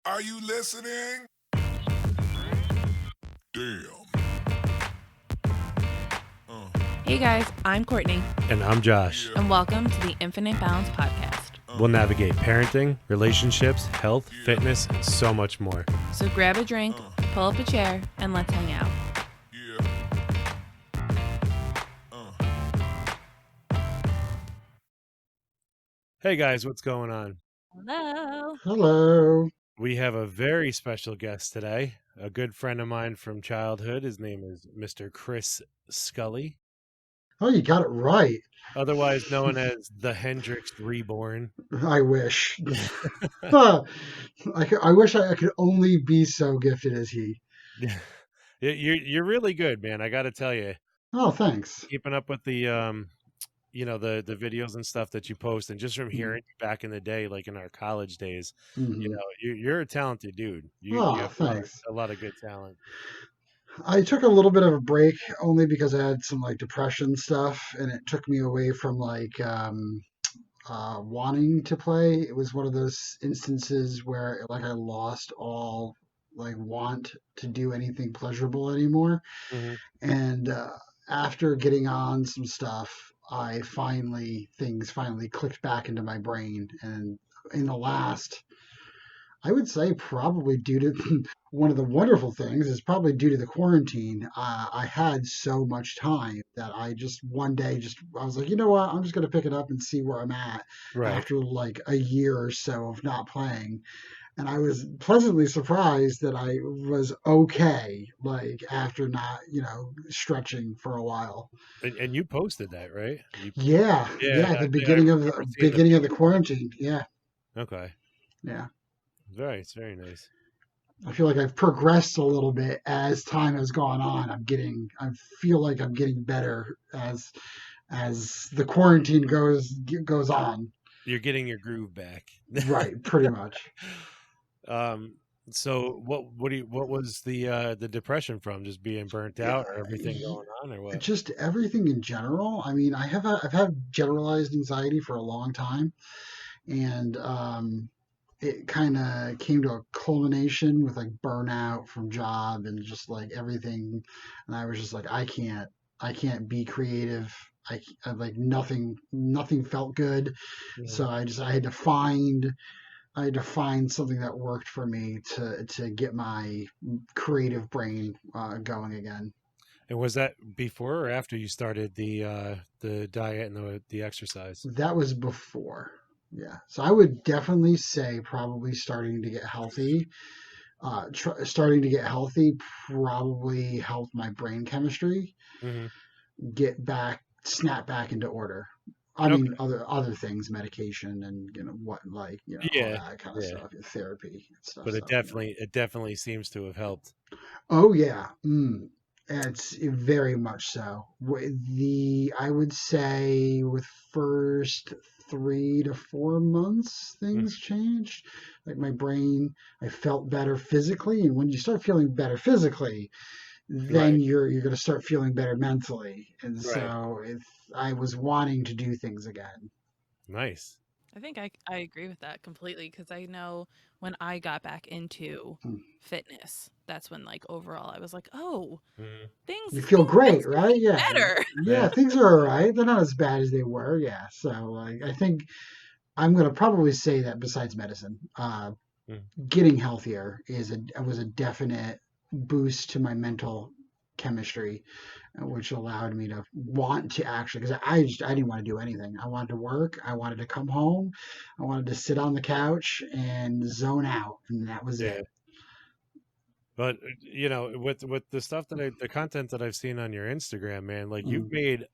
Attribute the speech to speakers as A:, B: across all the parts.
A: Are you listening? Damn.
B: Hey guys, I'm Courtney,
C: And I'm Josh.
A: Yeah.
B: and welcome to the Infinite Balance Podcast.
C: We'll navigate parenting, relationships, health, fitness, and so much more.
B: So grab a drink, pull up a chair, and let's hang out.
C: Hey guys, what's going on?
B: Hello.
D: Hello.
C: We have a very special guest today, a good friend of mine from childhood. His name is Mr. Chris Skully,
D: Oh, you got it right.
C: otherwise known as the Hendrix Reborn.
D: I wish. Huh. I wish I could only be so gifted as he.
C: You're really good, man. I got to tell you,
D: Oh, thanks.
C: keeping up with the the videos and stuff that you post, and just from hearing you back in the day, like in our college days,
D: Mhm.
C: you're a talented dude. You
D: Oh,
C: have
D: thanks.
C: a lot of good talent.
D: I took a little bit of a break only because I had some like depression stuff, and it took me away from wanting to play. It was one of those instances where like I lost all like want to do anything pleasurable anymore.
C: Hmm.
D: And after getting on some stuff, things finally clicked back into my brain. And in the last, I would say probably due to one of the wonderful things is probably due to the quarantine. I had so much time that I just one day I was like, you know what? I'm just gonna pick it up and see where I'm at
C: Right.
D: after like a year or so of not playing. And I was pleasantly surprised that I was okay, like after not, stretching for a while.
C: And you posted that, right?
D: Yeah,
C: Yeah,
D: yeah, at the
C: I
D: beginning of
C: remember
D: the
C: seeing the
D: beginning of the
C: video.
D: quarantine. Yeah,
C: Okay,
D: yeah.
C: very nice.
D: I feel like I've progressed a little bit as time has gone on. I feel like I'm getting better as the quarantine goes on.
C: You're getting your groove back.
D: Right, pretty much.
C: um. So what was the depression from? Just being burnt
D: Yeah,
C: out, or everything going on, or what?
D: just everything in general. I mean, I've had generalized anxiety for a long time, and it kind of came to a culmination with like burnout from job and just like everything. And I was just like, I can't be creative. I like nothing felt good.
C: Mhm.
D: So I had to find something that worked for me to get my creative brain going again.
C: And was that before or after you started the diet and the exercise?
D: That was before. Yeah. So I would definitely say probably starting to get healthy probably helped my brain chemistry
C: Hmm.
D: snap back into order. I
C: Okay.
D: mean, other things, medication, and all
C: Yeah,
D: that kind of
C: yeah.
D: stuff, therapy and stuff.
C: But
D: So
C: it definitely seems to have helped.
D: oh yeah, it's very much so. I would say with first 3 to 4 months,
C: Mm.
D: things changed. Like my brain, I felt better physically, and when you start feeling better physically, then
C: Right,
D: you're going to start feeling better mentally. And
C: right.
D: so I was wanting to do things again.
C: Nice.
B: I think I agree with that completely because I know when I got back into
D: Mm.
B: fitness, that's when like overall I was like, oh,
C: Hmm.
D: You feel
B: things
D: great,
B: could
D: right?
B: be
D: Yeah,
B: better.
D: yeah, things are all right. They're not as bad as they were. Yeah, so like I think I'm going to probably say that besides medicine,
C: Mm.
D: getting healthier was a definite boost to my mental chemistry, which allowed me to want to actually because I didn't want to do anything. I wanted to work. I wanted to come home. I wanted to sit on the couch and zone out, and that was
C: Yeah.
D: it.
C: But with the stuff the content that I've seen on your Instagram, man, like you've
D: Mm.
C: made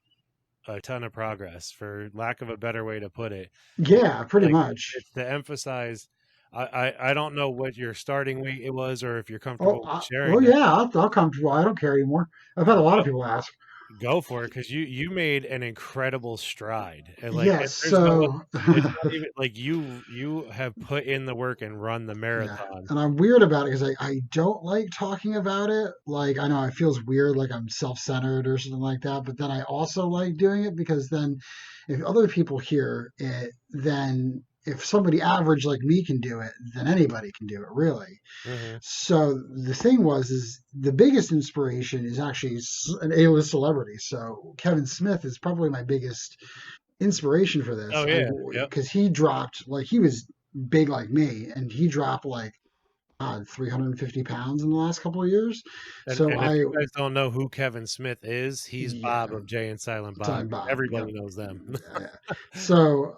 C: a ton of progress, for lack of a better way to put it. And
D: Yeah, pretty
C: like
D: much.
C: it's to emphasize. I don't know what your starting weight it was, or if you're
D: Oh,
C: comfortable with
D: oh
C: sharing that.
D: yeah, I'll comfortable. I don't care anymore. I've had a lot of people ask.
C: Go for it, because you made an incredible stride, and like
D: Yes,
C: there's no,
D: so
C: it's not even like you have put in the work and run the
D: yeah,
C: marathon.
D: and I'm weird about it because I don't like talking about it. Like I know it feels weird, like I'm self-centered or something like that. But then I also like doing it because then, if other people hear it, then if somebody average like me can do it, then anybody can do it, really.
C: Hmm.
D: So the thing is the biggest inspiration is actually an A-list celebrity. So Kevin Smith is probably my biggest inspiration for this.
C: Oh yeah. Yep.
D: Because he dropped, like, he was big like me, and he dropped like 350 pounds in the last couple of years. So
C: And if you guys don't know who Kevin Smith is, he's Bob
D: yeah,
C: of Jay and Silent Bob.
D: Time Bob.
C: Everybody
D: Yep.
C: knows them.
D: Yeah. So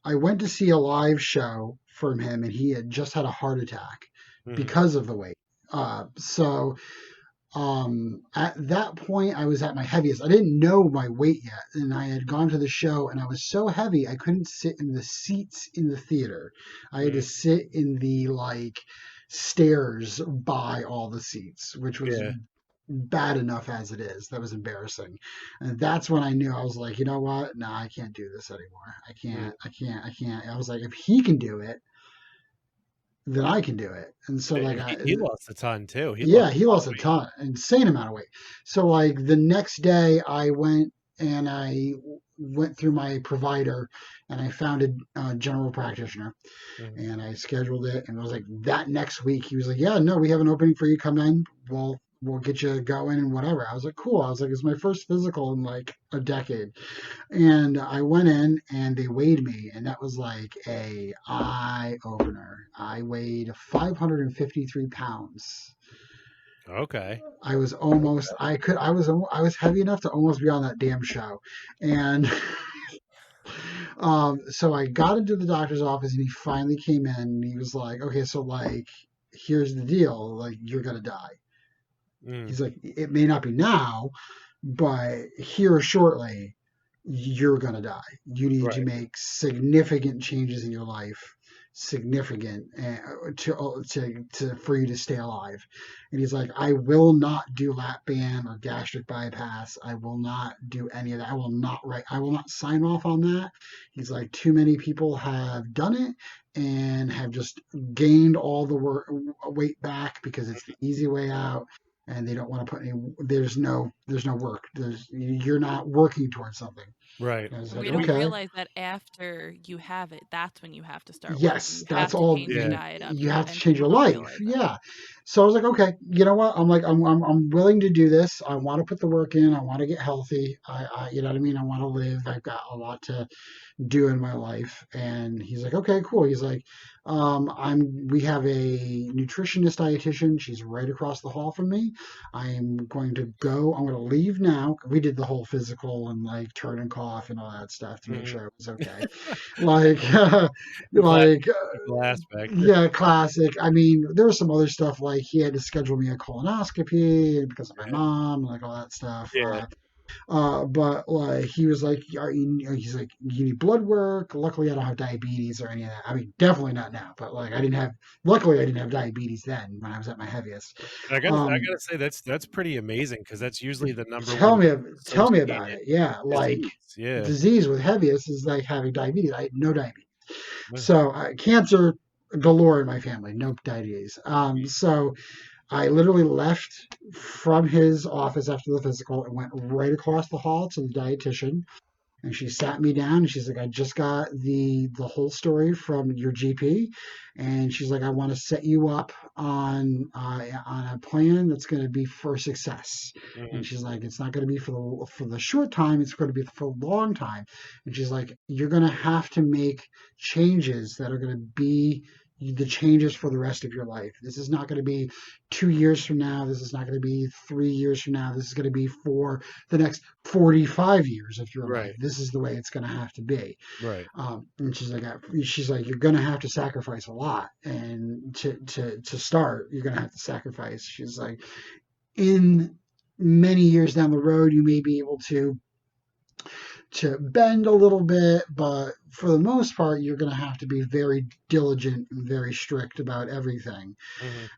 D: I went to see a live show from him, and he had just had a heart attack because of the weight. At that point, I was at my heaviest. I didn't know my weight yet, and I had gone to the show, and I was so heavy I couldn't sit in the seats in the theater. I had to sit in the like stairs by all the seats, which was bad enough as it is. That was embarrassing. And that's when I knew. I was like, you know what? No, I can't do this anymore. I can't. I was like, if he can do it, then I can do it. And so like
C: he lost a ton too.
D: He lost a ton, insane amount of weight. So like the next day I went through my provider, and I found a general practitioner, and I scheduled it, and it was like that next week he was like, yeah, no, we have an opening for you, come in, we'll get you going and whatever. I was like, cool. I was like, it's my first physical in like a decade. And I went in, and they weighed me, and that was like a eye opener. I weighed 553 pounds.
C: Okay.
D: I was heavy enough to almost be on that damn show. And so I got into the doctor's office, and he finally came in, and he was like, okay, so like, here's the deal. Like, you're going to die. He's like, it may not be now, but here shortly, you're going to die. You need to make significant changes in your life, significant for you to stay alive. And he's like, I will not do lap band or gastric bypass. I will not do any of that. I will not sign off on that. He's like, too many people have done it and have just gained all the weight back because it's the easy way out. And they don't want to put any. There's no work. You're not working towards something.
C: Right.
D: Like,
B: We don't realize that after you have it, that's when you have to start.
D: Yes,
B: working.
D: that's all.
B: Change your diet up.
D: You have to change your life. Yeah. So I was like, okay, you know what? I'm like, I'm willing to do this. I want to put the work in. I want to get healthy. You know what I mean? I want to live. I've got a lot to do in my life. And he's like, okay, cool. He's like, we have a nutritionist dietitian. She's right across the hall from me. I'm going to leave now. We did the whole physical and like turn and cough and all that stuff to make sure it was okay.
C: Aspect.
D: Yeah, classic. I mean, there was some other stuff like he had to schedule me a colonoscopy because of my mom, like all that stuff.
C: Yeah.
D: But like he was like, he's like, you need blood work. Luckily, I don't have diabetes or any of that. I mean, definitely not now. But like, luckily, I didn't have diabetes then when I was at my heaviest.
C: I gotta say that's pretty amazing because that's usually the number
D: tell
C: one.
D: Tell me about it. Yeah, like disease with heaviest is like having diabetes. I had no diabetes, so cancer galore in my family. No diabetes. So I literally left from his office after the physical and went right across the hall to the dietitian. And she sat me down and she's like, I just got the whole story from your GP. And she's like, I want to set you up on a plan that's going to be for success. And she's like, it's not going to be for the short time. It's going to be for a long time. And she's like, you're going to have to make changes that are going to be the changes for the rest of your life. This is not going to be 2 years from now. This is not going to be 3 years from now. This is going to be for the next 45 years of your life. This is the way it's going to have to be.
C: Right.
D: And she's like, you're going to have to sacrifice a lot. And to start, you're going to have to sacrifice. She's like, in many years down the road, you may be able to bend a little bit, but for the most part, you're going to have to be very diligent and very strict about everything.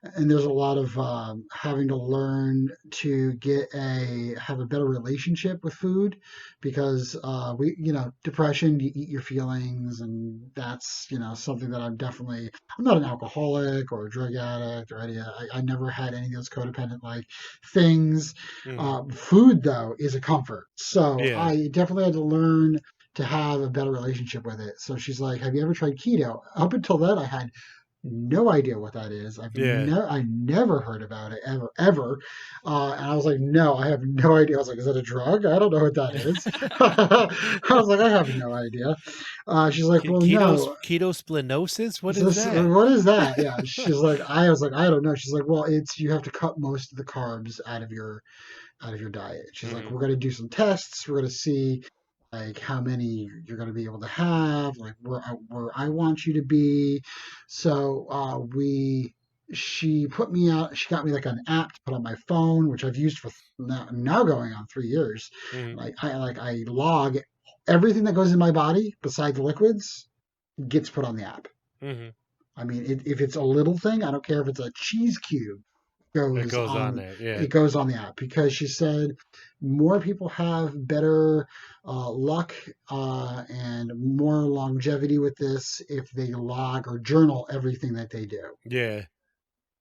D: And there's a lot of having to learn to have a better relationship with food because depression, you eat your feelings, and that's, something that I'm not an alcoholic or a drug addict or I never had any of those codependent like things. Food though is a comfort. So I definitely had to learn to have a better relationship with it. So she's like, "Have you ever tried keto?" Up until then, I had no idea what that is.
C: Yeah.
D: I never heard about it ever. And I was like, no, I have no idea. I was like, is that a drug? I don't know what that is. I was like, I have no idea. She's like, well, no.
C: Ketosplenosis? What is
D: This,
C: that?
D: what is that? Yeah. She's like, I was like, I don't know. She's like, well, it's you have to cut most of the carbs out of your diet. She's like,
C: Mhm.
D: we're gonna do some tests. We're gonna see like how many you're going to be able to have, like where I want you to be. So she put me out. She got me like an app to put on my phone, which I've used for now going on 3 years.
C: Mhm.
D: I log everything that goes in my body besides liquids gets put on the app.
C: Mhm.
D: I mean, if it's a little thing, I don't care if it's a cheese cube
C: It
D: goes
C: goes on
D: on
C: there. Yeah.
D: it goes on the app because she said more people have better luck and more longevity with this if they log or journal everything that they do.
C: Yeah.
D: And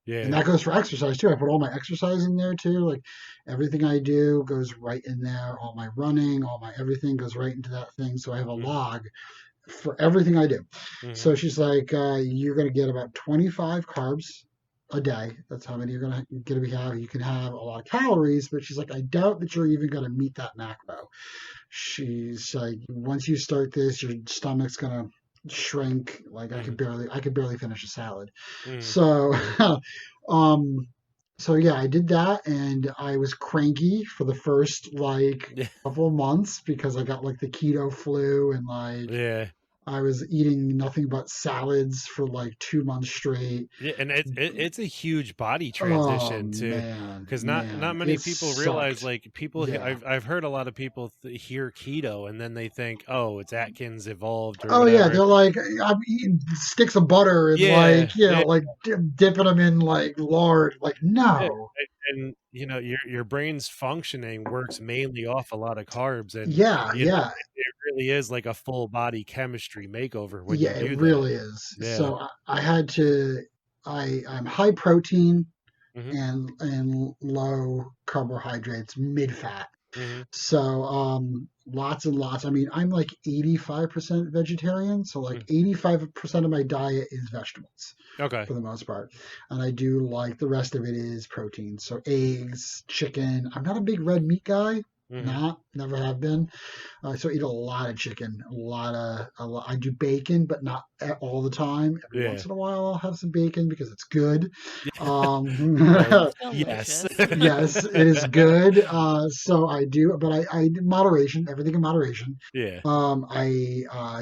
C: Yeah.
D: that goes for exercise too. I put all my exercise in there too. Like everything I do goes right in there. All my running, all my everything goes right into that thing. So I have a
C: Mhm.
D: log for everything I do.
C: Mhm.
D: So she's like, you're going to get about 25 carbs a day. That's how many you're going to be having. You can have a lot of calories, but she's like, I doubt that you're even going to meet that macro. She's like, once you start this, your stomach's going to shrink. Like
C: Mhm.
D: I could barely finish a salad.
C: Mhm.
D: So, um, so yeah, I did that, and I was cranky for the first like
C: Yeah.
D: couple of months because I got like the keto flu and like
C: Yeah.
D: I was eating nothing but salads for like 2 months straight.
C: Yeah, and it's a huge body
D: Oh
C: transition too, because not
D: man,
C: many
D: it
C: people realize,
D: sucked.
C: like,
D: Yeah.
C: I've heard a lot of people hear keto and then they think, oh, it's Atkins evolved or
D: Oh yeah,
C: whatever.
D: they're like I'm eating sticks of butter and
C: Yeah,
D: like
C: yeah,
D: like dipping them in like lard. Like
C: yeah.
D: no.
C: And your brain's functioning works mainly off a lot of carbs, and
D: Yeah, yeah.
C: it really is like a full body chemistry makeover when
D: Yeah,
C: you
D: it
C: do that.
D: really is.
C: Yeah.
D: So I had to. I'm high protein
C: Hmm.
D: and low carbohydrates, mid fat.
C: Hmm.
D: So lots and lots. I mean, I'm like 85% vegetarian. So like 85% of my diet is vegetables
C: Okay.
D: for the most part, and I do like the rest of it is protein. So eggs, chicken. I'm not a big red meat guy.
C: Hmm.
D: Not, never have been. So I eat a lot of chicken, a lot. I do bacon, but not all the time. Every once
C: Yeah.
D: in a while, I'll have some bacon because it's good.
C: Yeah. Well,
D: Um,
C: yes.
B: Delicious.
D: yes, it is good. So I do, but I moderation, everything in moderation.
C: Yeah.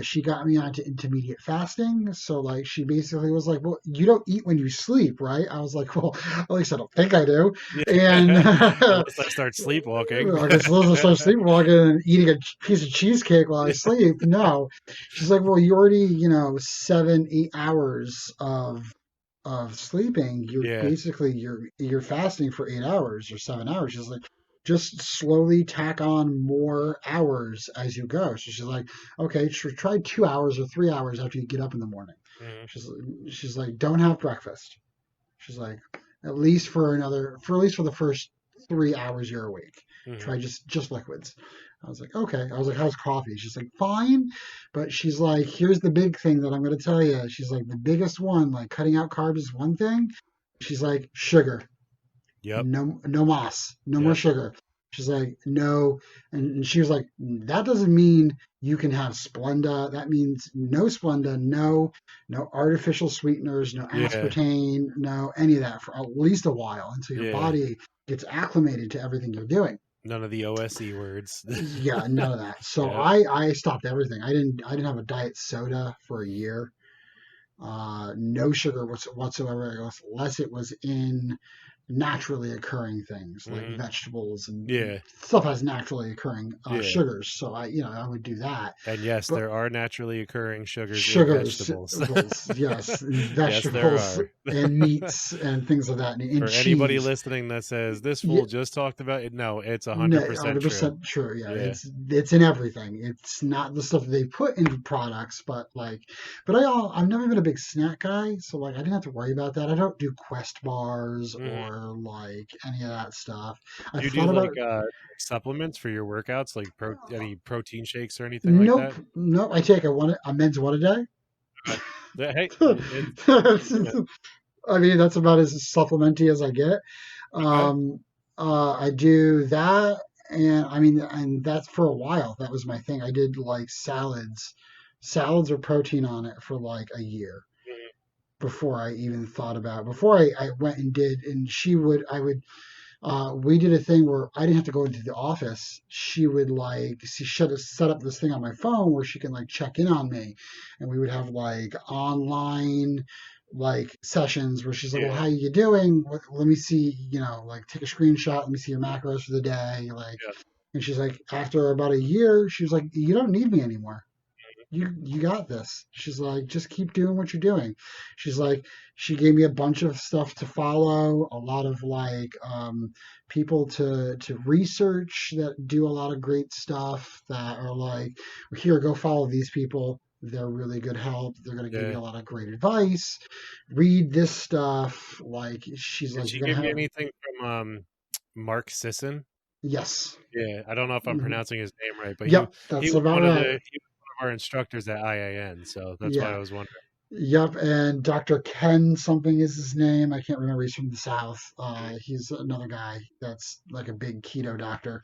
D: She got me onto intermediate fasting. So like, she basically was like, "Well, you don't eat when you sleep, right?" I was like, "Well, at least I don't think I do." And
C: Yeah. Unless I start sleepwalking.
D: I guess Liz will start sleepwalking and eating a piece of cheesecake while I sleep. No, she's like, "Well, you already, 7, 8 hours of sleeping. You're
C: Yeah.
D: basically you're fasting for 8 hours or 7 hours." She's like, just slowly tack on more hours as you go. So she's like, okay, try 2 hours or 3 hours after you get up in the morning.
C: Mhm.
D: She's she's like, don't have breakfast. She's like, at least for the first 3 hours you're awake.
C: Mhm.
D: Try just liquids. I was like, okay. I was like, how's coffee? She's like, fine. But she's like, here's the big thing that I'm going to tell you. She's like, the biggest one, like cutting out carbs is one thing. She's like, sugar.
C: Yep.
D: No mas, no more
C: Yep.
D: sugar. She's like, no. And she was like, that doesn't mean you can have Splenda. That means no Splenda, no artificial sweeteners, no
C: Yeah.
D: aspartame, no any of that for at least a while until your
C: Yeah.
D: body gets acclimated to everything you're doing.
C: None of the OSE words.
D: Yeah, none of that. So
C: Yep.
D: I stopped everything. I didn't have a diet soda for a year. No sugar whatsoever, unless it was in naturally occurring things like
C: Mhm.
D: vegetables and
C: Yeah.
D: stuff has naturally occurring
C: Yeah.
D: sugars. So I would do that.
C: And yes,
D: But
C: there are naturally occurring sugars in
D: sugars,
C: vegetables.
D: yes, and
C: Yes, there
D: vegetables
C: are.
D: and meats and things of that, and
C: For anybody
D: cheese.
C: listening that says this
D: Yeah,
C: fool just talked about it, no, it's
D: no,
C: 100% true.
D: 100% sure. Yeah,
C: Yeah.
D: it's in everything. It's not the stuff that they put into products, but like, I've never been a big snack guy, so like I didn't have to worry about that. I don't do Quest bars
C: Mhm.
D: or like any of that stuff.
C: Do
D: I've
C: you do
D: thought about.
C: like supplements for your workouts, like any protein shakes or anything like
D: Nope,
C: that?
D: nope. I take a men's one a day.
C: Uh, Hey, it's legitimate.
D: I mean, that's about as supplementy as I get.
C: Okay.
D: Um, I do that, and I mean, and that's for a while. That was my thing. I did like salads with protein on it for like a year
C: Mhm.
D: before I even thought about. Before I went and did, and I would. We did a thing where I didn't have to go into the office. She would like she should have set up this thing on my phone where she can like check in on me, and we would have like online like sessions where she's like, "Well,
C: Yeah,
D: how you doing? Let me see, like take a screenshot. Let me see your macros for the day." Like,
C: yeah.
D: and she's like, after about a year, she was like, "You don't need me anymore. You got this." She's like, "Just keep doing what you're doing." She's like, she gave me a bunch of stuff to follow, a lot of like people to research that do a lot of great stuff that are like, here, go follow these people. They're really good help. They're gonna give
C: Yeah.
D: you a lot of great advice. Read this stuff. Like, she's
C: Did
D: like,
C: she
D: you're gonna
C: give you
D: have.
C: anything from Mark Sisson?
D: Yes.
C: Yeah, I don't know if I'm
D: Hmm.
C: pronouncing his name right, but
D: Yep,
C: he
D: that's
C: was
D: about
C: one of
D: right.
C: our instructors at IAN, so that's why
D: Yeah.
C: I was wondering.
D: Yep, and Dr. Ken something is his name. I can't remember. He's from the South.
C: Mhm.
D: He's another guy that's like a big keto doctor.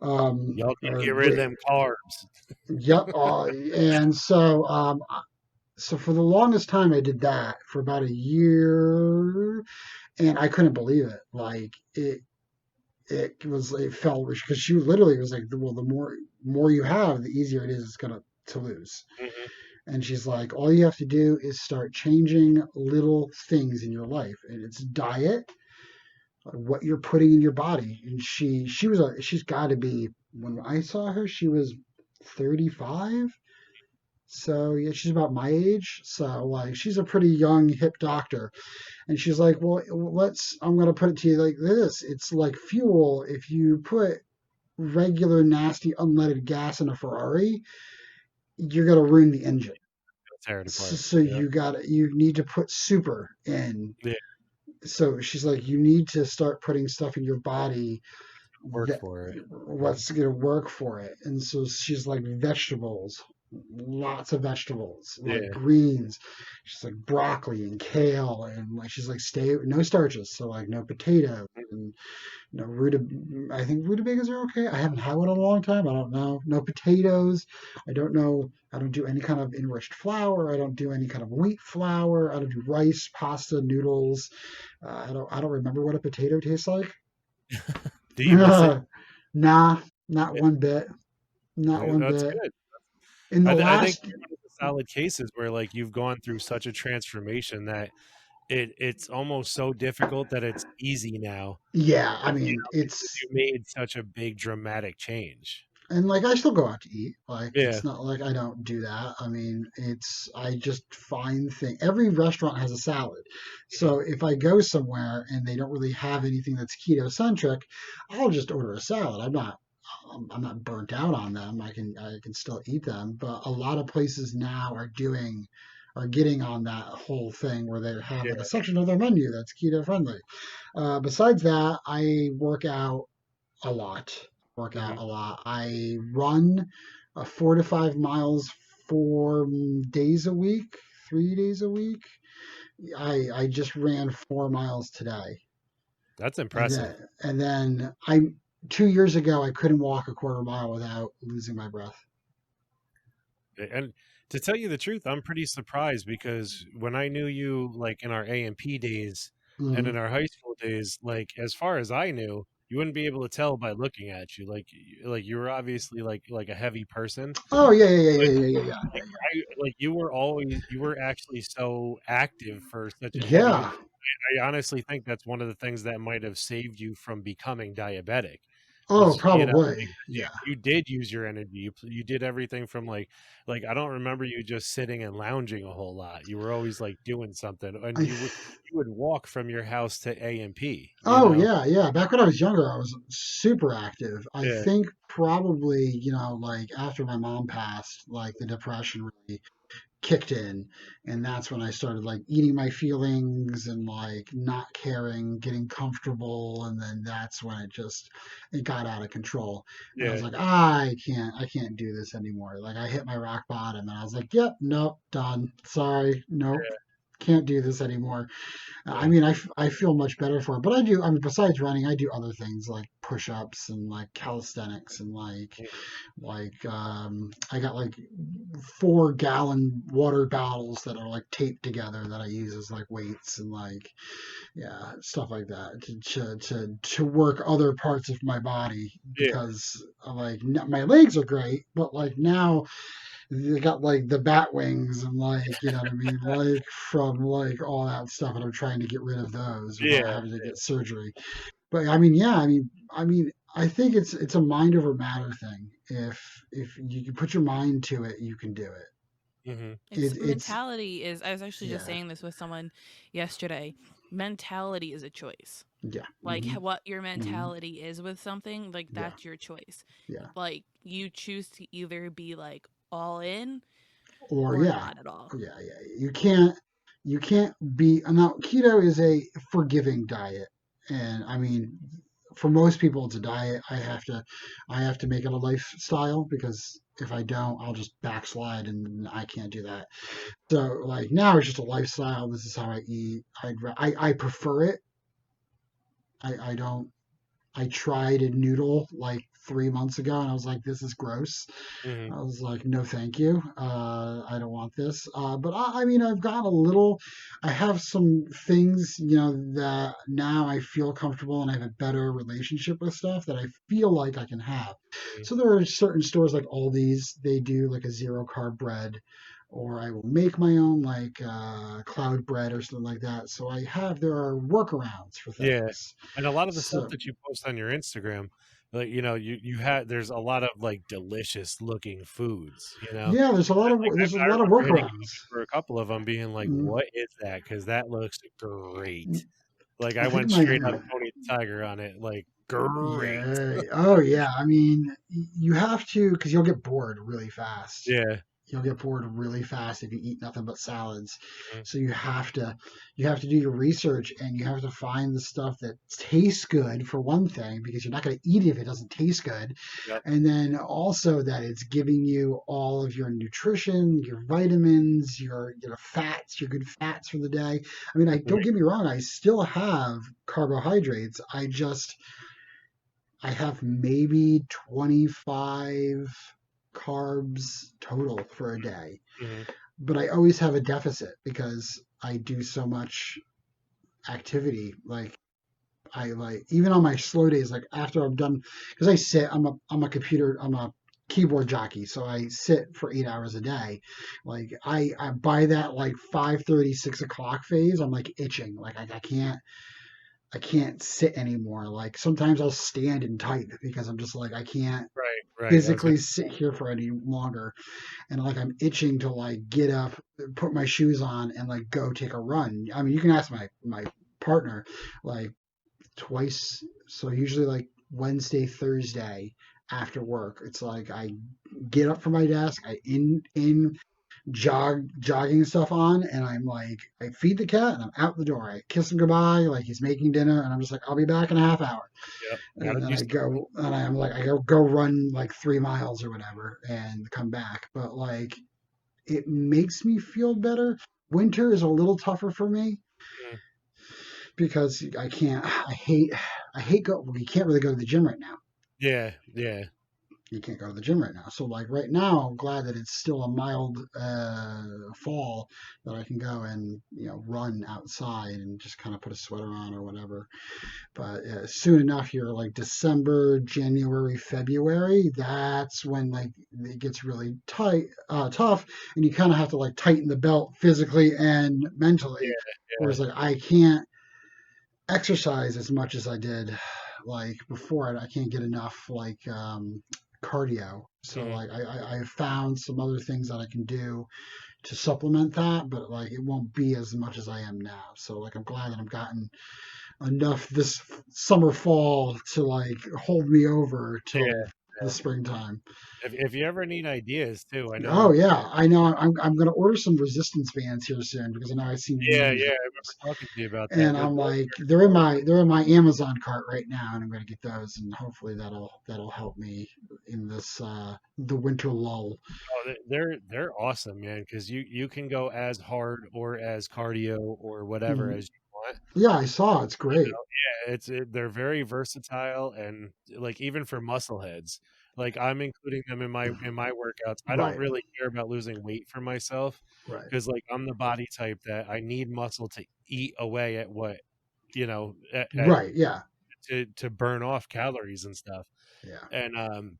C: Y'all can
D: Or
C: get rid of them carbs.
D: yep. And so for the longest time, I did that for about a year, and I couldn't believe it. Like it felt because she literally was like, well, the more you have, the easier it is it's gonna to lose.
C: Mhm.
D: And she's like, all you have to do is start changing little things in your life. And it's diet, what you're putting in your body. And she's got to be, when I saw her, she was 35. So yeah, she's about my age. So like, she's a pretty young, hip doctor. And she's like, well, I'm going to put it to you like this. It's like fuel. If you put regular, nasty, unleaded gas in a Ferrari, you're going to ruin the engine.
C: Tear it apart.
D: So
C: Yeah.
D: you need to put super in.
C: Yeah,
D: So she's like, you need to start putting stuff in your body
C: work
D: that
C: for it.
D: what's going to work for it. And so she's like, vegetables, lots of vegetables, like
C: Yeah.
D: greens. She's like broccoli and kale, and like she's like, stay no starches, so like no potato and no I think rutabagas are okay. I haven't had one in a long time. I don't know. No potatoes. I don't know. I don't do any kind of enriched flour. I don't do any kind of wheat flour. I don't do rice, pasta, noodles. I don't remember what a potato tastes like.
C: Do you miss it?
D: Nah, not
C: Yeah,
D: one bit. Not
C: yeah,
D: one
C: that's
D: bit.
C: good.
D: In the
C: I think
D: last,
C: you're one of the solid cases where like you've gone through such a transformation that it's almost so difficult that it's easy now,
D: yeah, I mean,
C: because you made such a big dramatic change.
D: and like I still go out to eat. Like
C: Yeah.
D: it's not like I don't do that. I mean, I just find every restaurant has a salad.
C: Mhm.
D: So if I go somewhere and they don't really have anything that's keto centric, I'll just order a salad. I'm not burnt out on them. I can still eat them, but a lot of places now are getting on that whole thing where they have like a
C: Yeah.
D: section of their menu that's keto friendly. Besides that, I work out a lot. Work out
C: Mhm.
D: a lot. I run 4 to 5 miles 4 days a week, 3 days a week. I just ran 4 miles today,
C: That's
D: and
C: impressive.
D: then I 2 years ago I couldn't walk a quarter mile without losing my breath.
C: And to tell you the truth, I'm pretty surprised because when I knew you, like in our A&P days and
D: Hmm.
C: in our high school days, like as far as I knew, you wouldn't be able to tell by looking at you. Like you were obviously like a heavy person,
D: Oh yeah, yeah, yeah,
C: but
D: yeah, yeah, yeah,
C: like you were actually so active for such a
D: yeah.
C: heavy.
D: Yeah.
C: I honestly think that's one of the things that might have saved you from becoming diabetic.
D: Oh,
C: Was,
D: probably.
C: because
D: Yeah.
C: you did use your energy. You did everything from like I don't remember you just sitting and lounging a whole lot. You were always like doing something, and
D: I
C: you would walk from your house to A&P.
D: Oh yeah, yeah. Back when I was younger, I was super active. I
C: Yeah,
D: think probably, like after my mom passed, like the depression really kicked in, and that's when I started like eating my feelings and like not caring, getting comfortable, and then that's when it got out of control. And I
C: Yeah.
D: was like, I can't do this anymore. Like I hit my rock bottom, and I was like, yep, nope, done. Sorry, nope, can't do this anymore. I
C: Yeah.
D: mean, I feel much better for it, but I do. I mean, besides running, I do other things like push-ups and like calisthenics and I got like 4-gallon water bottles that are like taped together that I use as like weights and like yeah stuff like that to work other parts of my body
C: Yeah.
D: because like my legs are great, but like now they got like the bat wings and like you know what I mean, like from like all that stuff, and I'm trying to get rid of those
C: Yeah.
D: without having to get surgery. But I mean, yeah, I mean, I think it's a mind over matter thing. If you can put your mind to it, you can do it.
C: Hmm.
B: It's
D: It's
B: mentality is I was actually just
D: yeah,
B: saying this with someone yesterday. Mentality is a choice.
D: yeah,
B: Like what your
D: hmm
B: mentality is with something, like
D: yeah,
B: that's your choice.
D: yeah.
B: Like you choose to either be like all in
D: Or
B: or
D: yeah,
B: not at all.
D: yeah. You can't be now. Keto is a forgiving diet, and I mean, for most people, it's a diet. I have to make it a lifestyle because if I don't, I'll just backslide, and I can't do that. So like now it's just a lifestyle. This is how I eat. I prefer it. I don't. I tried a noodle like 3 months ago, and I was like, this is gross.
C: Hmm.
D: I was like, no, thank you. I don't want this. But I mean, I've got a little. I have some things, that now I feel comfortable and I have a better relationship with stuff that I feel like I can have. So there are certain stores like Aldi's. They do like a zero carb bread, or I will make my own like cloud bread or something like that. So there are workarounds for
C: Yeah.
D: things.
C: And a lot of the stuff
D: So
C: that you post on your Instagram, like, you had, there's a lot of like delicious looking foods,
D: yeah, there's a lot of
C: Like
D: there's a
C: I
D: lot of
C: remember hitting you up
D: workarounds.
C: for a couple of them being like,
D: Mm,
C: what is that? Because that looks great. Like
D: I
C: I
D: think
C: went
D: my
C: straight on Tony the Tiger on it. Like, great.
D: yeah. Oh yeah. I mean, you have to because you'll get bored really fast.
C: Yeah.
D: You'll get bored really fast if you eat nothing but salads.
C: Mhm.
D: So you have to do your research and you have to find the stuff that tastes good for one thing because you're not going to eat it if it doesn't taste good.
C: Yep.
D: And then also that it's giving you all of your nutrition, your vitamins, your fats, your good fats for the day. I mean, don't
C: Mhm.
D: get me wrong, I still have carbohydrates. I have maybe 25 carbs total for a day,
C: Mhm.
D: but I always have a deficit because I do so much activity. Like I like even on my slow days, like after I'm done, because I'm a keyboard jockey, so I sit for 8 hours a day. Like I by that like 5:30, 6 o'clock phase, I'm like itching. Like I can't sit anymore. Like sometimes I'll stand and type because I'm just like I can't
C: Right. Right. I was gonna
D: physically sit here for any longer, and like I'm itching to like get up, put my shoes on, and like go take a run. I mean, you can ask my partner, like twice. So usually like Wednesday, Thursday after work, it's like I get up from my desk, I in jogging stuff on, and I'm like I feed the cat and I'm out the door. I kiss him goodbye, like he's making dinner, and I'm just like I'll be back in a half hour.
C: Yep. Gotta
D: And then
C: do
D: I
C: something.
D: go and I'm like I go run like 3 miles or whatever and come back. But like it makes me feel better. Winter is a little tougher for me
C: Mhm.
D: because I hate go. Well, you can't really go to the gym right now.
C: Yeah. Yeah.
D: You can't go to the gym right now. So like right now, I'm glad that it's still a mild fall that I can go and run outside and just kind of put a sweater on or whatever. But soon enough, here like December, January, February, that's when like it gets really tough, and you kind of have to like tighten the belt physically and mentally.
C: Yeah. Yeah.
D: Whereas like I can't exercise as much as I did like before. I can't get enough like cardio. So
C: Mhm.
D: like I found some other things that I can do to supplement that, but like it won't be as much as I am now. So like I'm glad that I've gotten enough this summer fall to like hold me over till
C: Yeah.
D: the springtime.
C: If you ever need ideas too, I
D: Oh
C: know.
D: yeah, I know. I'm going to order some resistance bands here soon because I know I've seen you
C: Yeah,
D: use
C: yeah, I
D: those.
C: remember talking to you about that.
D: And I'm like, they're in my Amazon cart right now, and I'm going to get those, and hopefully that'll help me in this the winter lull.
C: Oh, they're awesome, man. Because you can go as hard or as cardio or whatever
D: Mhm.
C: as you want.
D: Yeah, I saw. It's
C: You
D: great.
C: know, yeah, they're very versatile and like even for muscle heads. Like I'm including them in my workouts. I don't
D: Right,
C: really care about losing weight for myself
D: right,
C: because like I'm the body type that I need muscle to eat away at what at
D: right. Yeah,
C: to burn off calories and stuff.
D: yeah.
C: And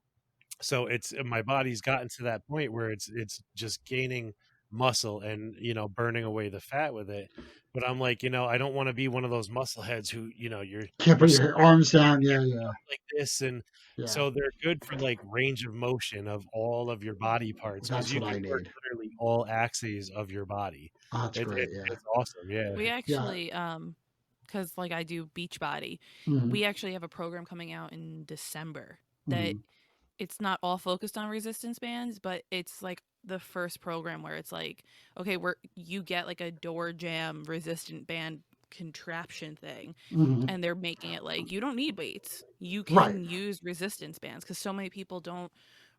C: so it's my body's gotten to that point where it's just gaining muscle and burning away the fat with it. But I'm like, I don't want to be one of those muscle heads who
D: Can't
C: you're
D: put your arms down. Yeah, yeah,
C: like this. And
D: yeah.
C: so they're good for like range of motion of all of your body parts because
D: That's
C: you
D: what
C: can
D: I
C: work
D: need.
C: literally all axes of your body.
D: Oh, that's
C: it,
D: great.
C: it,
D: Yeah,
C: it's awesome. Yeah.
B: We
D: yeah.
B: actually, because like I do Beachbody,
D: Hmm.
B: we actually have a program coming out in December that
D: Hmm.
B: it's not all focused on resistance bands, but it's like the first program where it's like, okay, you get like a door jam resistant band contraption thing,
D: Hmm.
B: and they're making it like you don't need weights. You
D: Right.
B: can use resistance bands because so many people don't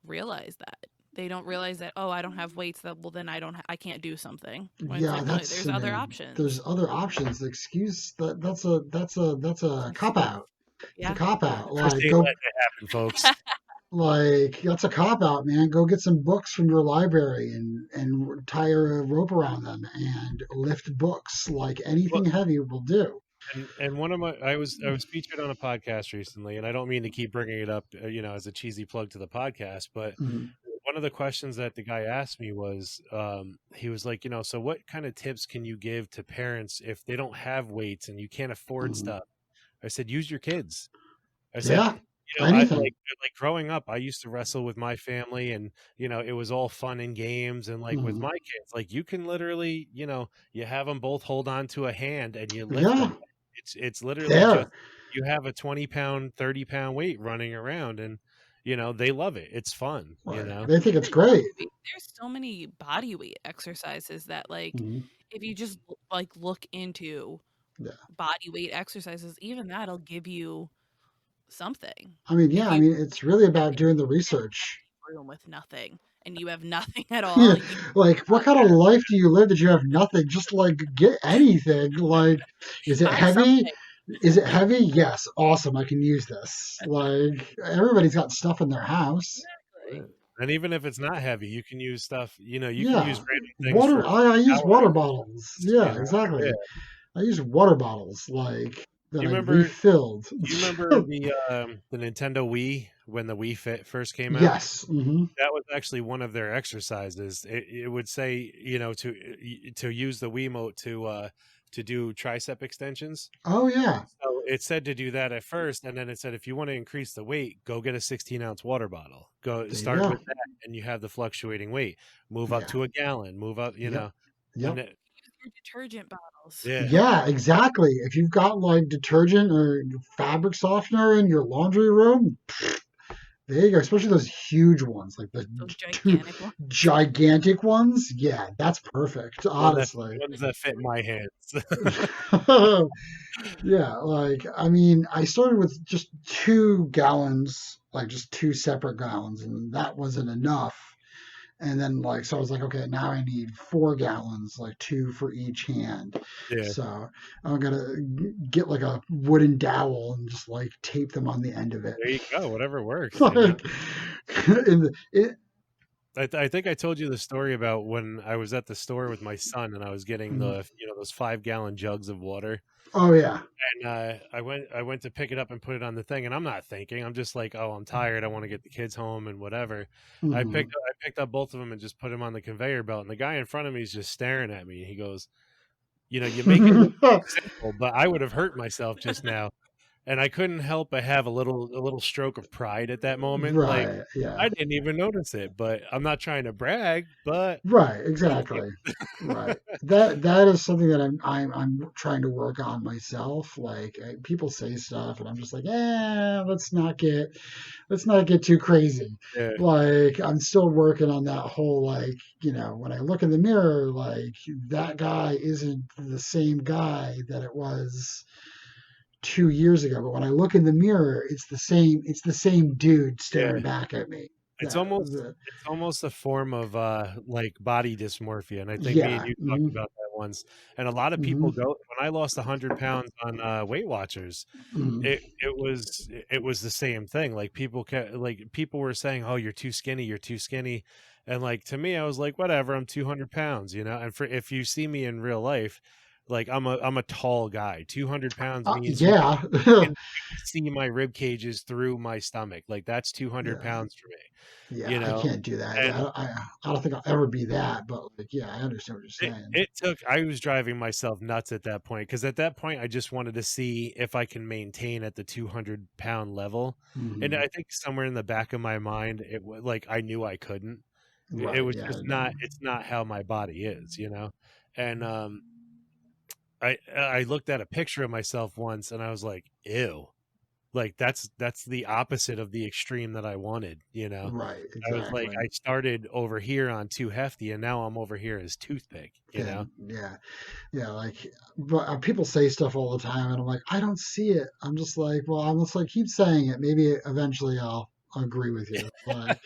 B: realize that. They don't realize that, oh, I don't have weights, that well then I can't do something. When it's
D: Yeah,
B: like no,
D: that's
B: there's
D: I
B: other
D: mean, there's
B: options.
D: other options. The excuse that's a cop out. It's a
B: Yeah.
D: cop out.
C: Chris
D: Like
C: ain't
D: go
C: letting it happen, folks.
D: like that's a cop out, man. Go get some books from your library and tie a rope around them and lift books. Like anything heavy will do.
C: And one of my I was featured on a podcast recently, and I don't mean to keep bringing it up, as a cheesy plug to the podcast, but
D: Mhm.
C: one of the questions that the guy asked me was, he was like, so what kind of tips can you give to parents if they don't have weights and you can't afford
D: Mhm.
C: stuff? I said, use your kids. I said,
D: Yeah,
C: I
D: anything.
C: like growing up, I used to wrestle with my family and, it was all fun and games. And like with
D: Mhm.
C: my kids, like you can literally, you have them both hold on to a hand and you lift
D: Yeah,
C: them. It's literally just,
D: there.
C: you have a 20-pound, 30-pound weight running around and, they love it. It's fun,
D: Right.
B: And
D: They think it's
B: even body
D: great.
B: weight, there's so many body weight exercises that like
D: Mhm.
B: if you just like look into
D: Yeah.
B: body weight exercises, even that'll give you something.
D: I mean,
B: If
D: yeah. I
B: you
D: mean, it's really
B: have
D: about
B: an
D: doing the
B: empty
D: research.
B: room with nothing and you have nothing at
D: Yeah,
B: all, you
D: like what
B: not
D: kind of life do you live that you have nothing? Just like get anything. Like, is it
B: buy
D: heavy?
B: something.
D: Is it heavy? Yes, awesome. I can use this. Like everybody's got stuff in their house.
C: Yeah.
B: Exactly.
C: And even if it's not heavy, you can use stuff, you can use
D: Yeah,
C: random things
D: water.
C: for
D: I use
C: power
D: water bottles. Yeah,
C: exercise,
D: exactly.
C: Yeah.
D: I use water bottles like that
C: You
D: I've
C: remember
D: refilled.
C: you remember the Nintendo Wii when the Wii Fit first came out?
D: Yes. Hmm.
C: That was actually one of their exercises. It would say, to use the Wiimote to do tricep extensions.
D: Oh yeah.
C: So it said to do that at first, and then it said if you want to increase the weight, go get a 16-ounce water bottle. Go
D: There you
C: start
D: go.
C: with that, and you have the fluctuating weight. Move up
D: Yeah.
C: to a gallon. Move up,
D: Yep.
C: and
D: Yep.
B: Use your detergent bottles.
C: yeah,
D: Yeah, exactly. If you've got like detergent or fabric softener in your laundry room, there you go. Especially those huge ones, like the
B: Those
D: two
B: gigantic ones.
D: gigantic ones. Yeah, that's perfect, honestly.
C: ones that fit my hands.
D: Yeah, like I mean, I started with just 2 gallons, like just two separate gallons, and that wasn't enough. And then like so I was like, okay, now I need 4 gallons, like two for each hand.
C: Yeah,
D: So I'm gonna get like a wooden dowel and just like tape them on the end of it.
C: there you go. Whatever works.
D: Like in it,
C: I think I told you the story about when I was at the store with my son and I was getting the those 5-gallon jugs of water.
D: oh yeah.
C: And I went to pick it up and put it on the thing, and I'm not thinking. I'm just like, oh, I'm tired. I want to get the kids home and whatever. I
D: Mhm.
C: picked up both of them and just put them on the conveyor belt. And the guy in front of me is just staring at me. He goes, you make it look simple, but I would have hurt myself just now. and I couldn't help but have a little stroke of pride at that moment. Like,
D: Right. Yeah.
C: I didn't even notice it, but I'm not trying to brag, but
D: Right,
C: thank you.
D: exactly. Right. That is something that I'm trying to work on myself. Like people say stuff, and I'm just like, let's not get too crazy.
C: Yeah,
D: Like I'm still working on that whole like when I look in the mirror, like that guy isn't the same guy that it was 2 years ago. But when I look in the mirror, it's the same. It's the same dude staring
C: yeah.
D: back at me.
C: It's
D: That,
C: almost it's almost a form of like body dysmorphia, and I think me and
D: yeah.
C: you talked about that once. And a lot of people
D: Hmm.
C: go when I lost 100 pounds on Weight Watchers,
D: Hmm.
C: it was the same thing. Like people were saying, "Oh, you're too skinny, you're too skinny," and like to me, I was like, "Whatever, I'm 200 pounds," you know. And for if you see me in real life, like I'm a tall guy. 200 pounds means
D: Yeah.
C: you can see my rib cages through my stomach. Like that's 200
D: Yeah.
C: pounds for me,
D: Yeah.
C: you
D: I
C: know.
D: can't do that.
C: And
D: Yeah. I don't think I'll ever be that. But like, yeah, I understand what you're
C: it,
D: saying.
C: it took I was driving myself nuts at that point because at that point I just wanted to see if I can maintain at the 200-pound level. And
D: Hmm.
C: I think somewhere in the back of my mind it was like I knew I couldn't. It
D: Right.
C: was
D: Yeah.
C: just not it's not how my body is, you know. And I looked at a picture of myself once and I was like, ew. Like that's the opposite of the extreme that I wanted, you know.
D: Right.
C: I was like,
D: Exactly.
C: I started over here on too hefty, and now I'm over here as toothpick, you know.
D: Then yeah. Yeah. Like, but people say stuff all the time, and I'm like, I don't see it. I'm just like, well, I'm just like, keep saying it. Maybe eventually I'll agree with you. Like,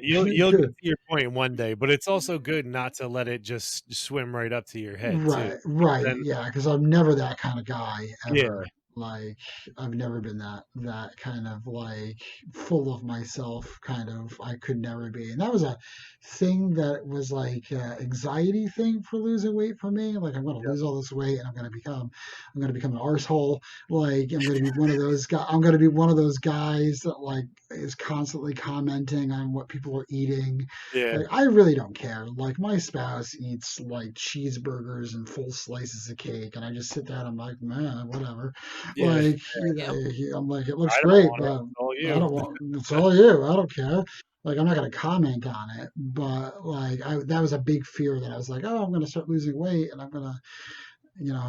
C: You'll get to your point one day, but it's also good not to let it just swim right up to your head too.
D: right. Right.
C: Then
D: Yeah. Because I'm never that kind of guy
C: yeah,
D: ever. Like, I've never been that kind of like full of myself kind of. I could never be, and that was a thing that was like anxiety thing for losing weight for me. Like, I'm going to lose all this weight, and I'm going to become an arsehole. Like, I'm going to be one of those guys. I'm going to be one of those guys that like is constantly commenting on what people are eating.
C: yeah,
D: Like, I really don't care. Like, my spouse eats like cheeseburgers and full slices of cake, and I just sit there and I'm like, man, whatever.
C: yeah.
D: Like,
B: Yep.
D: I'm like, it looks
C: I don't
D: great,
C: want it.
D: but
C: It's all
D: I
C: you.
D: don't want. It's all you. I don't care. Like, I'm not gonna comment on it, but like, that was a big fear that I was like, oh, I'm gonna start losing weight, and I'm gonna,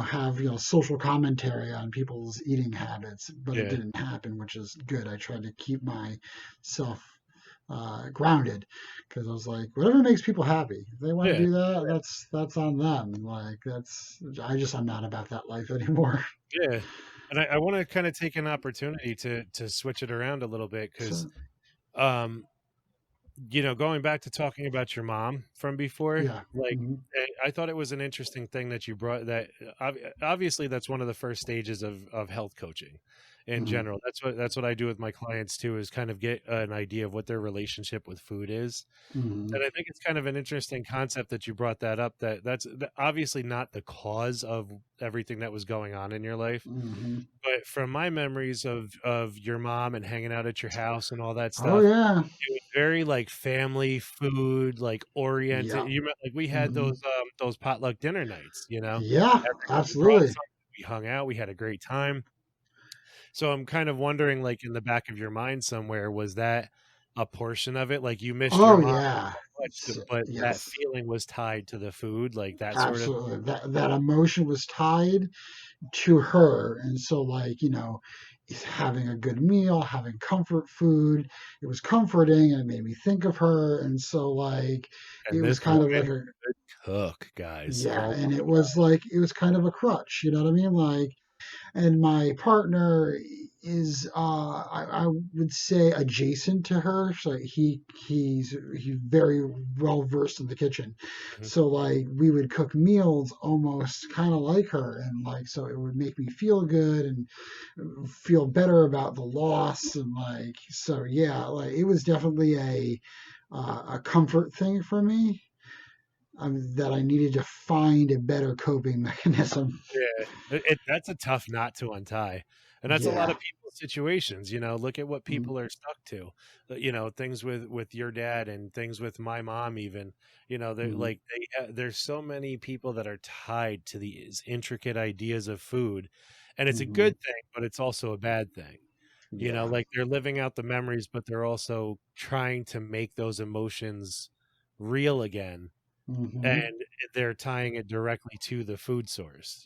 D: have social commentary on people's eating habits. But it
C: Yeah,
D: didn't happen, which is good. I tried to keep myself grounded because I was like, whatever makes people happy. If they want to
C: yeah,
D: do that, that's on them. Like I'm not about that life anymore.
C: yeah. And I want to kind of take an opportunity to switch it around a little bit because
D: So
C: um going back to talking about your mom from before,
D: yeah.
C: like
D: Hmm.
C: I thought it was an interesting thing that you brought that obviously that's one of the first stages of health coaching in
D: Hmm.
C: general. That's what I do with my clients too, is kind of get an idea of what their relationship with food is.
D: Hmm.
C: And I think it's kind of an interesting concept that you brought that up, that's obviously not the cause of everything that was going on in your life.
D: Hmm.
C: But from my memories of your mom and hanging out at your house and all that
D: Oh
C: stuff,
D: yeah.
C: it was very like family food, like oriented.
D: Yeah.
C: Like we had
D: Hmm.
C: those potluck dinner nights,
D: Yeah.
C: everybody brought
D: Absolutely.
C: something, we hung out, we had a great time. So I'm kind of wondering, like in the back of your mind somewhere, was that a portion of it? Like you missed your
D: Oh
C: mom
D: yeah.
C: so much, but that
D: Yes.
C: feeling was tied to the food, like that sort of
D: Absolutely. That emotion was tied to her, and so like is having a good meal, having comfort food, it was comforting and it made me think of her, and so like it
C: and
D: was
C: this
D: kind of like
C: woman
D: a
C: could cook, guys.
D: yeah,
C: Oh
D: and
C: my
D: it was kind of a crutch, you know what I mean? Like, and my partner is I would say adjacent to her, so he's very well versed in the kitchen,
C: god.
D: so like we would cook meals almost kind of like her, and like so it would make me feel good and feel better about the loss, and like so yeah, like it was definitely a comfort thing for me. that I needed to find a better coping mechanism.
C: Yeah, that's a tough knot to untie, and that's a lot
D: Yeah.
C: of people's situations. Look at what
D: Mm-hmm.
C: people are stuck to. Things with your dad and things with my mom. Even they're
D: Mm-hmm.
C: like there's so many people that are tied to these intricate ideas of food, and it's a
D: Mm-hmm.
C: good thing, but it's also a bad thing.
D: Yeah.
C: Like they're living out the memories, but they're also trying to make those emotions real again,
D: Mm-hmm.
C: and they're tying it directly to the food source.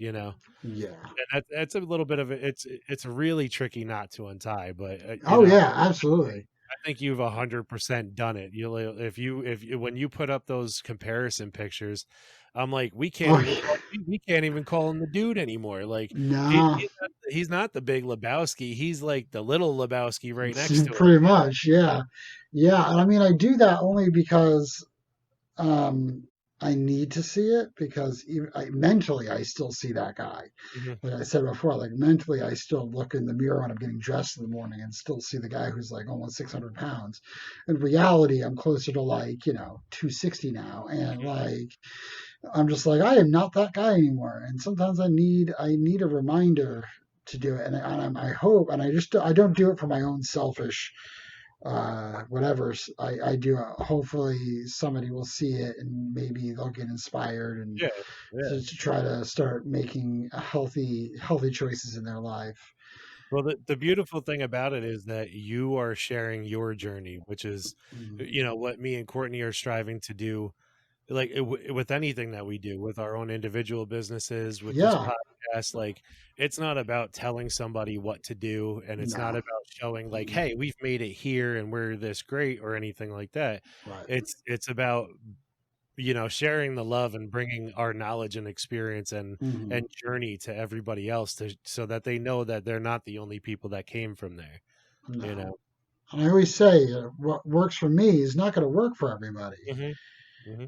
D: Yeah.
C: And that's a little bit of it's a really tricky knot to untie, but
D: Oh yeah, absolutely.
C: I think you've 100% done it. When you put up those comparison pictures, I'm like,
D: Oh
C: we can't even call him the dude anymore. Like
D: nah.
C: he's not the big Lebowski. He's like the little Lebowski right next to him.
D: Pretty much, yeah. Yeah, and I mean I do that only because um I need to see it because mentally I still see that guy.
C: Mhm.
D: Like I said before, like mentally I still look in the mirror when I'm getting dressed in the morning and still see the guy who's like almost 600 pounds. In reality, I'm closer to like, 260 now. And like, I'm just like, I am not that guy anymore. And sometimes I need a reminder to do it. I hope, and I don't do it for my own selfish whatever. I do it. Hopefully somebody will see it and maybe they'll get inspired and
C: Yeah, yeah.
D: to try to start making healthy choices in their life.
C: Well, the beautiful thing about it is that you are sharing your journey, which is,
D: Mm.
C: what me and Courtney are striving to do, like with anything that we do, with our own individual businesses, with this
D: Yeah.
C: podcast. Like, it's not about telling somebody what to do, and it's not
D: No.
C: about showing like,
D: Mm.
C: hey, we've made it here and we're this great or anything like that.
D: Right.
C: It's about sharing the love and bringing our knowledge and experience
D: Hmm.
C: and journey to everybody else so that they know that they're not the only people that came from there you
D: No.
C: know
D: And I always say what works for me is not going to work for everybody.
C: hmm hmm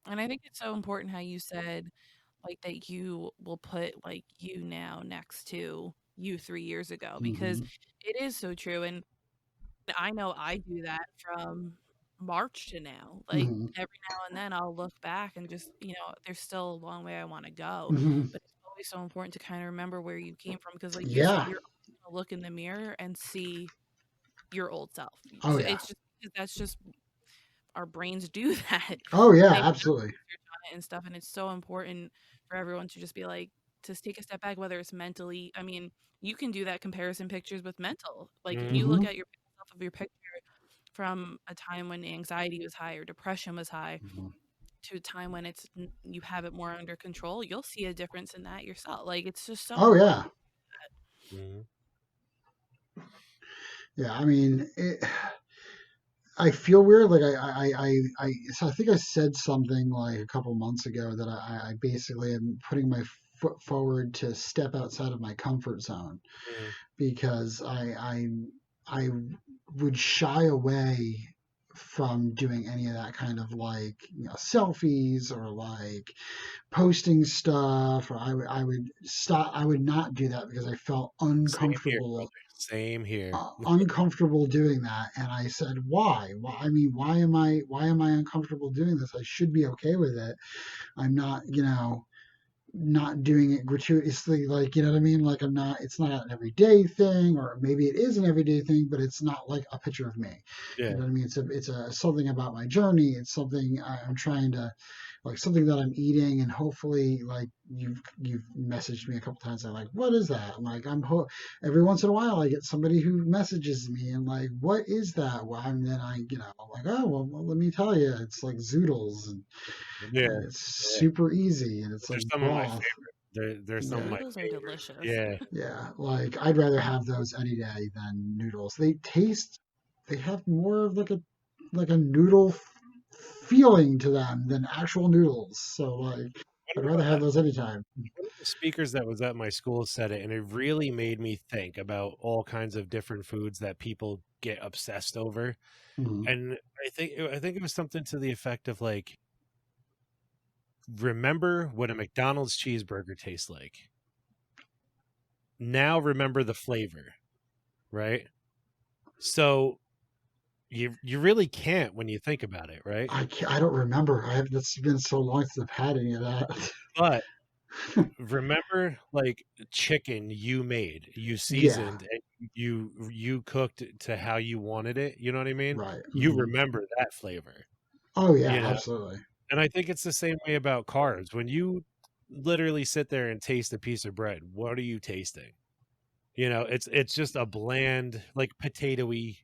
B: And I think it's so important how you said like that you will put like you now next to you 3 years ago because
D: Hmm.
B: it is so true. And I know I do that from March to now. Like
D: Hmm.
B: every now and then I'll look back and just, there's still a long way I want to go.
D: Hmm.
B: But it's always so important to kind of remember where you came from because like you said,
D: Yeah.
B: you're always gonna look in the mirror and see your old self.
D: Oh
B: So
D: yeah.
B: it's just that's just our brains do that.
D: Oh yeah.
B: They
D: Absolutely.
B: research on it and stuff, and it's so important for everyone to just be like to take a step back, whether it's mentally. I mean, you can do that comparison pictures with mental. Like if you
C: hmm
B: look
D: Hmm.
B: at yourself of your picture from a time when anxiety was high or depression was high
D: Hmm.
B: to a time when you have it more under control, you'll see a difference in that yourself. Like it's just so
D: Oh
B: important.
D: yeah.
C: hmm
D: Yeah. I mean, I feel weird. Like so I think I said something like a couple months ago that I basically am putting my foot forward to step outside of my comfort zone
C: hmm
D: because I would shy away from doing any of that kind of like selfies or like posting stuff or I would not do that because I felt
C: Same here,
D: uncomfortable
C: brother. Same here.
D: uncomfortable doing that. And I said, why? I mean, why am I uncomfortable doing this? I should be okay with it. I'm not, not doing it gratuitously, like, you know what I mean? Like, it's not an everyday thing, or maybe it is an everyday thing, but it's not like a picture of me. You
C: Yeah.
D: know what I mean? It's something about my journey. It's something I'm trying to, like something that I'm eating, and hopefully, like you've messaged me a couple times. I'm like, what is that? I'm like, every once in a while I get somebody who messages me and like, what is that? Well, and then I'm like, oh well, let me tell you, it's like zoodles,
C: Yeah.
D: and it's
C: Yeah.
D: super easy, and it's
C: They're
D: like
C: some of my
D: broth.
C: favorite. They're some of
D: Yeah,
C: my
B: Noodles are
C: favorites.
B: delicious.
C: Yeah.
D: yeah. Like I'd rather have those any day than noodles. They have more of like a noodle feeling to them than actual noodles. So like, I'd rather have those anytime.
C: One of the speakers that was at my school said it, and it really made me think about all kinds of different foods that people get obsessed over.
D: Hmm.
C: And I think it was something to the effect of like, remember what a McDonald's cheeseburger tastes like. Now remember the flavor, right? So you really can't when you think about it, right?
D: I don't remember. That's been so long since I've had any of that.
C: But remember, like chicken you made, you
D: Yeah,
C: seasoned, and you cooked it to how you wanted it. You know what I mean?
D: right.
C: You remember that flavor,
D: Oh yeah,
C: you know.
D: absolutely.
C: And I think it's the same way about carbs. When you literally sit there and taste a piece of bread, what are you tasting? You know, it's just a bland, like potatoy,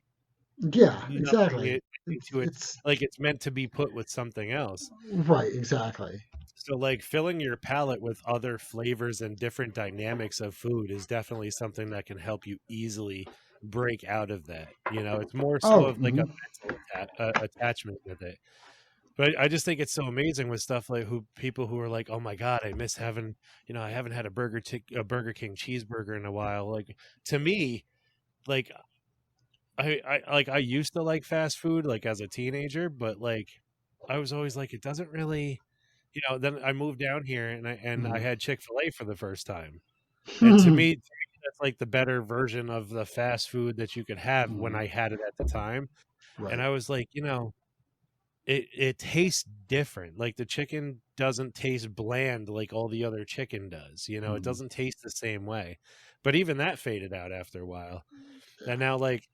D: Yeah,
C: nothing
D: exactly.
C: into it.
D: It's
C: Like it's meant to be put with something else.
D: right, exactly.
C: So, like, filling your palate with other flavors and different dynamics of food is definitely something that can help you easily break out of that. You know, it's more so
D: Oh,
C: of like a mental attachment with it. But I just think it's so amazing with stuff like who people who are like, "Oh my god, I miss having, I haven't had a Burger King cheeseburger in a while." Like to me, like I used to like fast food like as a teenager, but like I was always like, it doesn't really, then I moved down here and I had Chick-fil-A for the first time. And to me, that's like the better version of the fast food that you could have when I had it at the time. And
D: right.
C: I was like, it tastes different. Like the chicken doesn't taste bland like all the other chicken does. It
D: Mhm.
C: doesn't taste the same way. But even that faded out after a while. And now, like,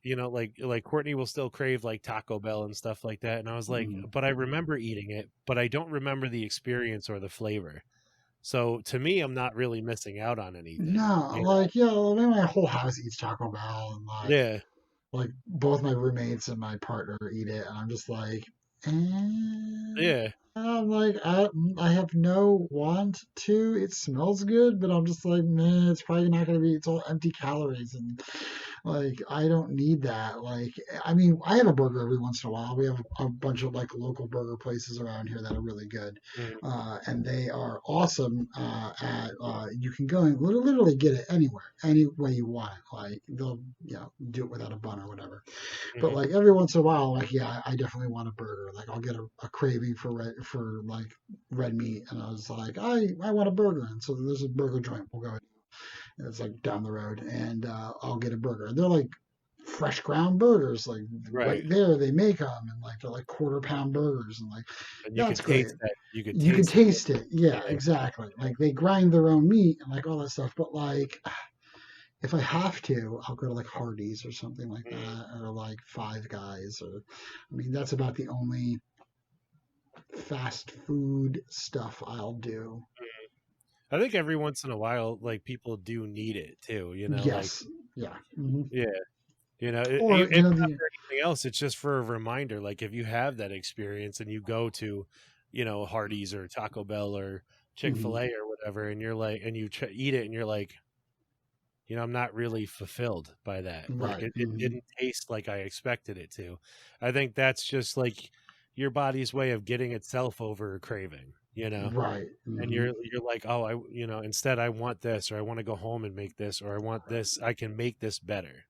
C: like Courtney will still crave like Taco Bell and stuff like that. And I was like,
D: Mhm.
C: but I remember eating it, but I don't remember the experience or the flavor. So to me, I'm not really missing out on anything.
D: No, like yeah, I mean, my whole house eats Taco Bell, and
C: Yeah,
D: like both my roommates and my partner eat it, and I'm just like, eh.
C: yeah,
D: I'm like, I have no want to. It smells good, but I'm just like, man, it's probably not gonna be. It's all empty calories, and like, I don't need that. Like, I mean, I have a burger every once in a while. We have a bunch of like local burger places around here that are really good,
C: mhm,
D: and they are awesome. At You can go and literally get it anywhere, any way you want it. Like, they'll do it without a bun or whatever. But
C: mhm,
D: like every once in a while, like yeah, I definitely want a burger. Like I'll get a craving for like red meat, and I was like, I want a burger, and so there's a burger joint we'll go. It's like down the road, and I'll get a burger. And they're like fresh ground burgers, like right
C: right.
D: there they make them, and like they're like quarter-pound burgers, and like
C: And you
D: that's
C: could
D: great.
C: taste that. You could
D: You can
C: taste it.
D: taste it, yeah,
C: Yeah.
D: exactly. Like they grind their own meat and like all that stuff, but like if I have to, I'll go to like Hardee's or something like
C: Mhm.
D: that, or like Five Guys, or I mean, that's about the only fast food stuff I'll do.
C: I think every once in a while, like people do need it too. Like
D: Yes, yeah,
C: yeah,
D: or
C: it's not for anything else. It's just for a reminder. Like if you have that experience and you go to, Hardee's or Taco Bell or
D: mhm,
C: Chick-fil-A or whatever, and you're like, and you eat it, and you're like, I'm not really fulfilled by that. Like
D: right,
C: it didn't taste like I expected it to. I think that's just like your body's way of getting itself over a craving.
D: right,
C: And you're like, oh, instead I want this, or I want to go home and make this, or I want this, I can make this better.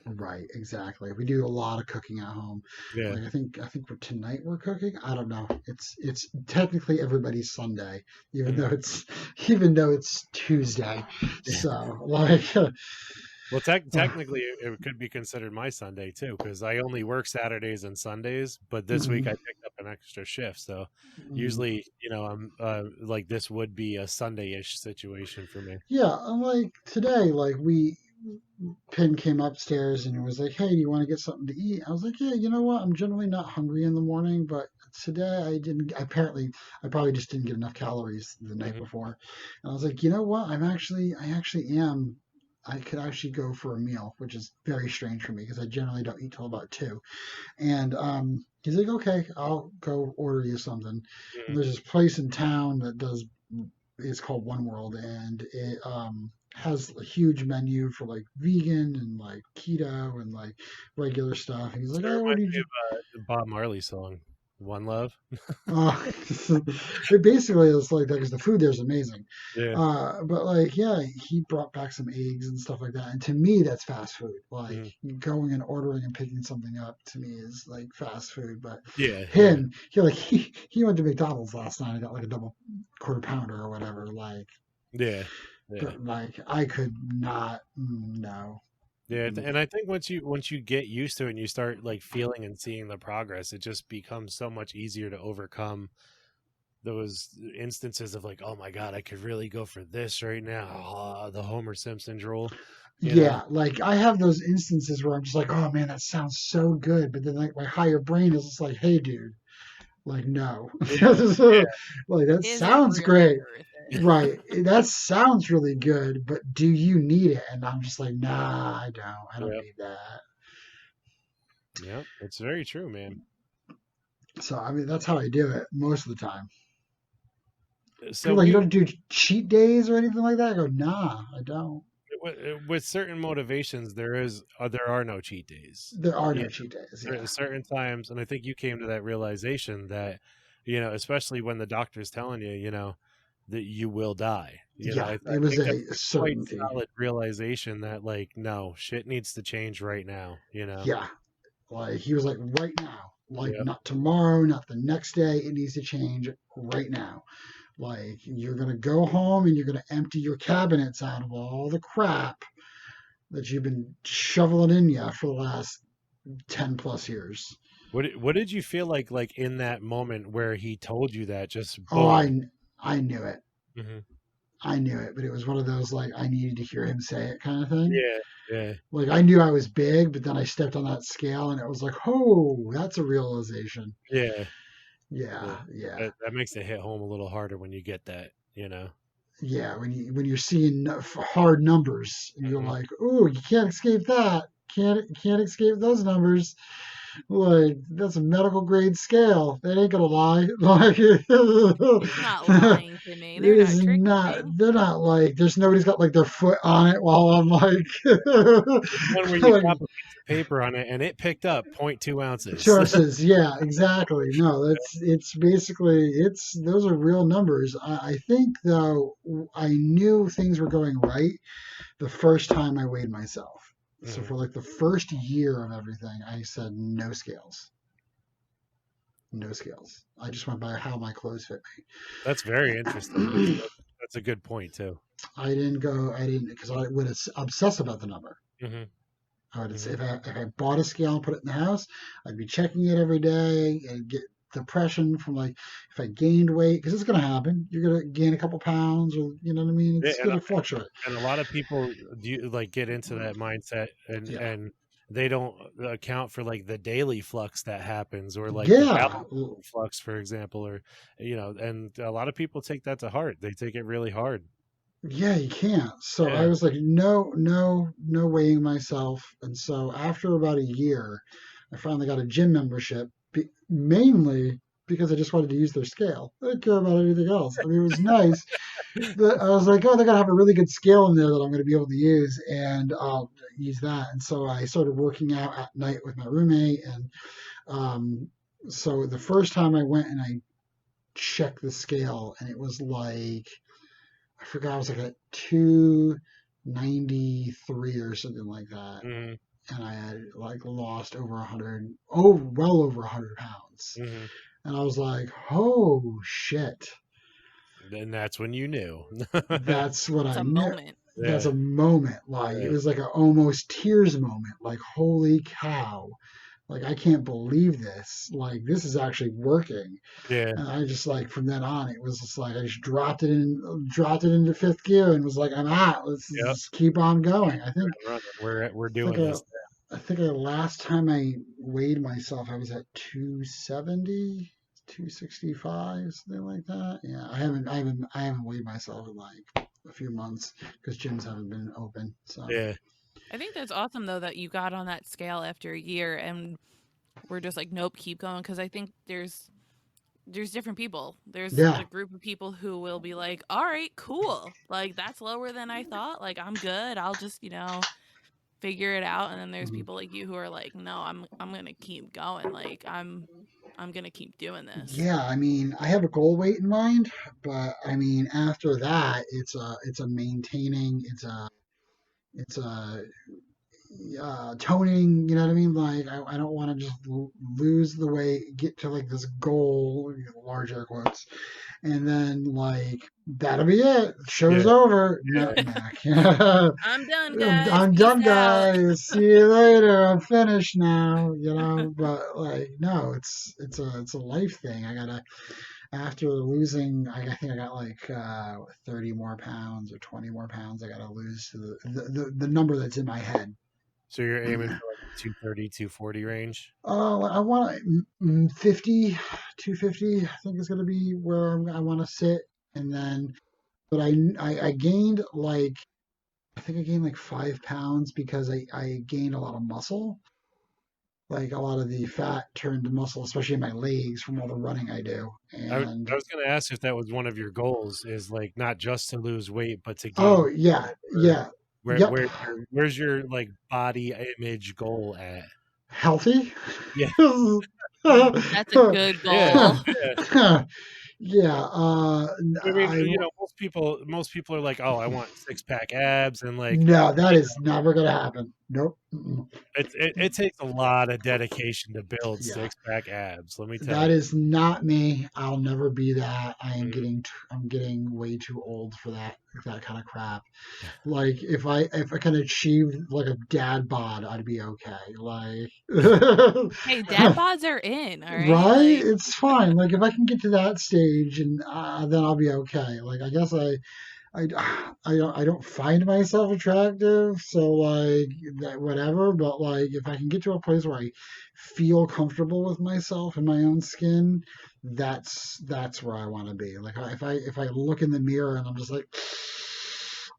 D: right, exactly. We do a lot of cooking at home.
C: Yeah.
D: Like I think for tonight we're cooking. I don't know. It's technically everybody's Sunday, even
C: Mhm.
D: though it's even though it's Tuesday. So like,
C: Well, technically it could be considered my Sunday too, because I only work Saturdays and Sundays, but this week
D: mhm,
C: I picked up an extra shift. So
D: mhm.
C: usually, I'm like this would be a Sunday-ish situation for me.
D: Yeah, I'm like today, like Pin came upstairs and was like, "Hey, do you want to get something to eat?" I was like, "Yeah, you know what? I'm generally not hungry in the morning, but today I didn't. Apparently, I probably just didn't get enough calories the night
C: Hmm.
D: before." And I was like, "You know what? I actually am. I could actually go for a meal, which is very strange for me because I generally don't eat till about 2." And he's like, "Okay, I'll go order you something." And
C: Hmm.
D: there's this place in town that does. It's called One World, and it has a huge menu for like vegan and like keto and like regular stuff. And he's like,
C: It
D: "Oh, what
C: reminds
D: did
C: me
D: you?"
C: of the Bob Marley song, "One Love."
D: Uh, it basically is like that because the food there is amazing.
C: Yeah.
D: But like, yeah, he brought back some eggs and stuff like that. And to me, that's fast food. Like
C: Hmm.
D: going and ordering and picking something up to me is like fast food. But
C: Yeah. Yeah.
D: he went to McDonald's last night and got like a double quarter pounder or whatever. Like,
C: Yeah. Yeah.
D: but like I could not. No.
C: Yeah, and I think once you get used to it and you start like feeling and seeing the progress, it just becomes so much easier to overcome those instances of like, oh my god, I could really go for this right now. The Homer Simpson drool, you know.
D: Yeah, like I have those instances where I'm just like, oh man, that sounds so good, but then like my higher brain is just like, hey, dude, like no,
C: Yeah,
D: like that
B: Is it
D: sounds
B: really
D: great,
B: worth it?
D: right? That sounds really good, but do you need it? And I'm just like, nah, I don't. I don't
C: yeah,
D: need that.
C: yeah. It's very true, man.
D: So I mean, that's how I do it most of the time.
C: So
D: People are like, you
C: we
D: don't do cheat days or anything like that. I go, nah, I don't.
C: with certain motivations, there are no cheat days.
D: There are
C: Yeah,
D: no cheat days. Yeah,
C: certain times, and I think you came to that realization that, especially when the doctor's telling you, that you will die.
D: yeah,
C: I
D: it was
C: think that's
D: a
C: a quite
D: certainty.
C: solid realization that like, no, shit needs to change right now.
D: Yeah, like he was like, right now, like
C: Yep.
D: not tomorrow, not the next day. It needs to change right now. Like you're gonna go home and you're gonna empty your cabinets out of all the crap that you've been shoveling in you for the last 10 plus years.
C: What did you feel like in that moment where he told you that? Just
D: Oh,
C: boom.
D: I knew it.
C: Hmm.
D: I knew it, but it was one of those like I needed to hear him say it kind of thing.
C: Yeah, yeah,
D: Like I knew I was big, but then I stepped on that scale and it was like, oh, that's a realization.
C: yeah, yeah.
D: Yeah, yeah,
C: That makes it hit home a little harder when you get that.
D: yeah. When you're seeing hard numbers and you're
C: Hmm.
D: like, oh, you can't escape that. Can't escape those numbers. Like that's a medical grade scale. They ain't gonna lie. Like
B: It's not lying to me.
D: it
B: They're
D: is
B: not tricking
D: not.
B: me.
D: They're not like. There's nobody's got like their foot on it while I'm like,
C: It's one where you
D: like
C: drop a piece of paper on it and it picked up 0.2 ounces.
D: choices. Yeah, exactly. No, it's basically it's those are real numbers. I think though I knew things were going right the first time I weighed myself. So
C: Hmm.
D: for like the first year of everything, I said no scales. No scales. I just went by how my clothes fit
C: That's very interesting. That's,
D: me.
C: that's that's a good point too.
D: I didn't go. I didn't because I would obsess about the number.
C: Hmm.
D: I would
C: Hmm.
D: if I bought a scale and put it in the house, I'd be checking it every day and get depression from like if I gained weight because it's gonna happen. You're gonna gain a couple pounds or you know what I mean.
C: Yeah,
D: It's gonna fluctuate.
C: and a lot of people do like get into that mindset
D: Yeah.
C: and they don't account for like the daily flux that happens or like the
D: Yeah.
C: balance flux, for example, or and a lot of people take that to heart. They take it really hard.
D: Yeah, you can't. So I
C: Yeah.
D: was like, no, no, no weighing myself. And so after about a year, I finally got a gym membership, mainly because I just wanted to use their scale. I didn't care about anything else. I mean, it was nice, but I was like, oh, they're gonna have a really good scale in there that I'm gonna be able to use, and I'll use that. And so I started working out at night with my roommate, and um, so the first time I went and I checked the scale, and it was like I forgot I was like at 293 or something like that.
C: Hmm.
D: And I had like lost over 100, oh, well over 100 pounds.
C: Hmm.
D: And I was like, oh shit.
C: And that's when you knew.
D: That's what
B: It's
D: I
B: a
D: knew.
B: moment.
D: That's
C: Yeah.
D: a moment. Like, it
C: Yeah.
D: was like an almost tears moment. Like, holy cow. Like, I can't believe this. Like, this is actually working.
C: Yeah.
D: And I just like from then on, it was just like I just dropped it into fifth gear, and was like, I'm out. Let's
C: Yep.
D: just keep on going.
C: Running. We're
D: I think
C: doing this.
D: I think the last time I weighed myself, I was at 270, 265, something like that. Yeah, I haven't weighed myself in like a few months because gyms haven't been open. So
C: Yeah.
B: I think that's awesome though that you got on that scale after a year and we're just like, nope, keep going. Because I think there's different people. There's
D: yeah,
B: a group of people who will be like, all right, cool. Like that's lower than I thought. Like I'm good. I'll just, figure it out. And then there's
D: Mhm.
B: people like you who are like, no, I'm gonna keep going. Like I'm gonna keep doing this.
D: yeah. I mean, I have a goal weight in mind, but I mean, after that, it's a maintaining. It's a toning. You know what I mean? Like I don't want to just lose the weight, get to like this goal, large air quotes, and then like that'll be it. Show's
C: Yeah.
D: over. No, nah.
B: I'm done, guys.
D: I'm
B: Peace
D: done,
B: out.
D: guys. See you later. I'm finished now. You know, but like no, it's a life thing. I gotta after losing. I think I got like 30 more pounds or 20 more pounds. I gotta lose to the number that's in my head.
C: So you're aiming for like the 230, 240 range?
D: Oh, I want 50, 250. I think is gonna be where I want to sit, and then. But I gained like I think I gained like 5 pounds because I gained a lot of muscle. Like a lot of the fat turned to muscle, especially in my legs from all the running I do.
C: I
D: And
C: was going to ask if that was one of your goals, is like not just to lose weight, but to
D: oh
C: gain.
D: yeah,
C: Or
D: yeah, yep,
C: where's your like body image goal at?
D: healthy.
C: Yeah,
B: That's a good
C: yeah,
B: goal.
C: yeah.
D: Yeah,
C: I mean,
D: I
C: most people are like, oh, I want 6-pack abs, and like,
D: no, that is never gonna happen. Nope.
C: it takes a lot of dedication to build
D: Yeah,
C: 6-pack abs. Let me tell
D: that
C: you.
D: is not me. I'll never be that.
C: Mhm.
D: I'm getting way too old for that kind of crap. Like if I can achieve like a dad bod, I'd be okay. Like
B: Hey, dad bods are in, all right?
D: right,
B: Like,
D: it's fine. Like if I can get to that stage, and then I'll be okay. Like I guess I I don't find myself attractive, so like that whatever. But like if I can get to a place where I feel comfortable with myself and my own skin, that's where I want to be. Like if I look in the mirror and I'm just like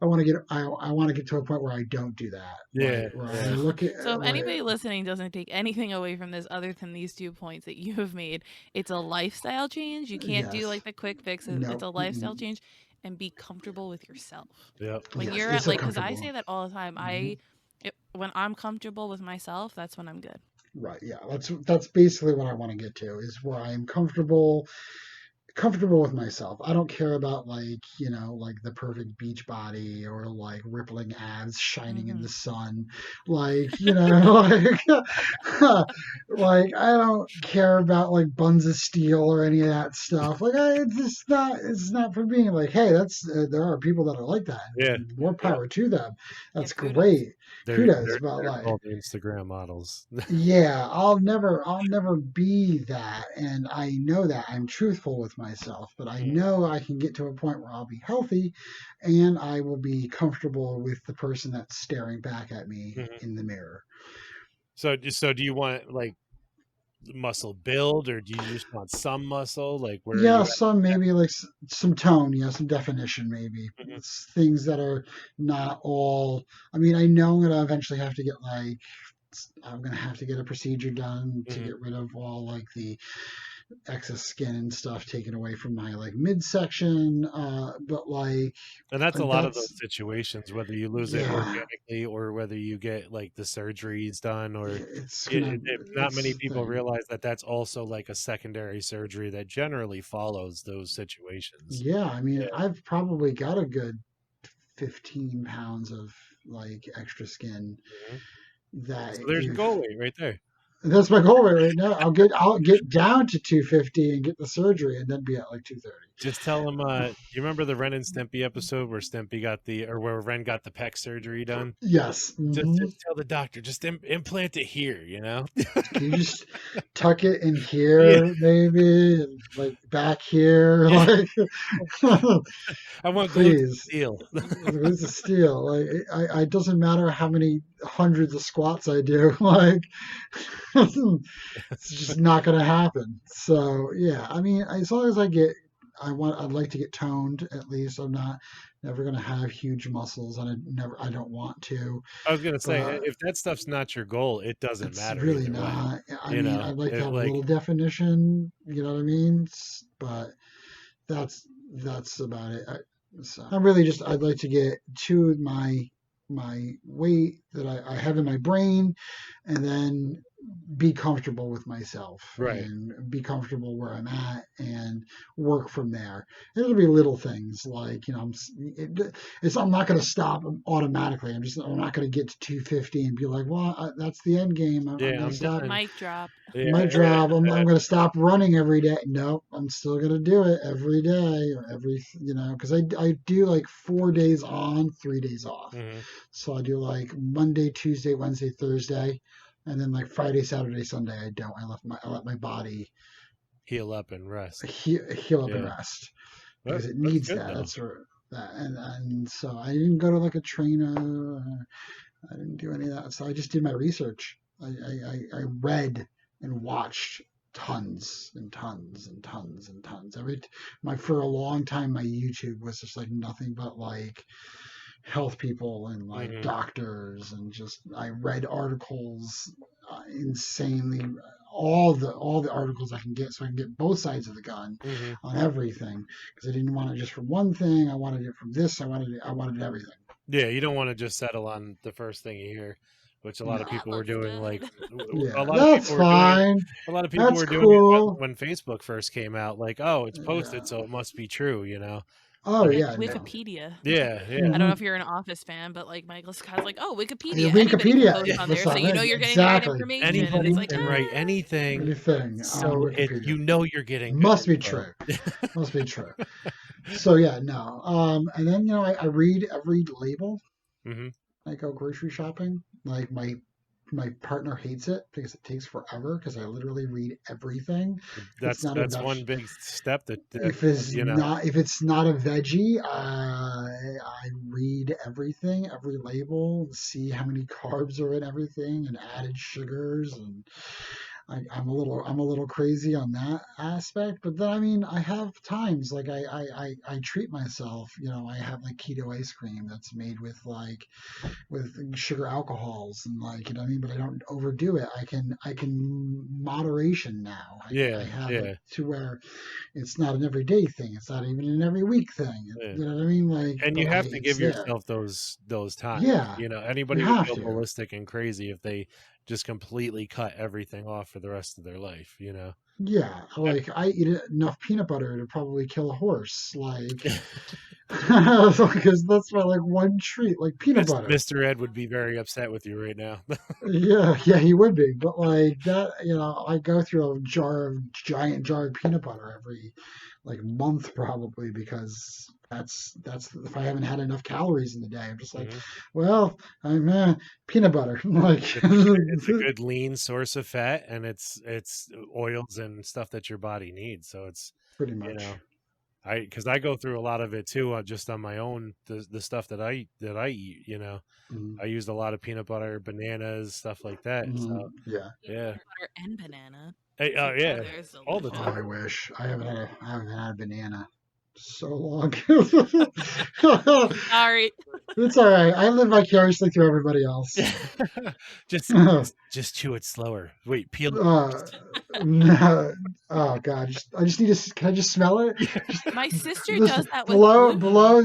D: I want to get to a point where I don't do that.
C: Yeah,
D: Like where I
C: yeah.
D: look at
B: so if
D: right.
B: anybody listening doesn't take anything away from this other than these 2 points that you have made, it's a lifestyle change. You can't do
D: Yes.
B: like the quick fixes. It's
D: No.
B: a lifestyle change and be comfortable with yourself.
C: Yep.
B: When
D: Yes.
B: you're
D: It's
B: at
D: so
B: like, because I
D: comfortable.
B: say that all the time.
D: Hmm.
B: When I'm comfortable with myself, that's when I'm good.
D: Right. Yeah. That's basically what I want to get to is where I am comfortable with myself. I don't care about like, like the perfect beach body or like rippling abs shining in
B: Hmm.
D: the sun. Like, like like I don't care about like buns of steel or any of that stuff. Like it's not for me. Like, hey, there are people that are like that.
C: Yeah.
D: More
C: Yeah.
D: power to them.
B: Yeah,
D: That's
B: kudos.
D: great. Kudos, but
C: They're
D: like
C: called Instagram models.
D: yeah, I'll never be that, and I know that I'm truthful with myself, but I know I can get to a point where I'll be healthy and I will be comfortable with the person that's staring back at me
C: Mhm.
D: in the mirror.
C: So do you want like muscle build, or do you just want some muscle? Like, where are
D: Yeah,
C: you at?
D: some maybe like some tone, some definition maybe.
C: Mhm.
D: It's things that are not all I mean, I know I'm gonna eventually have to get like I'm gonna have to get a procedure done to
C: Mhm.
D: get rid of all like the excess skin and stuff taken away from my like midsection. But like
C: And that's a lot of those
D: that's
C: situations, whether you lose it
D: yeah,
C: organically or whether you get like the surgeries done, or
D: it's gonna
C: not many
D: it's the
C: people
D: thing.
C: realize that that's also like a secondary surgery that generally follows those situations.
D: Yeah, I mean
C: Yeah.
D: I've probably got a good 15 pounds of like extra skin
C: Mhm.
D: that
C: So there's your
D: if
C: goal weight right there.
D: that's my goal right now. I'll get down to 250 and get the surgery and then be at like 230.
C: Just tell him. You remember the Ren and Stimpy episode where Stimpy got where Ren got the pec surgery done?
D: Yes.
C: Just tell the doctor, just implant it here.
D: Can you just tuck it in
C: Yeah,
D: here, maybe, and like back here,
C: yeah.
D: like
C: I want glued to
D: please.
C: steel.
D: It's a steal. Like it doesn't matter how many hundreds of squats I do. Like it's just not gonna happen. So yeah, I mean, as long as I'd like to get toned at least. I'm not never gonna have huge muscles, and I don't want to.
C: I was gonna say,
D: But
C: if that stuff's not your goal, it doesn't
D: it's
C: matter
D: really
C: either way.
D: not. I mean, I'd like to have a
C: Like,
D: little definition. You know what I mean? But that's about it. So I'm really just I'd like to get to my weight that I have in my brain, and then be comfortable with myself
C: Right.
D: and be comfortable where I'm at and work from there. And it'll be little things like, I'm not going to stop automatically. I'm not going to get to 250 and be like, well, that's the end game. I'm
C: Yeah,
D: going to
C: I'm
D: stop.
C: done.
B: Mic drop.
C: Yeah,
D: My job, I'm going to stop running every day. No, I'm still going to do it every day or because I do like 4 days on, 3 days off.
C: mhm.
D: So I do like Monday, Tuesday, Wednesday, Thursday, and then like Friday, Saturday, Sunday. I don't. I let my body
C: Heal up and rest.
D: heal up and
C: Yeah.
D: rest because it
C: That's
D: needs
C: good
D: that.
C: though.
D: That's that. And so I didn't go to like a trainer. I didn't do any of that. So I just did my research. I read and watched tons and tons and tons and tons. For a long time, my YouTube was just like nothing but like health people and like
C: Mhm.
D: doctors, and just I read articles insanely, all the articles I can get, so I can get both sides of the gun
C: Mhm.
D: on everything, because I didn't want it just from one thing. I wanted it from this. I wanted everything.
C: Yeah, you don't want to just settle on the first thing you hear, which a lot of
D: No.
B: That
C: people were
B: looks
C: doing. Like
B: good.
D: Yeah,
C: a lot of
D: that's
C: people were doing it.
D: fine.
C: A lot of people
D: That's
C: were doing it
D: cool.
C: when Facebook first came out. Like, oh, it's posted, so
D: Yeah.
C: it must be true. You know.
D: Oh
B: Like
D: yeah, no.
B: Wikipedia.
C: Yeah, yeah,
B: I don't know
D: Mhm.
B: if you're an Office fan, but like Michael Scott's like, oh,
D: Yeah,
B: Wikipedia. Anybody can post
D: Wikipedia.
C: yeah.
B: on
D: That's
B: there, so
D: what I
B: you know
D: meant.
B: you're getting the right
D: Exactly.
B: information. And it's
C: Anybody
B: like,
C: can write
B: ah.
C: anything,
D: Anything on
C: so
D: Wikipedia.
C: you know you're getting good
D: Must be
C: info.
D: true. Must be true. So yeah, no. And then I read every label.
C: hmm
D: I go grocery shopping. Like my partner hates it because it takes forever because I literally read everything. If it's not a
C: That's
D: veg,
C: one big step that
D: if it's not a veggie, I read everything, every label, see how many carbs are in everything and added sugars, and I'm a little crazy on that aspect. But then I mean I have times like I treat myself. I have like keto ice cream that's made with sugar alcohols, and like what I mean, but I don't overdo it. I can moderation now. I
C: yeah,
D: have it
C: yeah,
D: to where it's not an everyday thing. It's not even an every week thing.
C: yeah.
D: You know what I mean? Like,
C: And
D: but
C: you have to
D: it's
C: give
D: there.
C: yourself those times.
D: Yeah, you
C: Anybody would
D: have
C: go
D: to.
C: ballistic and crazy if they just completely cut everything off for the rest of their life.
D: Yeah,
C: Uh,
D: like I eat enough peanut butter to probably kill a horse. Like, because that's my like one treat, like peanut butter.
C: Mr. Ed would be very upset with you right now.
D: Yeah, he would be. But like that, I go through a giant jar of peanut butter every like month probably, because that's if I haven't had enough calories in the day, I'm just like,
C: hmm
D: well, I'm peanut butter. Like,
C: It's a good lean source of fat, and it's oils and stuff that your body needs. So it's
D: pretty
C: you
D: much.
C: know because I go through a lot of it too, just on my own. The stuff that I eat.
D: Mm,
C: I used a lot of peanut butter, bananas, stuff like that. So
D: yeah.
C: yeah,
B: Butter and banana
C: hey, oh yeah,
B: together is
C: all the
B: delicious.
D: Oh, I
C: time.
D: wish I haven't had a banana so long.
B: Sorry.
D: It's all right. I live vicariously through everybody else.
C: just just chew it slower. Wait, peel it
D: Uh,
C: first.
D: no. Oh God! I just need to. Can I just smell it?
B: My sister
D: Just
B: does that with gluten.
D: blow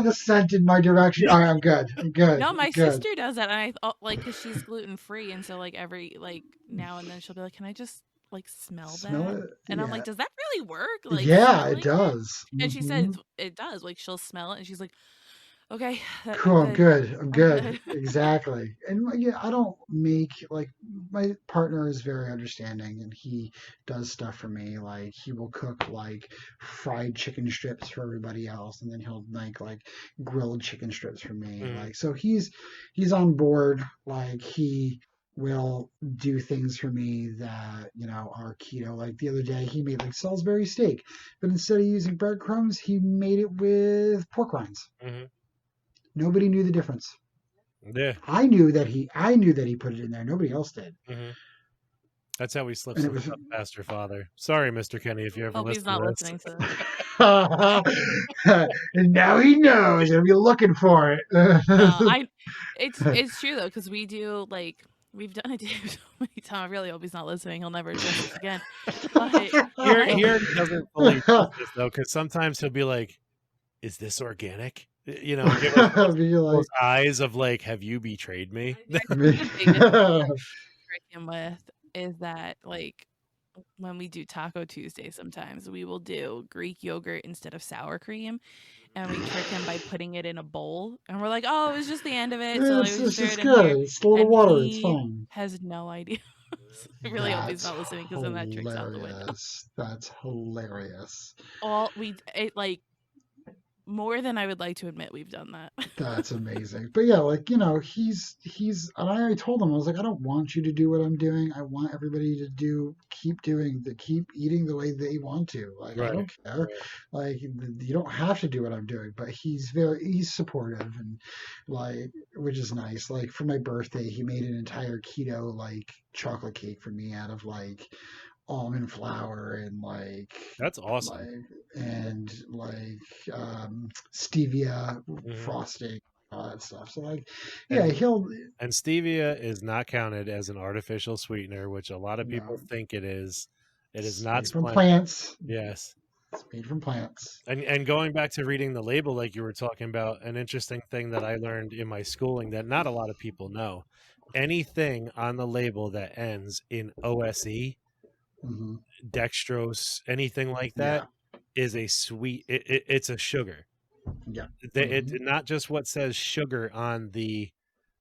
D: the scent in my direction. All right, I'm good. I'm good.
B: No,
D: I'm
B: my
D: good.
B: sister does that, and I thought like because she's gluten free, and so like every like now and then she'll be like, "Can I just like smell
D: Smell
B: that?"
D: it?
B: And I'm
D: Yeah.
B: like, "Does that really work? Like
D: Yeah, it
B: smelling it?"
D: does.
B: And she said
D: Hmm.
B: it does. Like she'll smell it, and she's like, "Okay, I'm
D: Cool. I'm
B: good.
D: good. I'm
B: I'm
D: good.
B: good."
D: Exactly. And yeah, I don't make like my partner is very understanding, and he does stuff for me. Like he will cook like fried chicken strips for everybody else, and then he'll make like grilled chicken strips for me.
C: Mhm.
D: Like so he's on board. Like he will do things for me that are keto. Like the other day he made like Salisbury steak, but instead of using breadcrumbs, he made it with pork rinds.
C: Mhm.
D: Nobody knew the difference.
C: Yeah.
D: I knew that he put it in there. Nobody else did.
C: hmm That's how we slip
D: And it
C: some
D: was
C: stuff past your father. Sorry, Mr. Kenny, if you ever
B: Hope he's
C: listen
B: not
C: to this.
B: listening to this.
D: and now he knows. He'll be looking for it.
B: No, it's true though because we do like we've done it so many times. I really hope he's not listening. He'll never address this again. But
C: He
B: like,
C: already doesn't fully trust us though, because sometimes he'll be like, "Is this organic?" Give us
D: be like,
C: those eyes of like, "Have you betrayed me?"
B: I think the biggest trick him with is that, like, when we do Taco Tuesday, sometimes we will do Greek yogurt instead of sour cream, and we trick him by putting it in a bowl, and we're like, "Oh, it was just the end of it, so like we just
D: It's
B: threw
D: just
B: it in here,"
D: good. It's a little
B: and
D: water. It's
B: he
D: fine.
B: has no idea. I really hope he's
D: That's
B: not listening because then that trick's out the window.
D: hilarious. That's hilarious.
B: Like more than I would like to admit, we've done that.
D: That's amazing. But yeah, like, you know, he's and I already told him, I was like, I don't want you to do what I'm doing. I want everybody to keep eating the way they want to. Like, I
C: Right.
D: don't care. Like, you don't have to do what I'm doing, but he's supportive, and like, which is nice. Like, for my birthday, he made an entire keto like chocolate cake for me out of like almond flour and like
C: That's awesome.
D: stevia
C: Mhm.
D: frosting, all that stuff. So like,
C: And-
D: yeah, he'll
C: And stevia is not counted as an artificial sweetener, which a lot of people
D: No.
C: think it is. It is
D: it's
C: not
D: made from
C: splendid.
D: plants.
C: Yes.
D: It's made from plants.
C: And going back to reading the label, like you were talking about, an interesting thing that I learned in my schooling that not a lot of people know. Anything on the label that ends in OSE,
D: Hmm.
C: dextrose, anything like that, is a sweet. It's a sugar.
D: Yeah.
C: It's not just what says sugar on the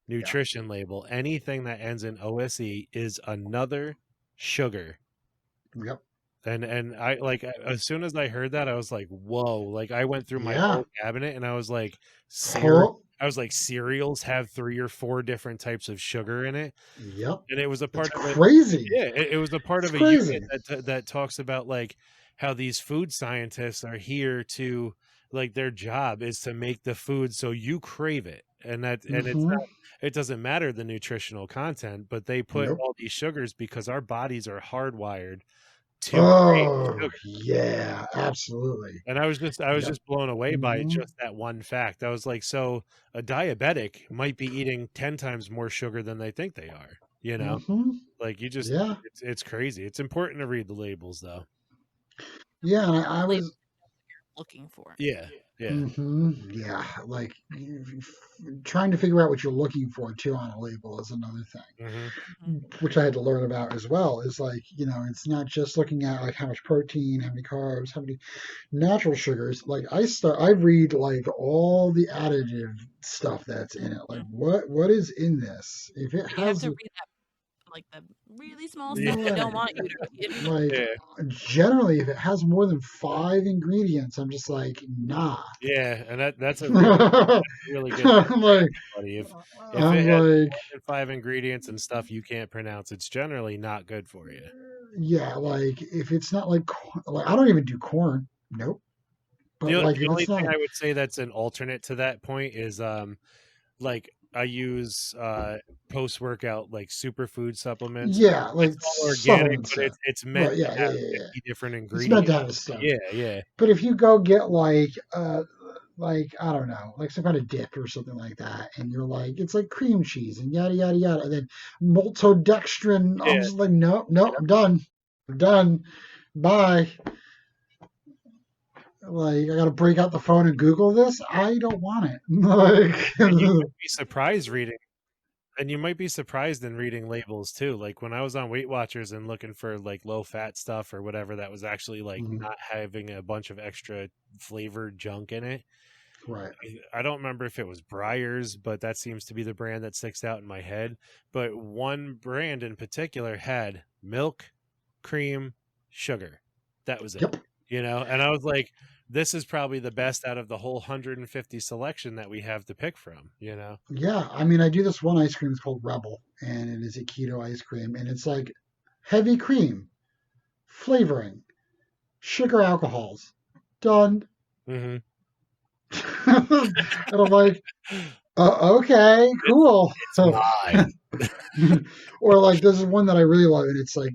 C: nutrition label. Anything that ends in OSE is another sugar.
D: Yep.
C: And I like, as soon as I heard that, I was like, whoa. Like, I went through my
D: Yeah.
C: whole cabinet and I was like,
D: Whole-
C: cereals have 3 or 4 different types of sugar in it.
D: Yep.
C: And it was a part
D: It's
C: of it.
D: crazy.
C: Yeah, it was a part
D: It's
C: of a
D: crazy.
C: unit that talks about like how these food scientists are here to, like, their job is to make the food so you crave it, and it's
D: Mhm.
C: not, it doesn't matter the nutritional content, but they put
D: Nope.
C: all these sugars because our bodies are hardwired to crave
D: Oh
C: sugar.
D: yeah, absolutely.
C: And I was just blown away by
D: Mhm.
C: just that one fact. I was like, so a diabetic might be eating 10 times more sugar than they think they are, you know?
D: Mhm.
C: Like, you just,
D: Yeah.
C: it's crazy. It's important to read the labels, though.
D: Yeah, and I
B: Like,
D: was
B: looking for.
C: Yeah.
D: Yeah, like trying to figure out what you're looking for too on a label is another thing,
B: Mhm.
D: which I had to learn about as well. Is like, you know, it's not just looking at like how much protein, how many carbs, how many natural sugars. Like I read like all the additive stuff that's in it. Like what is in this? If it
B: You have
D: has
B: to read that, like the really small
C: Yeah.
B: stuff they don't want you to read.
D: like
C: Yeah.
D: generally if it has more than 5 ingredients, I'm just like, nah.
C: Yeah, and that's a really good
D: I'm like,
C: buddy. If
D: I'm
C: it has
D: like,
C: more than 5 ingredients and stuff you can't pronounce, it's generally not good for you.
D: yeah, like if it's not like I don't even do corn. Nope. But like
C: The
D: if
C: only
D: it's
C: thing
D: not,
C: I would say that's an alternate to that point is like I use post-workout like superfood supplements.
D: yeah, like
C: It's all organic,
D: supplements.
C: but it's meant
D: Right,
C: to
D: yeah,
C: have
D: yeah.
C: 50 different
D: It's meant
C: ingredients.
D: to have a stuff.
C: Yeah.
D: But if you go get like I don't know, like some kind of dip or something like that, and you're like, it's like cream cheese and yada yada yada, and then maltodextrin.
C: Yeah.
D: I'm just like, no, I'm done. Bye. Like I gotta break out the phone and Google this. I don't want it. Like
C: And you might be surprised reading, and you might be surprised in reading labels too. Like when I was on Weight Watchers and looking for like low fat stuff or whatever that was actually like
D: Mhm.
C: not having a bunch of extra flavored junk in it.
D: right.
C: I don't remember if it was Breyers, but that seems to be the brand that sticks out in my head. But one brand in particular had milk, cream, sugar. That was it.
D: Yep.
C: You know, and I was like, this is probably the best out of the whole 150 selection that we have to pick from, you know?
D: Yeah, I mean, I do this one ice cream. It's called Rebel, and it is a keto ice cream, and it's like heavy cream, flavoring, sugar alcohols, done.
C: Mm-hmm.
D: And I'm like, okay, cool.
C: It's mine.
D: Or like this is one that I really love, and it's like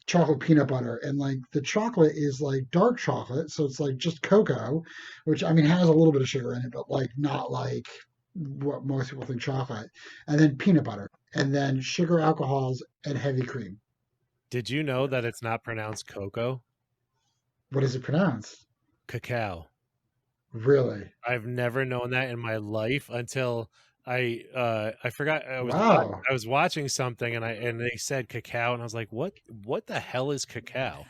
D: chocolate peanut butter, and like the chocolate is like dark chocolate, so it's like just cocoa, which I mean has a little bit of sugar in it, but like not like what most people think chocolate, and then peanut butter, and then sugar alcohols and heavy cream.
C: Did you know that it's not pronounced cocoa?
D: What is it pronounced?
C: Cacao.
D: Really?
C: I've never known that in my life until I forgot
D: Wow.
C: I was watching something and they said cacao and I was like, what the hell is cacao?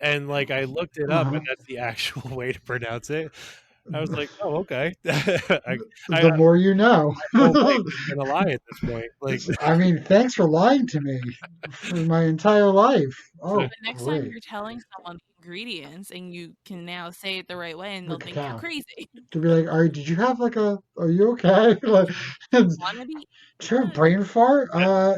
C: And like I looked it up and
D: Uh-huh.
C: that's the actual way to pronounce it. I was like, oh, okay. I
D: The more you know.
C: my whole life has been a lie at this point. Like,
D: I mean, thanks for lying to me for my entire life.
C: so
D: Oh,
B: But next time
D: great.
B: you're telling someone the ingredients and you can now say it the right way and
D: For
B: they'll think you're
D: cacao.
B: crazy.
D: To be like, did you have like are you okay? Like, do
B: Wanna be?
D: you have a brain fart?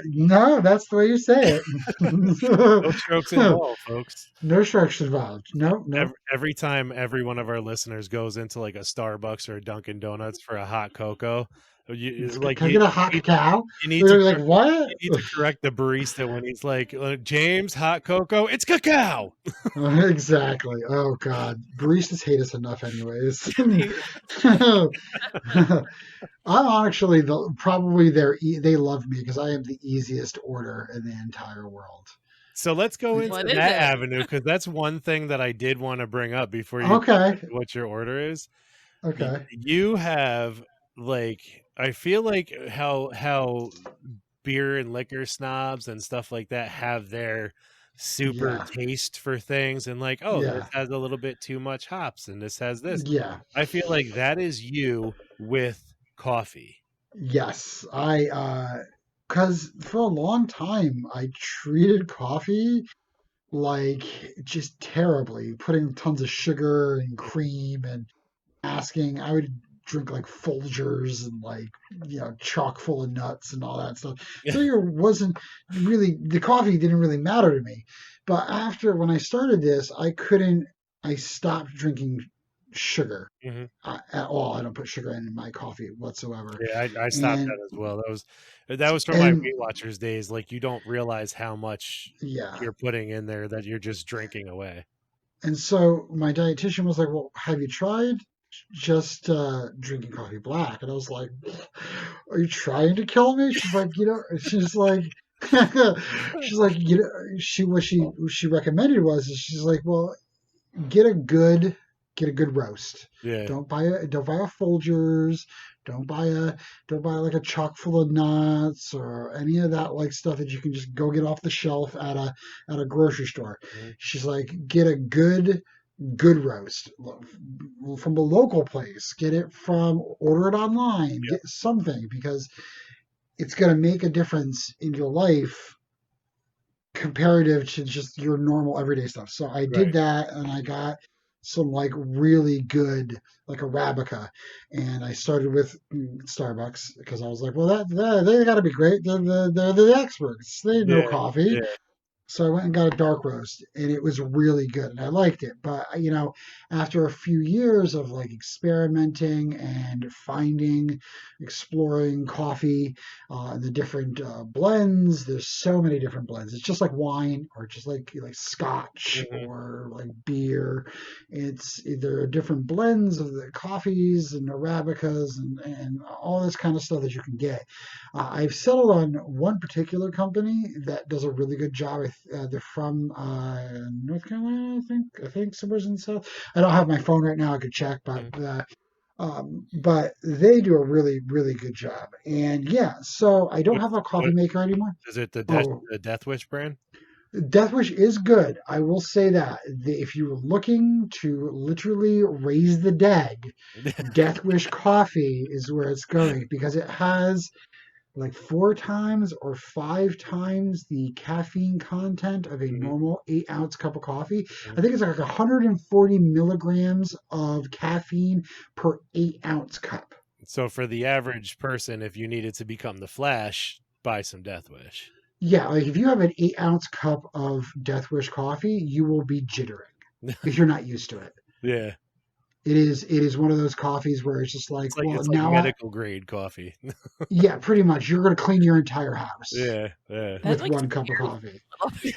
D: No, that's the way you say
C: no
D: it.
C: strokes involved, folks.
D: No structure involved. No, no.
C: Every time every one of our listeners goes into like a Starbucks or a Dunkin' Donuts for a hot cocoa,
D: Can I get a hot
C: need,
D: cacao?
C: you need
D: They're
C: to
D: gonna be like, what?
C: you need to correct the barista when he's like, James, hot cocoa, it's cacao.
D: Exactly. Oh God, baristas hate us enough, anyways. I'm actually probably they love me because I am the easiest order in the entire world.
C: So let's go into
B: What is
C: that
B: it?
C: avenue because that's one thing that I did want to bring up before you jump
D: Okay.
C: into what your order is.
D: Okay.
C: You have like I feel like how beer and liquor snobs and stuff like that have their super
D: Yeah.
C: taste for things and like, oh, this
D: Yeah.
C: has a little bit too much hops and this has this.
D: Yeah.
C: I feel like that is you with coffee.
D: Yes. Because for a long time I treated coffee like just terribly, putting tons of sugar and cream and I would drink like Folgers and like, chock full of nuts and all that stuff. So it wasn't really, the coffee didn't really matter to me. But when I started this, I stopped drinking sugar
C: hmm
D: at all. I don't put sugar in my coffee whatsoever.
C: Yeah, I stopped
D: And,
C: that as well. That was from my
D: and
C: Weight Watchers days. Like you don't realize how much
D: yeah.
C: you're putting in there that you're just drinking away.
D: And so my dietitian was like, well, have you tried just drinking coffee black? And I was like, are you trying to kill me? She's like, she's like, she's like, what she recommended she's like, well, get a good roast.
C: Yeah.
D: Don't buy a Folgers. Don't buy like a chock full of nuts or any of that like stuff that you can just go get off the shelf at a grocery store.
C: Mhm.
D: She's like, get a good roast from a local place. Order it online.
C: Yeah.
D: Get something because it's going to make a difference in your life comparative to just your normal everyday stuff. So I did
C: Right.
D: that and I got some like really good like Arabica and I started with Starbucks because I was like, well they got to be great. They're the experts. They know
C: Yeah.
D: coffee.
C: Yeah.
D: So I went and got a dark roast, and it was really good, and I liked it. But after a few years of like experimenting and exploring coffee, the different blends, there's so many different blends. It's just like wine, or just like Scotch,
C: Mhm.
D: or like beer. There are different blends of the coffees and arabicas and all this kind of stuff that you can get. I've settled on one particular company that does a really good job. They're from North Carolina, I think somewhere in the south. I don't have my phone right now. I could check, but they do a really, really good job. And yeah, so I don't have a coffee
C: What
D: maker anymore.
C: is it? The
D: Oh,
C: Death Wish brand?
D: Death Wish is good. I will say that. If you're looking to literally raise the dead, Death Wish coffee is where it's going because it has like 4 times or 5 times the caffeine content of a
C: Mhm.
D: normal 8-ounce cup of coffee.
C: Mhm.
D: I think it's like 140 milligrams of caffeine per 8-ounce cup.
C: So for the average person, if you needed to become the Flash, buy some Death Wish.
D: Yeah, like if you have an 8-ounce cup of Death Wish coffee, you will be jittering if you're not used to it.
C: Yeah.
D: It is one of those coffees where it's just like, well,
C: It's like
D: now
C: medical grade coffee.
D: yeah, pretty much. You're going to clean your entire house
C: Yeah.
B: That
D: with
B: like
D: one cup of
B: scares
D: coffee.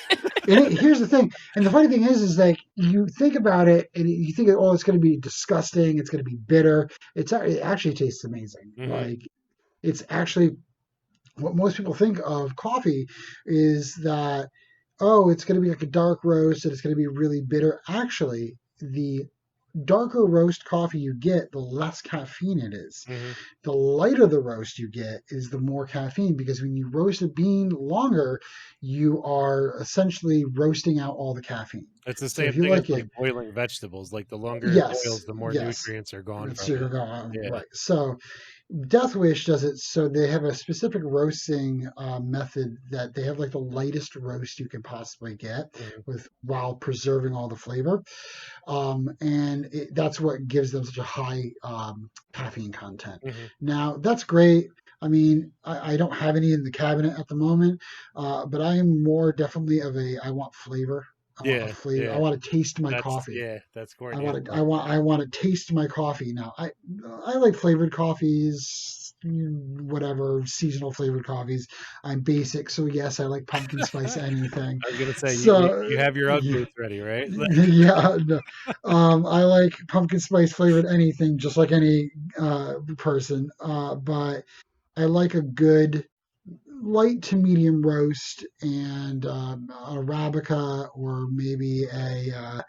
B: me.
D: Here's the thing, and the funny thing is like you think about it, and you think, oh, it's going to be disgusting, it's going to be bitter. It actually tastes amazing.
C: Mhm.
D: Like it's actually what most people think of coffee is that, oh, it's going to be like a dark roast and it's going to be really bitter. Actually, the darker roast coffee you get, the less caffeine it is.
C: Mm-hmm.
D: The lighter the roast you get is the more caffeine, because when you roast a bean longer, you are essentially roasting out all the caffeine.
C: It's the
D: So
C: same
D: if you
C: thing as
D: like it,
C: like boiling vegetables. Like the longer it
D: yes,
C: boils, the more
D: yes,
C: nutrients are gone
D: it's
C: from it. Yeah.
D: right. So Death Wish does it so they have a specific roasting method that they have like the lightest roast you can possibly get
C: Mm-hmm.
D: with while preserving all the flavor, and that's what gives them such a high caffeine content.
C: Mm-hmm.
D: Now that's great. I mean, I don't have any in the cabinet at the moment, but I am more definitely of a I want flavor. I want a
C: Yeah.
D: flavor. I
C: Yeah.
D: want to taste my
C: That's
D: coffee.
C: that's
D: I
C: Courtney as
D: want to.
C: well.
D: I want to taste my coffee. Now, I like flavored coffees, whatever seasonal flavored coffees. I'm basic, so yes, I like pumpkin spice anything.
C: I was gonna say
D: So
C: you have your
D: yeah,
C: updates ready, right?
D: yeah. No. I like pumpkin spice flavored anything, just like any person. But I like a good light to medium roast and Arabica, or maybe I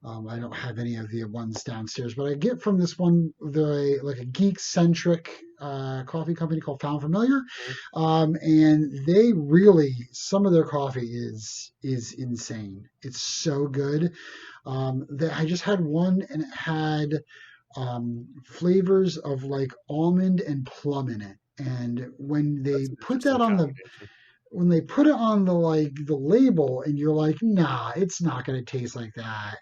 D: don't have any of the ones downstairs, but I get from this one, they're like a geek centric coffee company called Found Familiar, and they really, some of their coffee is insane. It's so good. I just had one and it had flavors of like almond and plum in it. And when they
C: That's an
D: put
C: interesting
D: that on the
C: combination.
D: when they put it on the like the label, and you're like, nah, it's not gonna taste like that,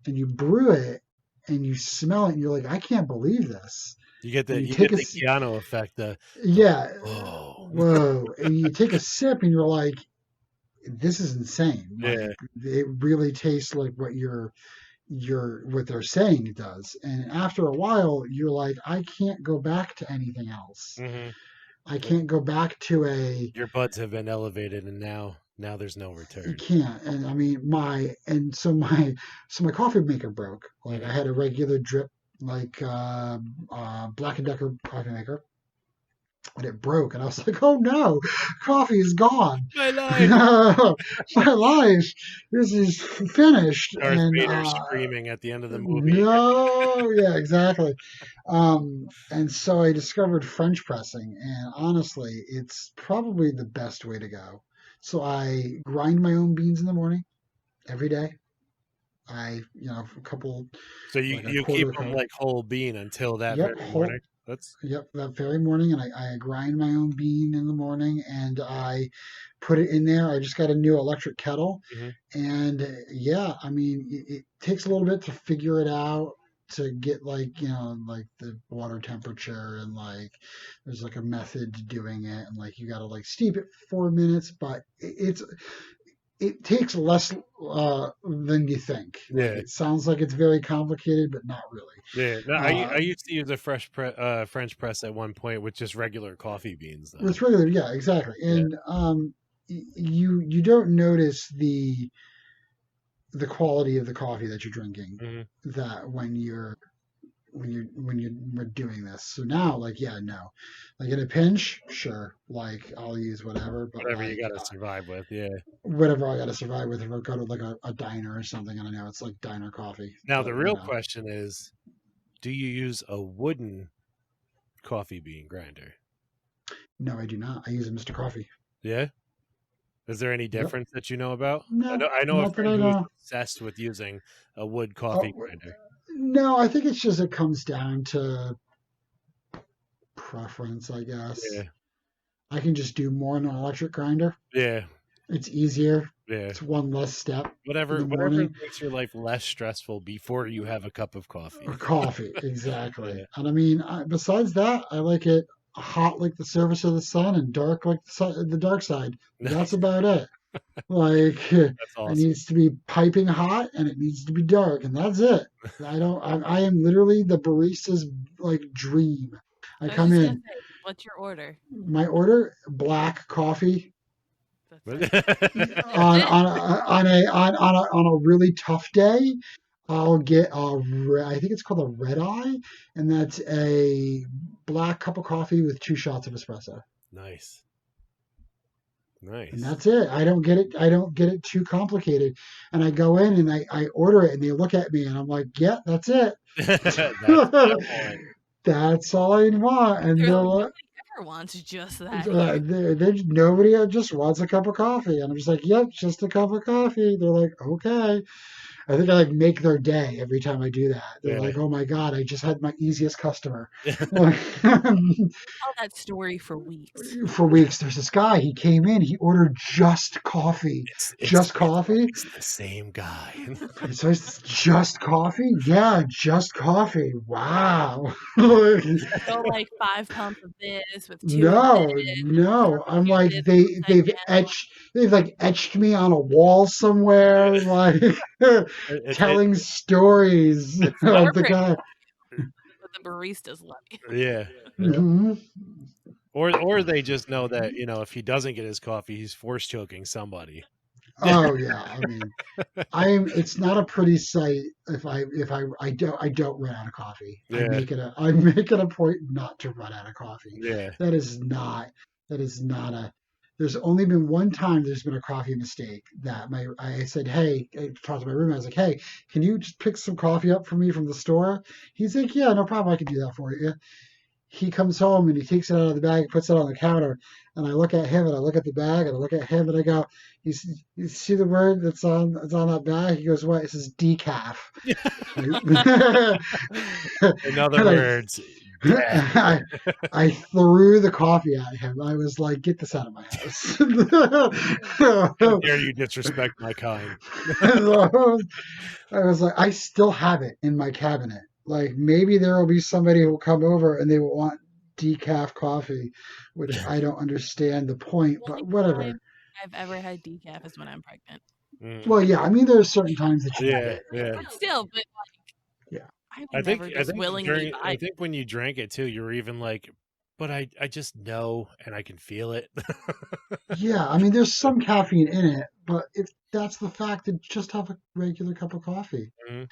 D: and you brew it and you smell it and you're like, I can't believe this. And you
C: You
D: take
C: get
D: a
C: the Keanu effect. The
D: yeah,
C: whoa.
D: whoa, and you take a sip and you're like, this is insane.
C: Yeah.
D: Like it really tastes like what they're saying it does. And after a while, you're like, I can't go back to anything else.
C: Mm-hmm.
D: I can't go back to a
C: Your buds have been elevated, and now there's no
D: you
C: return.
D: can't. And I mean my coffee maker broke. Like I
C: Mm-hmm.
D: had a regular drip like Black and Decker coffee maker, and it broke, and I was like, oh no, coffee is gone.
C: My life.
D: My life, this is finished.
C: Darth
D: And
C: Vader screaming at the end of the movie.
D: no, yeah, exactly. And so I discovered French pressing, and honestly, it's probably the best way to go. So I grind my own beans in the morning every day. A couple,
C: So
D: like a
C: you keep
D: quarter
C: them
D: cup.
C: like whole bean until that
D: Yep,
C: very morning. That's
D: yep, that very morning, and I grind my own bean in the morning, and I put it in there. I just got a new electric kettle,
C: mm-hmm.
D: and yeah, I mean, it takes a little bit to figure it out, to get like like the water temperature, and like there's like a method to doing it, and like you got to like steep it for 4 minutes, but it takes less than you think. Like
C: yeah.
D: it sounds like it's very complicated, but not really.
C: Yeah, no, I
D: Uh,
C: used to use a French press at one point with just regular coffee beans, though.
D: It's regular, yeah, exactly.
C: Yeah,
D: And you don't notice the quality of the coffee that you're drinking,
C: hmm
D: that when you're doing this. So now, like, yeah, no, like in a pinch, sure, like I'll use whatever, but
C: whatever you
D: like
C: got to survive with. Yeah.
D: whatever I got to survive with, if I go to like a diner or something, and I know it's like diner coffee,
C: Now
D: but
C: the real question is, do you use a wooden coffee bean grinder?
D: no, I do not. I use a Mr. Coffee.
C: Yeah. Is there any
D: Yep.
C: difference that you know about?
D: No,
C: I know a
D: not that
C: friend
D: I
C: who was
D: know.
C: obsessed with using a wood
D: Oh,
C: coffee grinder.
D: no, I think it's just it comes down to preference, I guess.
C: Yeah.
D: I can just do more in an electric grinder.
C: Yeah.
D: It's easier.
C: Yeah.
D: It's one less step in
C: Whatever
D: the morning.
C: makes your life less stressful before you have a cup of coffee.
D: Or coffee, exactly.
C: Yeah.
D: And I mean, besides that, I like it hot like the surface of the sun and dark like the dark side. That's about it. Like
C: That's
D: it
C: awesome.
D: needs to be piping hot and it needs to be dark, and that's it. I am literally the barista's like dream. I
B: I was
D: come
B: just gonna
D: in,
B: say, what's your order?
D: my order, black coffee
B: That's it.
D: on a really tough day. I'll get I think it's called a red eye, and that's a black cup of coffee with 2 shots of espresso.
C: Nice.
D: And
C: Nice.
D: that's it. I don't get it too complicated. And I go in and I order it and they look at me and I'm like, yeah, that's it.
C: That's what I want.
D: That's all I want. And
B: They're
D: they're
B: like,
D: like,
B: nobody ever wants just that here.
D: nobody just wants a cup of coffee. And I'm just like, yep, just a cup of coffee. They're like, okay. I think I like make their day every time I do that. They're
C: Yeah.
D: like, oh my God, I just had my easiest customer.
B: Tell that story for weeks.
D: For weeks, there's this guy, he came in, he ordered just coffee. Just coffee?
C: It's the same guy.
D: So it's just coffee? Yeah, just coffee. Wow.
B: Go like 5 pumps of this with 2 of this.
D: No. I'm
B: do
D: like
B: this
D: they've
B: again.
D: etched me on a wall somewhere, like telling stories
B: It's
D: of the
B: corporate
D: guy.
B: what the baristas love you.
C: Yeah.
D: hmm
C: Or they just know that, if he doesn't get his coffee, he's force choking somebody.
D: Oh yeah, I mean, it's not a pretty sight if I don't run out of coffee.
C: Yeah.
D: I make it a point not to run out of coffee.
C: Yeah.
D: That is not a. There's only been one time there's been a coffee mistake that I said, hey, I talked to my roommate. I was like, hey, can you just pick some coffee up for me from the store? He's like, yeah, no problem. I can do that for you. He comes home and he takes it out of the bag, puts it on the counter, and I look at him and I look at the bag and I look at him and I go, you see the word that's on that bag? He goes, what? It says decaf.
C: In other words,
D: I threw the coffee at him. I was like, get this out of my house.
C: how dare you disrespect my kind?
D: I was like, I still have it in my cabinet. Like maybe there will be somebody who will come over and they will want decaf coffee, which I don't understand the point, but whatever.
B: I've ever had decaf is when I'm pregnant.
D: Well, yeah, I mean, there's certain times that you
C: Yeah.
B: But still, but like,
D: yeah,
B: I would never just willingly buy.
C: I think when you drank it too, you were even like, but I just know and I can feel it.
D: Yeah, I mean, there's some caffeine in it, but if that's the fact, then just have a regular cup of coffee.
C: Mhm.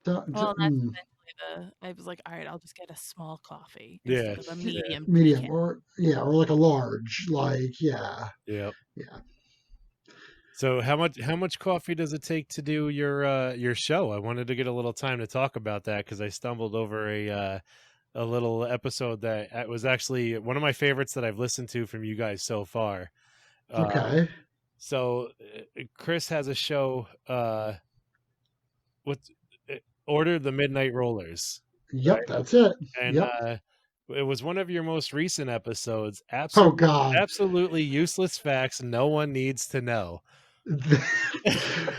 B: Well, that's eventually I was like, all right, I'll just get a small coffee instead of a medium.
D: Medium,
B: decaf.
D: or like a large, like yeah.
C: Yep.
D: Yeah.
C: So how much coffee does it take to do your show? I wanted to get a little time to talk about that because I stumbled over a little episode that was actually one of my favorites that I've listened to from you guys so far.
D: Okay.
C: So Chris has a show. Order the Midnight Rollers.
D: Yep,
C: right?
D: that's it.
C: And
D: Yep.
C: it was one of your most recent episodes.
D: Oh God.
C: Absolutely useless facts no one needs to know.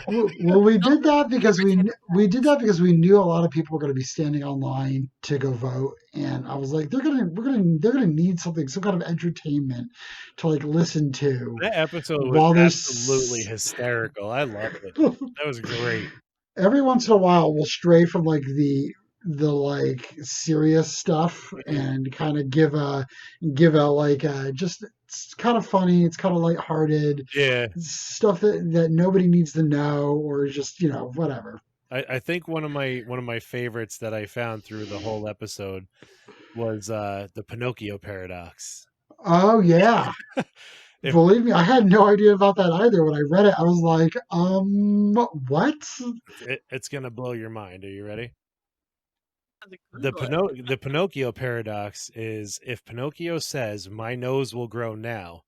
D: Well, we did that because we knew a lot of people were going to be standing online to go vote, and I was like, they're gonna need something, some kind of entertainment to like listen to.
C: That episode was absolutely hysterical. I loved it. That was great.
D: Every once in a while, we'll stray from like the like serious stuff and kind of give a like just it's kind of funny, it's kind of lighthearted, stuff that nobody needs to know, or just whatever.
C: I think one of my favorites that I found through the whole episode was the Pinocchio paradox.
D: Oh yeah. Believe me, I had no idea about that either. When I read it, I was like, what?
C: It's gonna blow your mind. Are you ready? The Pinocchio paradox is if Pinocchio says, "My nose will grow now,"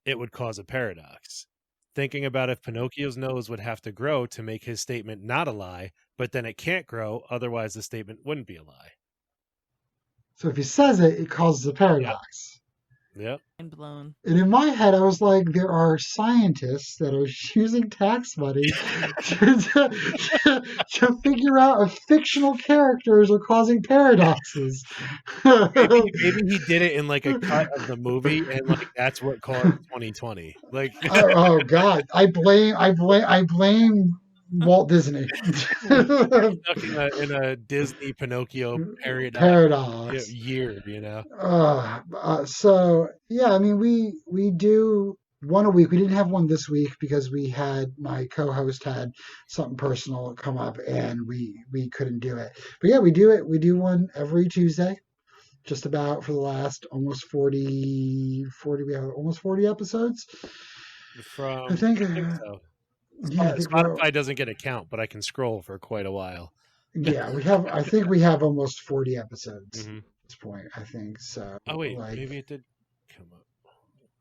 C: it would cause a paradox. Thinking about if Pinocchio's nose would have to grow to make his statement not a lie, but then it can't grow, otherwise the statement wouldn't be a lie.
D: So if he says it, it causes a paradox.
C: Yep.
B: Mind blown.
D: And in my head, I was like, there are scientists that are using tax money to figure out if fictional characters are causing paradoxes.
C: Maybe he did it in like a cut of the movie, and like that's what caused 2020. Like,
D: oh God, I blame Walt Disney.
C: Stuck in a Disney Pinocchio paradox year,
D: So yeah, I mean, we do one a week. We didn't have one this week because we had my co-host had something personal come up and we couldn't do it. But yeah, we do it. We do one every Tuesday. just about for the last almost 40. We have almost 40 episodes. I think.
C: I think so.
D: Yeah, I think we're.
C: Spotify doesn't get a count, but I can scroll for quite a while.
D: Yeah, we have. I think we have almost 40 episodes
C: Hmm.
D: at this point. I think so.
C: Oh wait,
D: Like
C: maybe it did come up.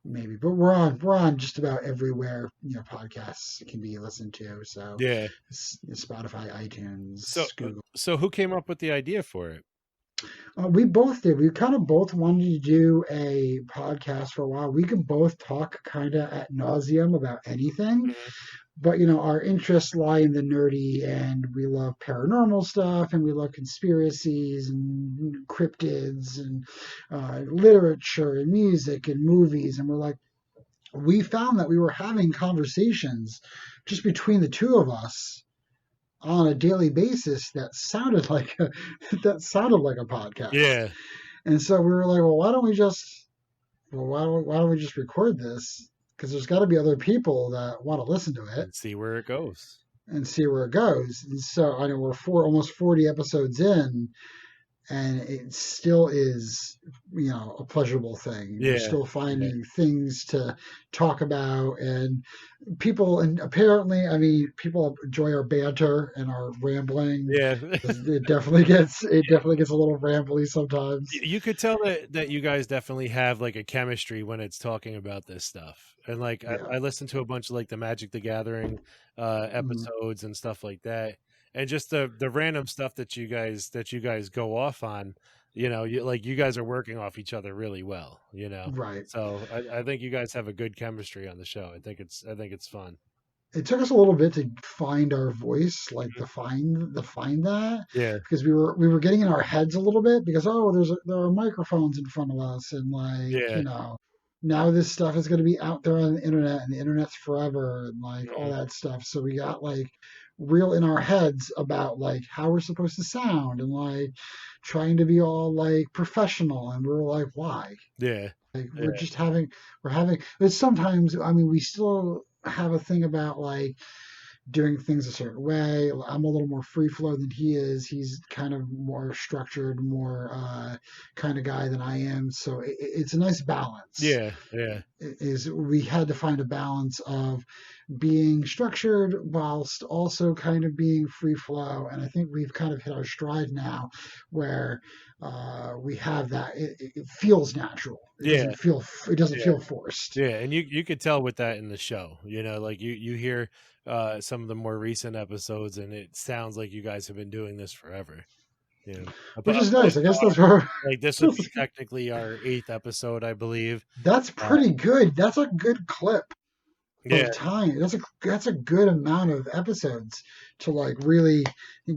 D: maybe, but we're on just about everywhere podcasts can be listened to. So
C: Yeah.
D: Spotify, iTunes,
C: So
D: Google.
C: so who came up with the idea for it?
D: We both did. We kind of both wanted to do a podcast for a while. We could both talk kind of ad nauseum about anything,
C: Mhm.
D: but our interests lie in the nerdy, and we love paranormal stuff, and we love conspiracies and cryptids and literature and music and movies. And we found that we were having conversations just between the two of us on a daily basis that sounded like a podcast.
C: Yeah.
D: And so we were like, well, why don't we just record this? Because there's got to be other people that want to listen to it
C: And see where it goes.
D: and see where it goes. And so I know we're almost 40 episodes in, and it still is a pleasurable thing. We're
C: Yeah.
D: still finding things to talk about, and apparently people enjoy our banter and our rambling.
C: Yeah.
D: It definitely gets a little rambly sometimes.
C: You could tell that you guys definitely have like a chemistry when it's talking about this stuff. And like
D: Yeah.
C: I listened to a bunch of like the Magic the Gathering episodes and stuff like that. And just the random stuff that you guys go off on, you guys are working off each other really well,
D: Right.
C: So I think you guys have a good chemistry on the show. I think it's fun.
D: It took us a little bit to find our voice, like to find that,
C: Yeah.
D: because we were getting in our heads a little bit because there are microphones in front of us, and
C: Yeah.
D: now this stuff is going to be out there on the internet, and the internet's forever, and like all that stuff. So we got like real in our heads about like how we're supposed to sound, and like trying to be all like professional, and we were like, why?
C: Yeah.
D: Like
C: Yeah.
D: we're having, but sometimes we still have a thing about like doing things a certain way. I'm a little more free flow than he is. He's kind of more structured, more kind of guy than I am. So it's a nice balance.
C: Yeah. Yeah.
D: We had to find a balance of being structured whilst also kind of being free flow. And I think we've kind of hit our stride now where we have that. It feels natural. It doesn't feel forced.
C: Yeah, and you could tell with that in the show, like you hear some of the more recent episodes, and it sounds like you guys have been doing this forever.
D: Which is nice. I guess that's where
C: like this would be technically our 8th episode, I believe.
D: That's pretty good. That's a good clip of time. That's a good amount of episodes to like really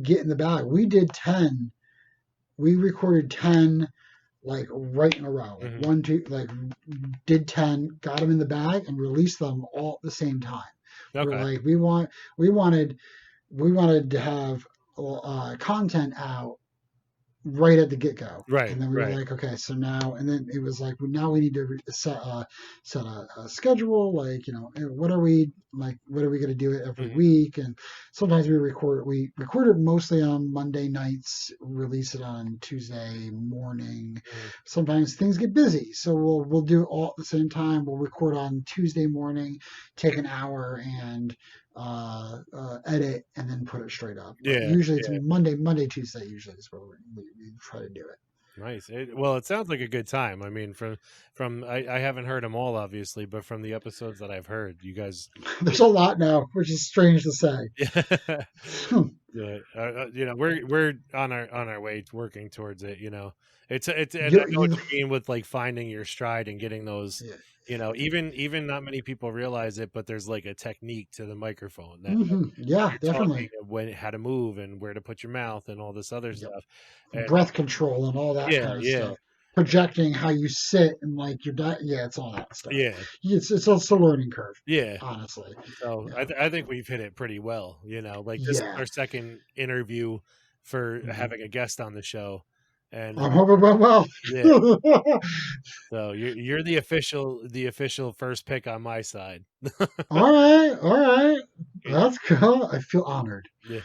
D: get in the bag. We did 10. We recorded 10 like right in a row.
C: Mhm.
D: 1, 2, like did 10, got them in the bag, and released them all at the same time.
C: Okay.
D: We're like we wanted to have content out right at the get-go.
C: Right.
D: And then we were like, okay, so now, and then it was like, now we need to set a schedule. Like, what are we going to do it every week? And sometimes we record it mostly on Monday nights, release it on Tuesday morning. Sometimes things get busy, so we'll do it all at the same time. We'll record on Tuesday morning, take an hour, and edit, and then put it straight up. But usually it's Monday, Tuesday. Usually is where we try to do it.
C: Nice. Well, it sounds like a good time. I mean, from I haven't heard them all, obviously, but from the episodes that I've heard, you guys.
D: There's a lot now, which is strange to say.
C: Yeah. We're on our way working towards it. It's and I know what you mean with like finding your stride and getting those. Yeah. Even not many people realize it, but there's like a technique to the microphone. That
D: definitely.
C: How to move and where to put your mouth and all this other stuff. And,
D: breath control and all that kind of stuff. Projecting how you sit and like your diet. Yeah, it's all that stuff.
C: Yeah.
D: It's also a learning curve.
C: Yeah.
D: Honestly.
C: So I think we've hit it pretty well. Like this is our second interview for having a guest on the show. And
D: I'm hoping about well.
C: Yeah. So you're the official first pick on my side.
D: All right. That's cool. I feel honored.
C: Yeah.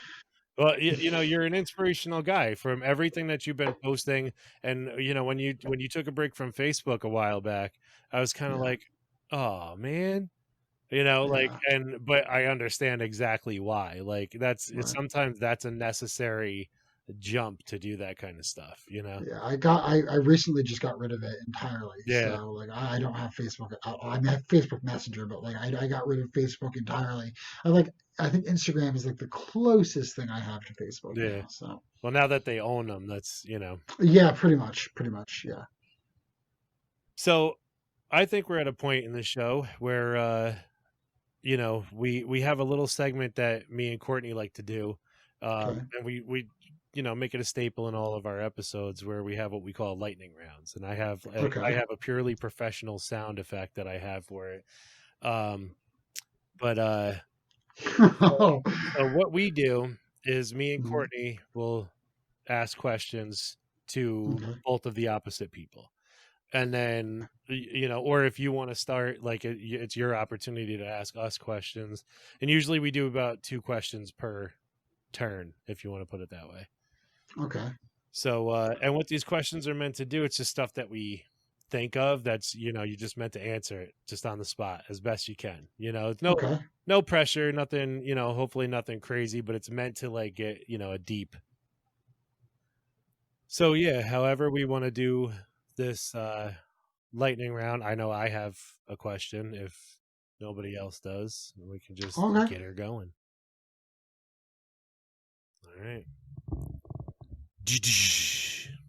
C: Well, you're an inspirational guy from everything that you've been posting, and when you took a break from Facebook a while back, I was kind of
D: Yeah,
C: like, oh man,
D: yeah,
C: but I understand exactly why. Like it's
D: right.
C: sometimes that's a necessary jump to do that kind of stuff.
D: Yeah, I recently just got rid of it entirely.
C: Yeah,
D: So like I don't have Facebook. I have Facebook Messenger, but like I got rid of Facebook entirely. I think Instagram is like the closest thing I have to Facebook
C: yeah.
D: now. So
C: Well, now that they own them, that's
D: yeah, pretty much, yeah.
C: So I think we're at a point in the show where we have a little segment that me and Courtney like to do,
D: Okay,
C: and we make it a staple in all of our episodes where we have what we call lightning rounds, and I
D: okay.
C: have a purely professional sound effect that I have for it. But so what we do is me and
D: Mhm.
C: Courtney will ask questions to
D: Okay,
C: both of the opposite people. And then or if you want to start, like it's your opportunity to ask us questions, and usually we do about 2 questions per turn, if you want to put it that way.
D: okay,
C: So and what these questions are meant to do, it's just stuff that we think of that's you just meant to answer it just on the spot as best you can. It's
D: okay.
C: no pressure, nothing, hopefully nothing crazy, but it's meant to like get a deep. So yeah, however we want to do this lightning round. I know I have a question. If nobody else does, we can just
D: Okay.
C: get her going. All right.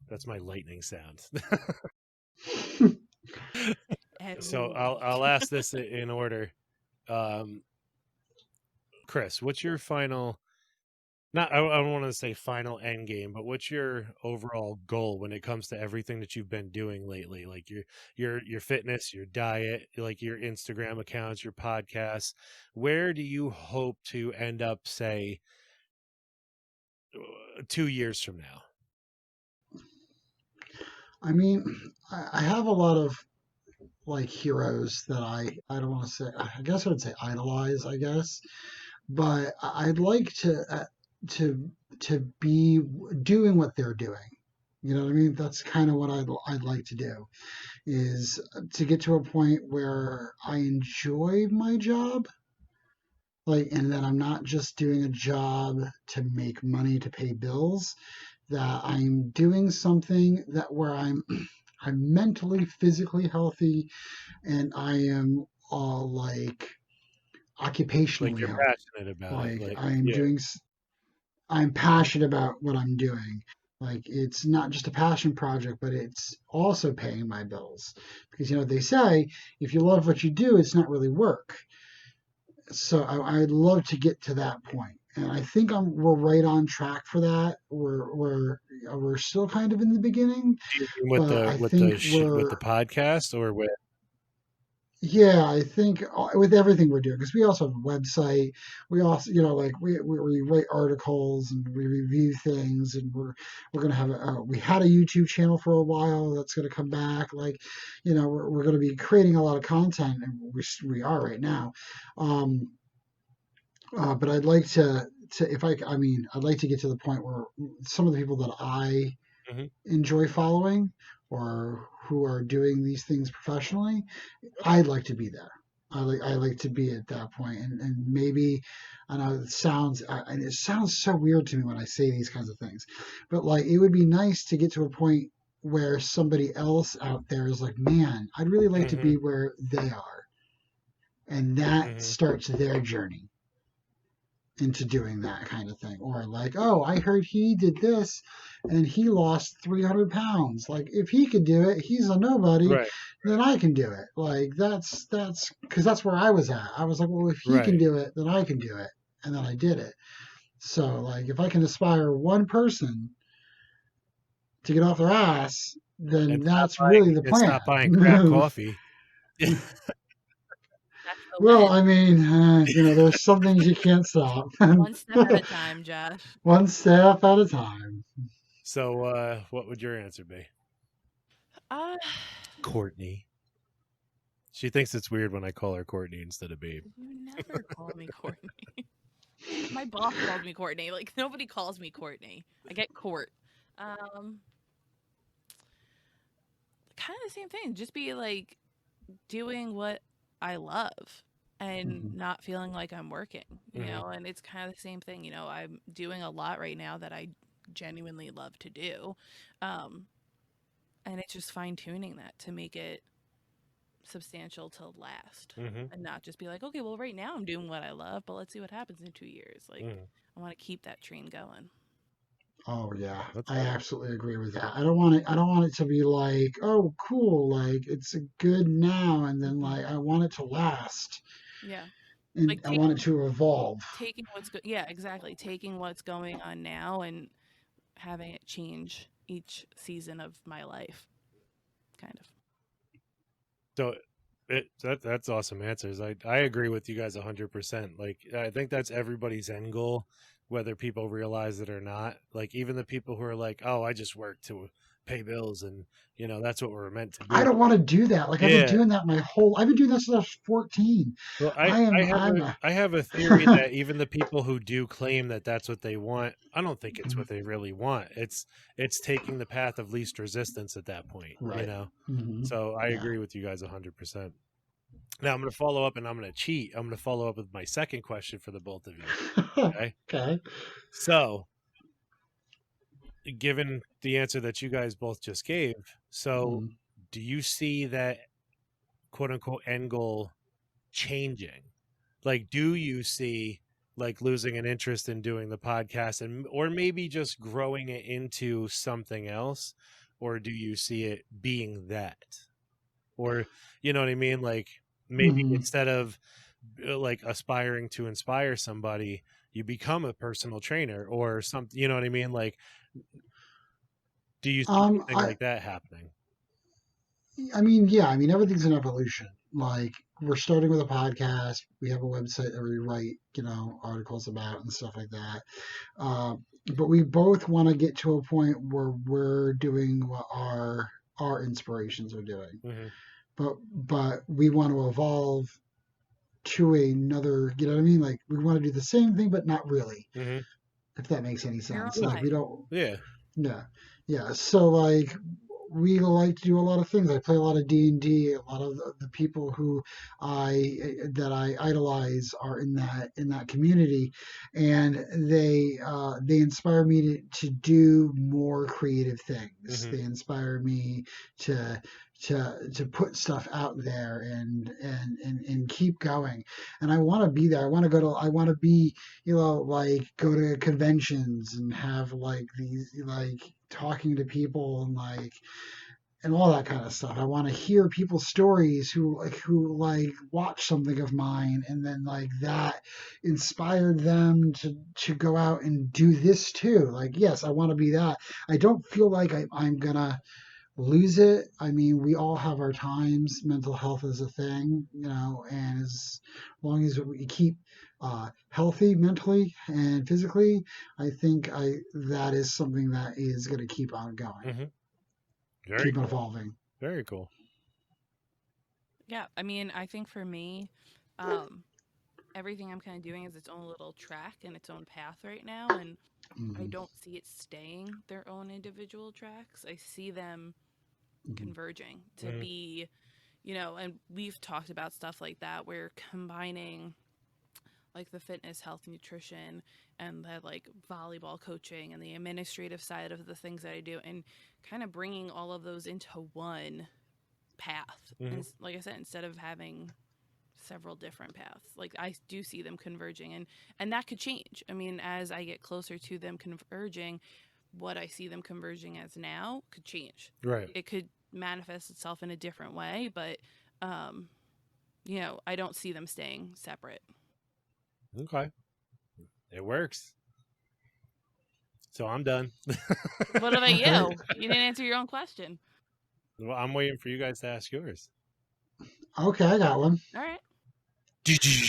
C: That's my lightning sound. So
B: Oh.
C: I'll ask this in order. Chris, what's your final? Not I don't want to say final end game, but what's your overall goal when it comes to everything that you've been doing lately? Like your fitness, your diet, like your Instagram accounts, your podcasts. Where do you hope to end up, say, 2 years from now?
D: I mean, I have a lot of like heroes that I don't want to say. I guess I would say idolize. I guess, but I'd like to to be doing what they're doing. You know what I mean? That's kind of what I'd like to do is to get to a point where I enjoy my job, like, and that I'm not just doing a job to make money to pay bills. That I'm doing something that where I'm mentally, physically healthy, and I am like
C: Like
D: occupationally
C: you're
D: healthy.
C: passionate about it.
D: Like
C: Like
D: I'm
C: yeah.
D: doing I'm passionate about what I'm doing. Like it's not just a passion project, but it's also paying my bills. Because they say if you love what you do, it's not really work. So I'd love to get to that point, and I think we're right on track for that. We're still kind of in the beginning,
C: Do you mean with
D: but
C: the
D: I think
C: with
D: we're
C: the podcast or with?
D: yeah, I think with everything we're doing, because we also have a website. We also, like we write articles and we review things, and we're gonna have we had a YouTube channel for a while that's gonna come back. Like, we're gonna be creating a lot of content, and we are right now. Um, but I'd like to if I mean I'd like to get to the point where some of the people that I
C: Mhm.
D: enjoy following or who are doing these things professionally,
C: Okay.
D: I'd like to be there. I like to be at that point, and maybe I know and it sounds so weird to me when I say these kinds of things, but like it would be nice to get to a point where somebody else out there is like, man, I'd really like to
C: Mhm.
D: be where they are, and that
C: Mhm.
D: starts their journey into doing that kind of thing. Or like, oh, I heard he did this and he lost 300 pounds. Like, if he could do it, he's a nobody,
C: Right.
D: then I can do it. Like, that's because that's where I was at. I was like, well, if he can
C: Right.
D: do it, then I can do it. And then I did it. So, like, if I can inspire one person to get off their ass, then that's really the
C: And stop
D: plan.
C: buying crap coffee.
B: That's the
D: Well,
B: win.
D: I mean, there's some things you can't stop.
B: One step at a time, Josh.
D: One step at a time.
C: So, what would your answer be,
B: Uh,
C: Courtney? She thinks it's weird when I call her Courtney instead of Babe.
B: you never call me Courtney. My boss calls me Courtney. Like, nobody calls me Courtney. I get Court. Kind of the same thing. Just be like doing what I love and
D: Mhm.
B: not feeling like I'm working, you
C: Mhm.
B: know, and it's kind of the same thing. You know, I'm doing a lot right now that I genuinely love to do. And it's just fine tuning that to make it substantial to last
C: Mhm.
B: and not just be like, okay, well, right now I'm doing what I love, but let's see what happens in 2 years. Like,
C: Mhm.
B: I want to keep that train going.
D: Oh yeah,
C: That's
D: I
C: awesome.
D: absolutely agree with that. I don't want it. I don't want it to be like, oh, cool, like it's a good now, and then like I want it to last,
B: Yeah.
D: and
B: Like
D: I want it to evolve.
B: taking yeah, exactly. Taking what's going on now and having it change each season of my life, kind of.
C: So that's awesome answers. I agree with you guys 100%. Like I think that's everybody's end goal, whether people realize it or not. Like even the people who are like, "Oh, I just work to pay bills," and that's what we're meant to
D: I
C: do.
D: don't want to do that. Like I've been
C: Yeah.
D: doing that I've been doing that since I was 14.
C: Well,
D: I'm a,
C: I have a theory that even the people who do claim that that's what they want, I don't think it's what they really want. It's taking the path of least resistance at that point,
D: right. Hmm.
C: So I
D: Yeah.
C: agree with you guys 100%. Now I'm going to follow up and I'm going to cheat. I'm going to follow up with my second question for the both of you. Okay.
D: Okay.
C: So, given the answer that you guys both just gave, so
D: Mhm.
C: do you see that quote unquote end goal changing? Like, do you see like losing an interest in doing the podcast or maybe just growing it into something else? Or do you see it being that? Or, you know what I mean? Like maybe
D: Mhm.
C: instead of like aspiring to inspire somebody, you become a personal trainer or something, you know what I mean? Like, do you see
D: Um,
C: anything
D: I,
C: like that happening?
D: I mean, yeah, I mean, everything's an evolution. Like, we're starting with a podcast. We have a website that we write, articles about and stuff like that. Uh, but we both want to get to a point where we're doing what our inspirations are doing.
C: Hmm.
D: But we want to evolve to another. You know what I mean? Like, we want to do the same thing, but not really.
C: Hmm.
D: If that makes any
B: Your
D: sense.
B: own
D: Like, we
B: way.
D: don't.
C: Yeah.
D: Yeah, yeah. So like we like to do a lot of things. I play a lot of D&D. A lot of the people who I idolize are in that community, and they inspire me to do more creative things.
C: Hmm.
D: They inspire me to to put stuff out there and keep going. And I want to be there. I want to be like go to conventions and have like these like talking to people and all that kind of stuff. I want to hear people's stories who watch something of mine and then like that inspired them to go out and do this too. Like yes, I want to be that. I don't feel like I'm gonna lose it. I mean, we all have our times. Mental health is a thing, and as long as we keep healthy mentally and physically, I think that is something that is going to keep on going,
C: Hmm. Very
D: keep
C: cool.
D: evolving.
C: Very cool.
B: Yeah, I mean, I think for me, um, everything I'm kind of doing is its own little track and its own path right now, and I
D: Hmm.
B: don't see it staying their own individual tracks. I see them
D: Hmm.
B: converging to
C: Hmm.
B: be, and we've talked about stuff like that. We're combining like the fitness, health, nutrition, and the like volleyball coaching and the administrative side of the things that I do, and kind of bringing all of those into one path.
C: Hmm.
B: And like I said, instead of having several different paths, like I do see them converging, and that could change. I mean, as I get closer to them converging, what I see them converging as now could change.
C: Right.
B: It could manifest itself in a different way, but um, I don't see them staying separate.
C: Okay. It works. So I'm done.
B: What about
D: Okay.
B: you? You didn't answer your own question.
C: Well, I'm waiting for you guys to ask yours.
D: Okay, I got one.
B: All right.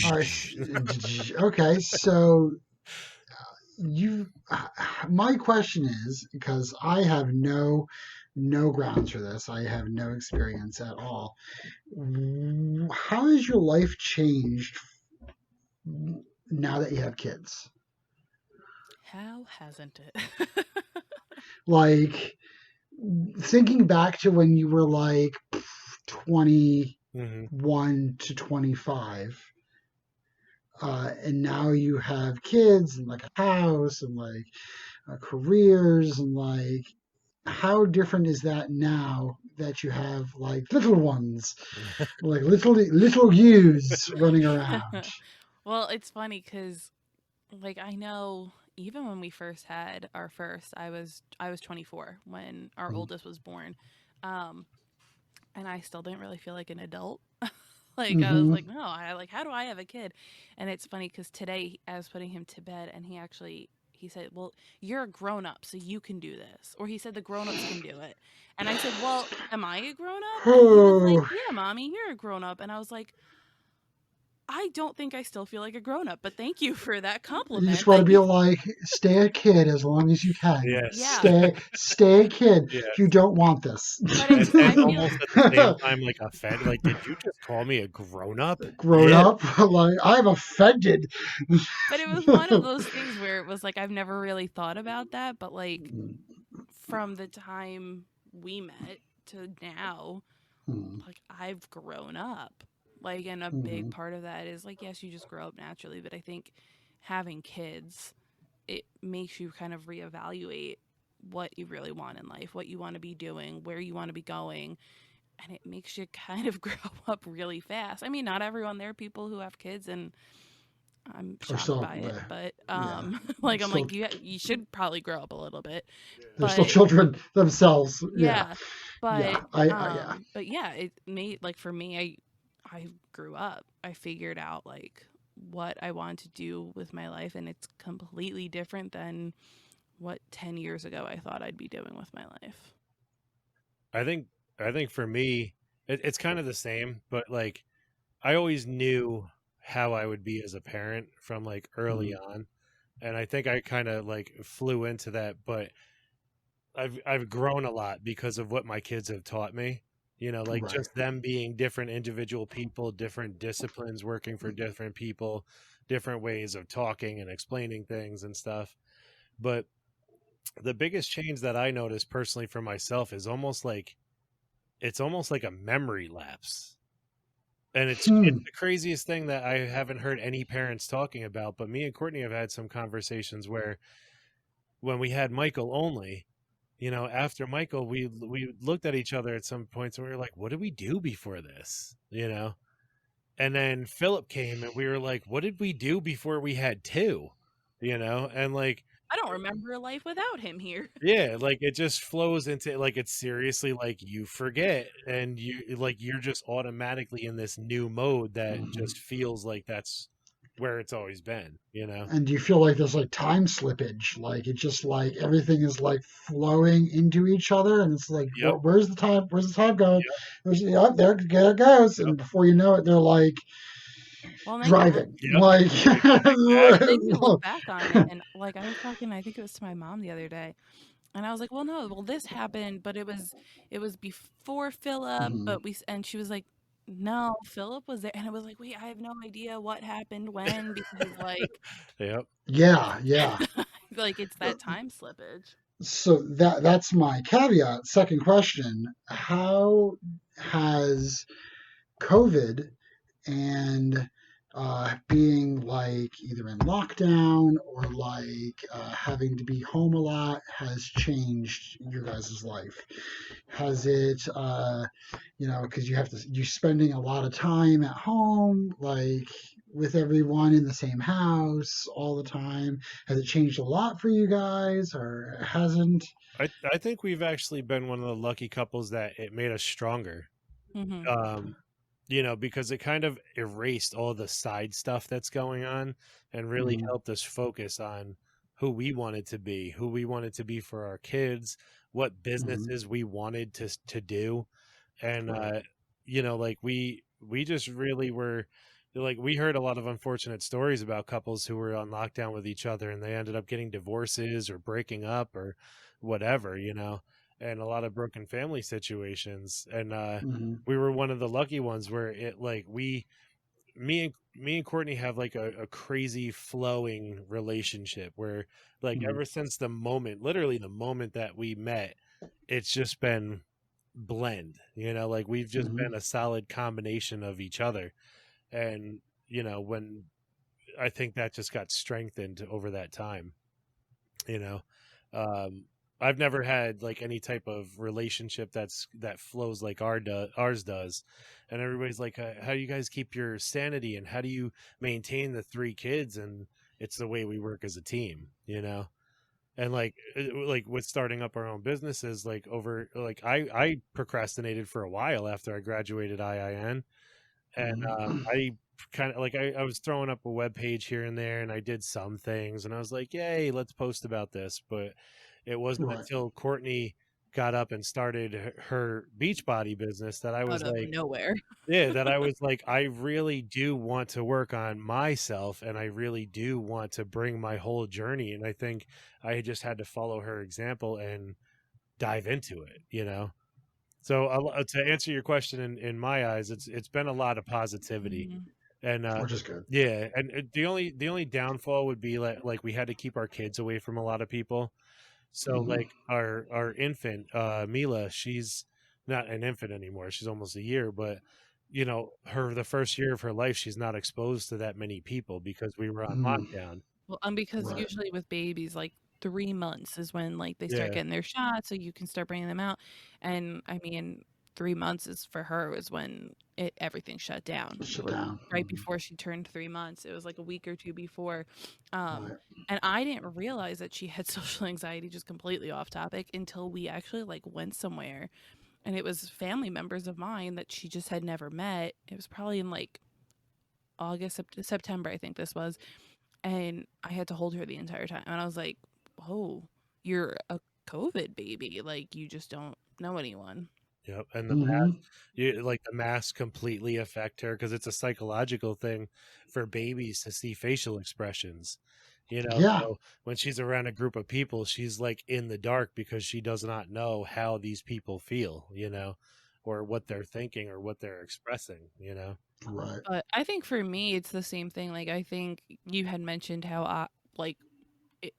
D: All right. Okay, so you my question is because I have no grounds for this. I have no experience at all. How has your life changed now that you have kids?
B: How hasn't it?
D: Like, thinking back to when you were like 21 to 25, and now you have kids and like a house and like careers and like, how different is that now that you have like little ones, like little yous running around?
B: Well, it's funny because, like, I know even when we first had our first, I was 24 when our
D: Mm,
B: oldest was born, um, and I still didn't really feel like an adult. Like I was
D: mm-hmm.
B: like, no, I like, how do I have a kid? And it's funny because today I was putting him to bed, and he said, well, you're a grown up, so you can do this, or he said the grown ups can do it, and I said, well, am I a grown up? And he was like,
D: Oh,
B: yeah, mommy, you're a grown up, and I was like, I don't think I still feel like a grown up, but thank you for that
D: you just
B: compliment.
D: want to
B: That
D: be
B: you,
D: like, stay a kid as long as you can.
C: Yes.
B: yeah,
D: Stay a kid. You
C: Yes.
D: don't want this.
B: but it's
C: And
B: I feel,
C: almost at the same time, like, offended, like, "Did you just call me a grown-up?"
D: Grown
C: Yeah.
D: up, like I'm offended.
B: but it was one of those things where it was like I've never really thought about that, but like from the time we met to now,
D: Mm,
B: like I've grown up. Like, and a big
D: mhm.
B: part of that is like, yes, you just grow up naturally, but I think having kids, it makes you kind of reevaluate what you really want in life, what you want to be doing, where you want to be going, and it makes you kind of grow up really fast. I mean, not everyone, there are people who have kids and I'm
D: Or
B: shocked
D: still,
B: by it, but
D: yeah,
B: like I'm
D: still
B: like you should probably grow up a little bit.
D: they're still
B: But
D: children themselves. Yeah,
B: yeah,
D: yeah. Yeah.
B: but yeah, it made like for me, I grew up. I figured out like what I wanted to do with my life, and it's completely different than what 10 years ago I thought I'd be doing with my life.
C: I think I think for me, it's kind of the same, but, like, I always knew how I would be as a parent from, like, early
D: Mm,
C: on, and I think I kinda, like, flew into that, but I've grown a lot because of what my kids have taught me. Like,
D: right.
C: just them being different individual people, different disciplines, working for different people, different ways of talking and explaining things and stuff. But the biggest change that I noticed personally for myself is almost like a memory lapse. And it's
D: Hmm.
C: the craziest thing that I haven't heard any parents talking about, but me and Courtney have had some conversations where when we had Michael only, after Michael, we looked at each other at some points and we were like, what did we do before this? And then Philip came and we were like, what did we do before we had two? And like,
B: I don't remember a life without him here.
C: yeah, like it just flows into like it's seriously like you forget and you're just automatically in this new mode that
D: Hmm.
C: just feels like that's where it's always been.
D: And do you feel like there's like time slippage? Like it's just like everything is like flowing into each other, and it's like,
C: Yep.
D: where's the time? Where's the time going?
C: Yep.
D: Oh, there it goes.
C: Yep.
D: And before you know it, they're like
B: Well,
D: driving.
C: Yep.
D: Like,
B: and then
C: Exactly.
B: you look back on it, and like I was talking, I think it was to my mom the other day, and I was like, "Well, no, well this happened, but it was before Philip."
D: Mhm.
B: But and she was like, "No, Philip was there," and I was like, "Wait, I have no idea what happened when because like
C: Yep.
D: Yeah, yeah.
B: like it's that time slippage."
D: So that's my caveat. Second question: how has COVID and being like either in lockdown or like having to be home a lot has changed your guys' life? Has it, because you're spending a lot of time at home, like with everyone in the same house all the time? Has it changed a lot for you guys or it hasn't?
C: I think we've actually been one of the lucky couples that it made us stronger.
B: Hmm.
C: Um, because it kind of erased all the side stuff that's going on and really
D: Mm-hmm.
C: helped us focus on who we wanted to be for our kids, what
D: Mm-hmm.
C: businesses we wanted to do. And
D: Right.
C: like we just really were like we heard a lot of unfortunate stories about couples who were on lockdown with each other and they ended up getting divorces or breaking up or whatever, and a lot of broken family situations. And
D: Mm-hmm.
C: we were one of the lucky ones where it like me and Courtney have like a crazy flowing relationship where like
D: Mhm.
C: ever since literally the moment that we met, it's just been blend, like we've just
D: Mhm.
C: been a solid combination of each other. And when I think that just got strengthened over that time, you know um I've never had like any type of relationship that flows like ours does. And everybody's like, how do you guys keep your sanity and how do you maintain the three kids? And it's the way we work as a team. And like with starting up our own businesses, like over like I procrastinated for a while after I graduated IIN. And
D: Mhm.
C: I kind of like I was throwing up a web page here and there, and I did some things, and I was like, "Yay, let's post about this." But it wasn't
D: Right.
C: until Courtney got up and started her Beachbody business that I
B: Out
C: was
B: of
C: like,
B: nowhere.
C: yeah, that I was like, I really do want to work on myself, and I really do want to bring my whole journey. And I think I just had to follow her example and dive into it. So to answer your question, in my eyes, it's been a lot of positivity.
B: Mhm.
C: And
D: Which is good.
C: yeah, and the only downfall would be like we had to keep our kids away from a lot of people. So
D: Mhm.
C: like our infant Mila, she's not an infant anymore. She's almost a year, but the first year of her life, she's not exposed to that many people because we were on
D: Mhm.
C: lockdown.
B: Well, because
D: Right.
B: usually with babies, like 3 months is when like they start
C: Yeah,
B: getting their shots, so you can start bringing them out. And I mean, 3 months is for her was when everything shut down. It
D: Shut
B: was
D: down.
B: right
D: Mhm.
B: before she turned 3 months. It was like a week or two before. Um,
D: Right.
B: and I didn't realize that she had social anxiety, just completely off topic, until we actually like went somewhere, and it was family members of mine that she just had never met. It was probably in like September, I think this was, and I had to hold her the entire time. And I was like, "Oh, you're a COVID baby. Like you just don't know anyone."
C: yep. And
D: Mhm.
C: the masks completely affect her because it's a psychological thing for babies to see facial expressions.
D: Yeah.
C: So when she's around a group of people, she's like in the dark because she does not know how these people feel, or what they're thinking or what they're expressing.
D: Right.
B: But I think for me, it's the same thing. Like I think you had mentioned how like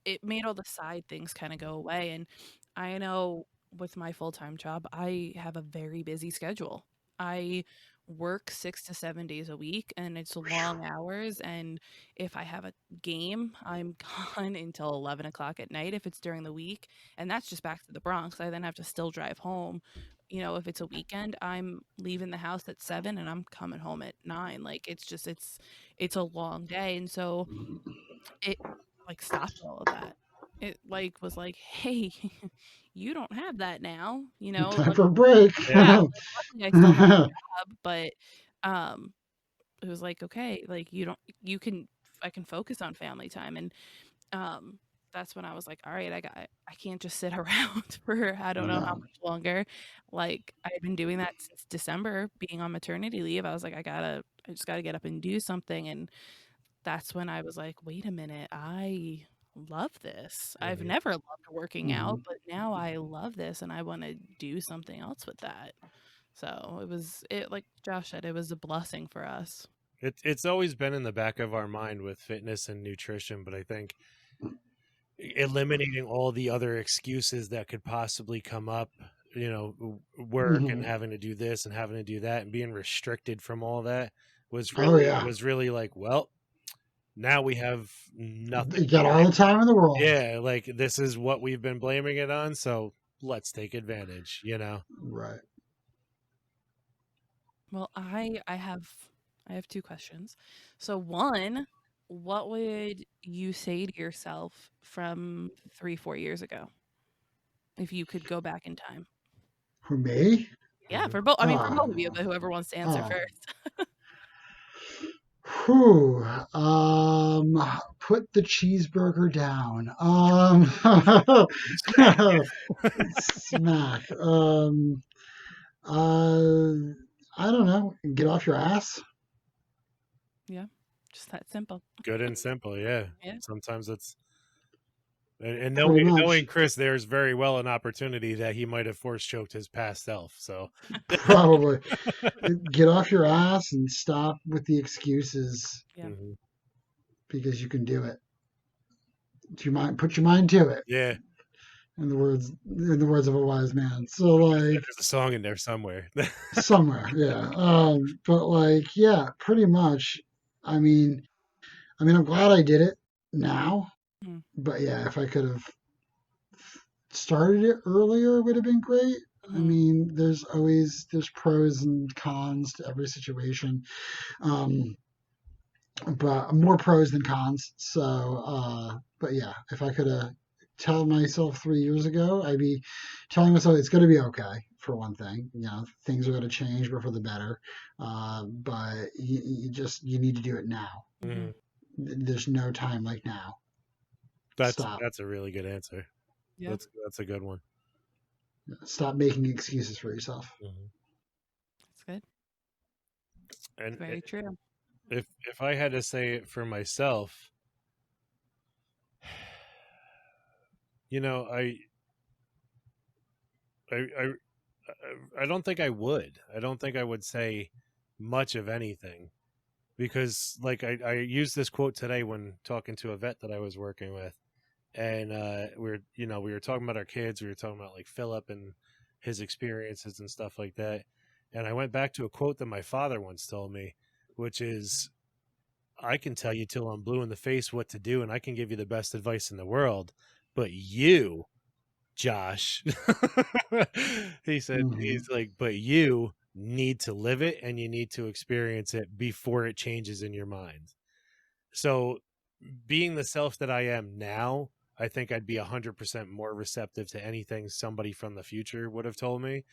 B: it made all the side things kind of go away. And I know with my full time job, I have a very busy schedule. I work 6 to 7 days a week and it's long hours. And if I have a game, I'm gone until 11 o'clock at night if it's during the week. And that's just back to the Bronx. I then have to still drive home. If it's a weekend, I'm leaving the house at 7 and I'm coming home at 9. Like it's a long day. And so it like stopped all of that. It like was like, "Hey, you don't have that now,"
D: Time for a break.
C: Yeah.
B: yeah, like, luckily I still have a job, but um it was like, "Okay, like you can I can focus on family time." And um that's when I was like, "All right, I can't just sit around for I don't know how
D: No.
B: much longer." Like I had been doing that since December, being on maternity leave. I was like, I just got to get up and do something. And that's when I was like, "Wait a minute, I love this. I've
C: Mhm.
B: never loved working out,
D: Mhm.
B: but now I love this and I wanna do something else with that." So, like Josh said, it was a blessing for us.
C: It's always been in the back of our mind with fitness and nutrition, but I think eliminating all the other excuses that could possibly come up, work and
D: Mhm.
C: having to do this and having to do that and being restricted from all that was
D: Oh
C: really
D: yeah.
C: was really like, well, now we have
D: You
C: nothing to
D: got all the
C: blame.
D: time in the world.
C: Yeah, like this is what we've been blaming it on, so let's take advantage.
D: Right.
B: Well, I have 2 questions. So, 1, what would you say to yourself from 3, 4 years ago if you could go back in time?
D: For me?
B: Yeah,
C: Mhm.
B: for both. I mean, for
D: Oh.
B: both of you, but whoever wants to answer
D: Oh.
B: first.
D: Whew. Put the cheeseburger down. Smack. Uh, I don't know. Get off your ass.
B: Yeah, just that simple.
C: Good and simple, yeah.
B: Yeah.
C: Sometimes it's And
D: Pretty much.
C: knowing Chris, there's very well an opportunity that he might have force choked his past self. So
D: Probably. Get off your ass and stop with the excuses
B: Yeah.
C: Mhm.
D: because you can do it. Put your mind to it.
C: Yeah,
D: In the words of a wise man. So like
C: there's a song in there somewhere.
D: somewhere, yeah. But like, yeah, pretty much. I mean, I'm glad I did it now.
B: Mm.
D: But yeah, if I could have started it earlier, it would have been great. I
B: Mhm.
D: mean, there's pros and cons to every situation, but more pros than cons. So, but yeah, if I could have tell myself 3 years ago, I'd be telling myself it's going to be okay. For one thing, things are going to change, but for the better. But you need to do it now.
B: Mhm.
C: Mhm.
D: There's no time like now. Stop.
C: That's a really good answer.
B: Yeah.
C: That's a good one.
D: Stop making excuses for yourself.
C: Mhm.
B: That's good.
C: And
B: Very true.
C: if I had to say it for myself, you know, I I I don't think I would. I don't think I would say much of anything because, like, I used this quote today when talking to a vet that I was working with, and we were talking about our kids. We were talking about like Philip and his experiences and stuff like that. And I went back to a quote that my father once told me, which is, I can tell you till I'm blue in the face what to do, and I can give you the best advice in the world, but you, Josh, he said, he's like, but you need to live it and you need to experience it before it changes in your mind. So, being the self that I am now, I think I'd be 100% more receptive to anything somebody from the future would have told me.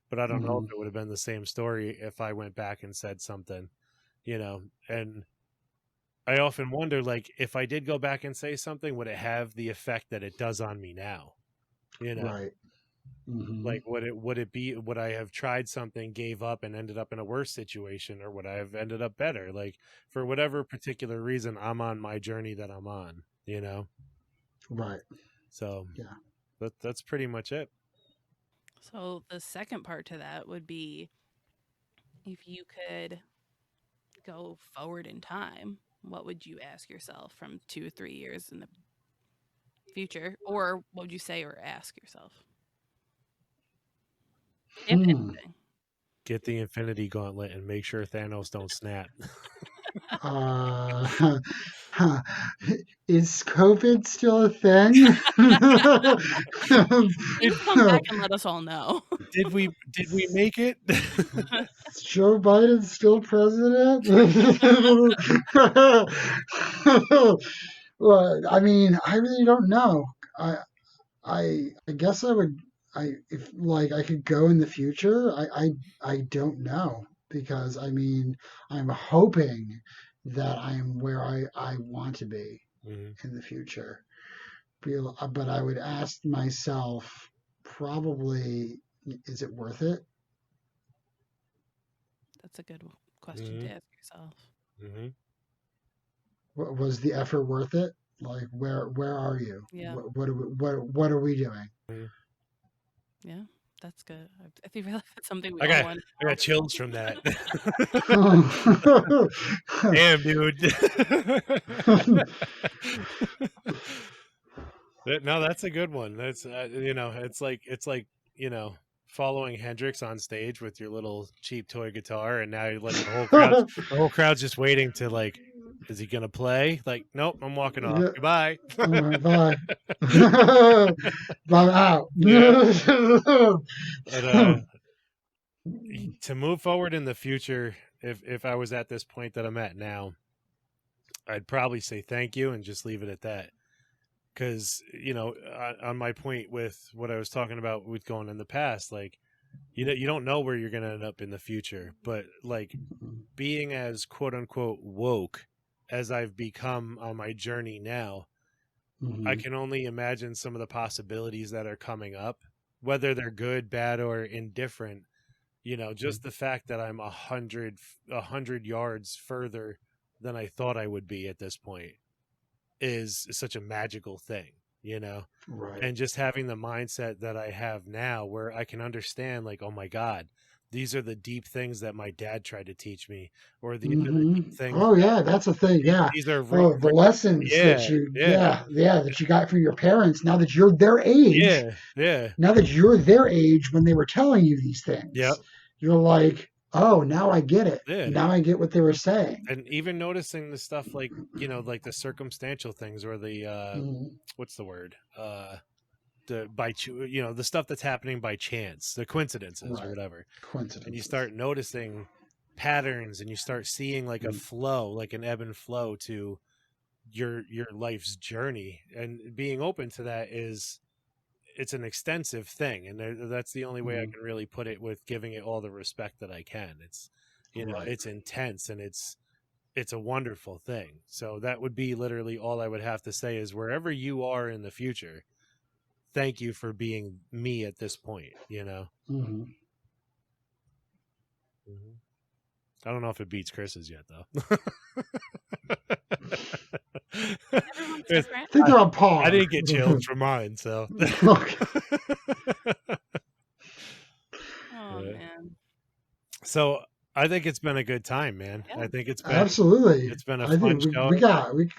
C: But I don't know if it would have been the same story if I went back and said something, and I often wonder, like, if I did go back and say something, would it have the effect that it does on me now?
D: Right.
C: Like, would I have tried something, gave up, and ended up in a worse situation, or would I have ended up better? Like, for whatever particular reason, I'm on my journey that I'm on,
D: Right.
C: So
D: Yeah.
C: that's pretty much it.
B: So the second part to that would be if you could go forward in time, what would you ask yourself from 2 or 3 years in the future? Or what would you say or ask yourself? If anything.
C: Get the Infinity Gauntlet and make sure Thanos don't snap.
D: Is COVID still a thing?
B: Please come back and let us all know.
C: Did we make it?
D: Is Joe Biden still president? Well, I mean, I really don't know. I guess I would. If like I could go in the future, I don't know because I mean I'm hoping that I'm where I want to be in the future. But I would ask myself probably, is it worth it?
B: That's a good question to ask yourself.
C: Mm-hmm.
D: Was the effort worth it? Like where are you?
B: Yeah.
D: What are we doing?
B: Yeah, that's good. I think that's something we
C: I
B: all want.
C: got chills from that.
D: Oh.
C: Damn, dude. No, that's a good one. That's it's like following Hendrix on stage with your little cheap toy guitar, and now you're like the whole crowd's just waiting to like, is he gonna play? Like, nope, I'm walking off.
D: Yeah.
C: Goodbye.
D: Bye. Bye out.
C: But, to move forward in the future, if I was at this point that I'm at now, I'd probably say thank you and just leave it at that. Because on my point with what I was talking about with going in the past, like you don't know where you're going to end up in the future, but like being as quote unquote woke as I've become on my journey now, I can only imagine some of the possibilities that are coming up, whether they're good, bad, or indifferent. Just the fact that I'm 100 yards further than I thought I would be at this point is such a magical thing. you know,
D: Right.
C: and just having the mindset that I have now where I can understand like, oh my God, these are the deep things that my dad tried to teach me, or these are the deep things
D: Oh yeah, that's a thing. Yeah.
C: these are
D: Oh, the lessons that that you got from your parents. Now that you're their age,
C: yeah.
D: now that you're their age when they were telling you these things,
C: Yep.
D: you're like, oh, now I get it.
C: Yeah.
D: Now I get what they were saying.
C: And even noticing the stuff like, you know, like the circumstantial things or the what's the word? You know, the stuff that's happening by chance, the coincidences or whatever.
D: Coincidences.
C: And you start noticing patterns and you start seeing like a flow, like an ebb and flow to your life's journey, and being open to that it's an extensive thing, and that's the only way I can really put it, with giving it all the respect that I can. It's, you know, it's intense, and it's a wonderful thing. So that would be literally all I would have to say is, wherever you are in the future, thank you for being me at this point, you know. I don't know if it beats Chris's yet though.
B: Everyone's different.
D: I think they're on par.
C: I didn't get chilled from mine, so.
B: Oh man.
C: So I think it's been a good time, man.
B: Yeah.
C: I think it's been
D: Absolutely.
C: It's been a
D: I
C: fun
D: think
C: show.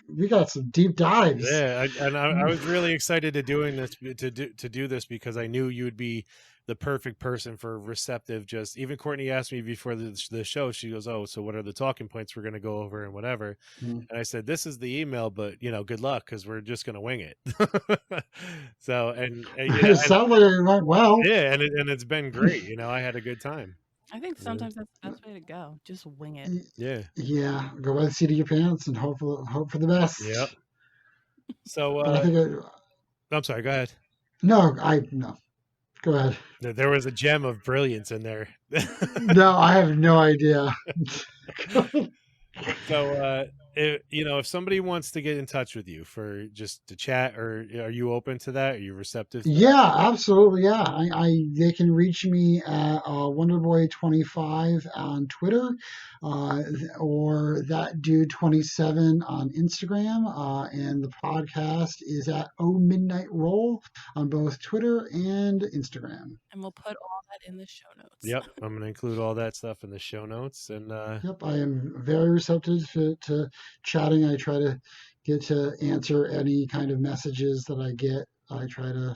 D: we got some deep dives.
C: Yeah, I was really excited to do this because I knew you would be the perfect person for receptive. Just even Courtney asked me before the show. She goes, "Oh, so what are the talking points we're going to go over and whatever?" And I said, "This is the email, but you know, good luck because we're just going to wing it." So
D: It sounded like it went well.
C: Yeah, and it's been great. You know, I had a good time.
B: I think sometimes that's the best way to go. Just wing it.
C: Yeah.
D: Yeah. Go by the seat of your pants and hope for the best.
C: Yep. So
D: But I think
C: I'm sorry. Go ahead.
D: no. Go ahead.
C: There was a gem of brilliance in there.
D: No, I have no idea.
C: So, if somebody wants to get in touch with you for just to chat, or are you open to that? Are you receptive to that?
D: Yeah, absolutely. Yeah, they can reach me at Wonderboy25 on Twitter, or that dude 27 on Instagram, and the podcast is at Oh Midnight Roll on both Twitter and Instagram.
B: And we'll put all that in the show notes.
C: Yep, I'm going to include all that stuff in the show notes. And
D: Yep, I am very receptive to chatting. I try to get to answer any kind of messages that I get. I try to,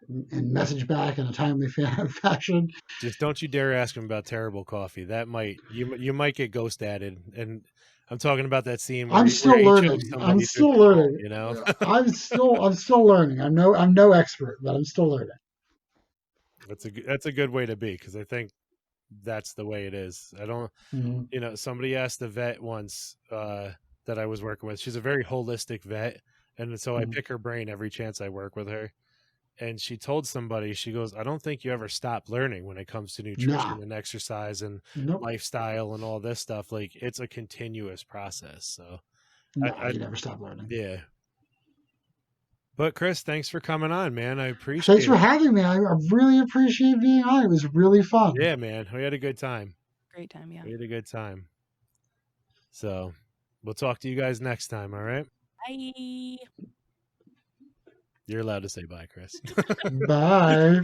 D: and message back in a timely fashion.
C: Just don't you dare ask him about terrible coffee. That you might get ghost added. And I'm talking about that scene where
D: I'm still learning. I'm still learning.
C: You know,
D: I'm still learning. I'm no expert, but I'm still learning.
C: That's a good way to be, because I think that's the way it is. I don't, somebody asked the vet once that I was working with. She's a very holistic vet, and so I pick her brain every chance I work with her. And she told somebody, she goes, "I don't think you ever stop learning when it comes to nutrition and exercise and lifestyle and all this stuff. Like, it's a continuous process." So
D: you never stop learning.
C: Yeah. But Chris, thanks for coming on, man. I appreciate it.
D: Thanks for having me. I really appreciate being on. It was really fun.
C: Yeah, man. We had a good time.
B: Great time, yeah.
C: We had a good time. So we'll talk to you guys next time, all right?
B: Bye.
C: You're allowed to say bye, Chris.
D: Bye.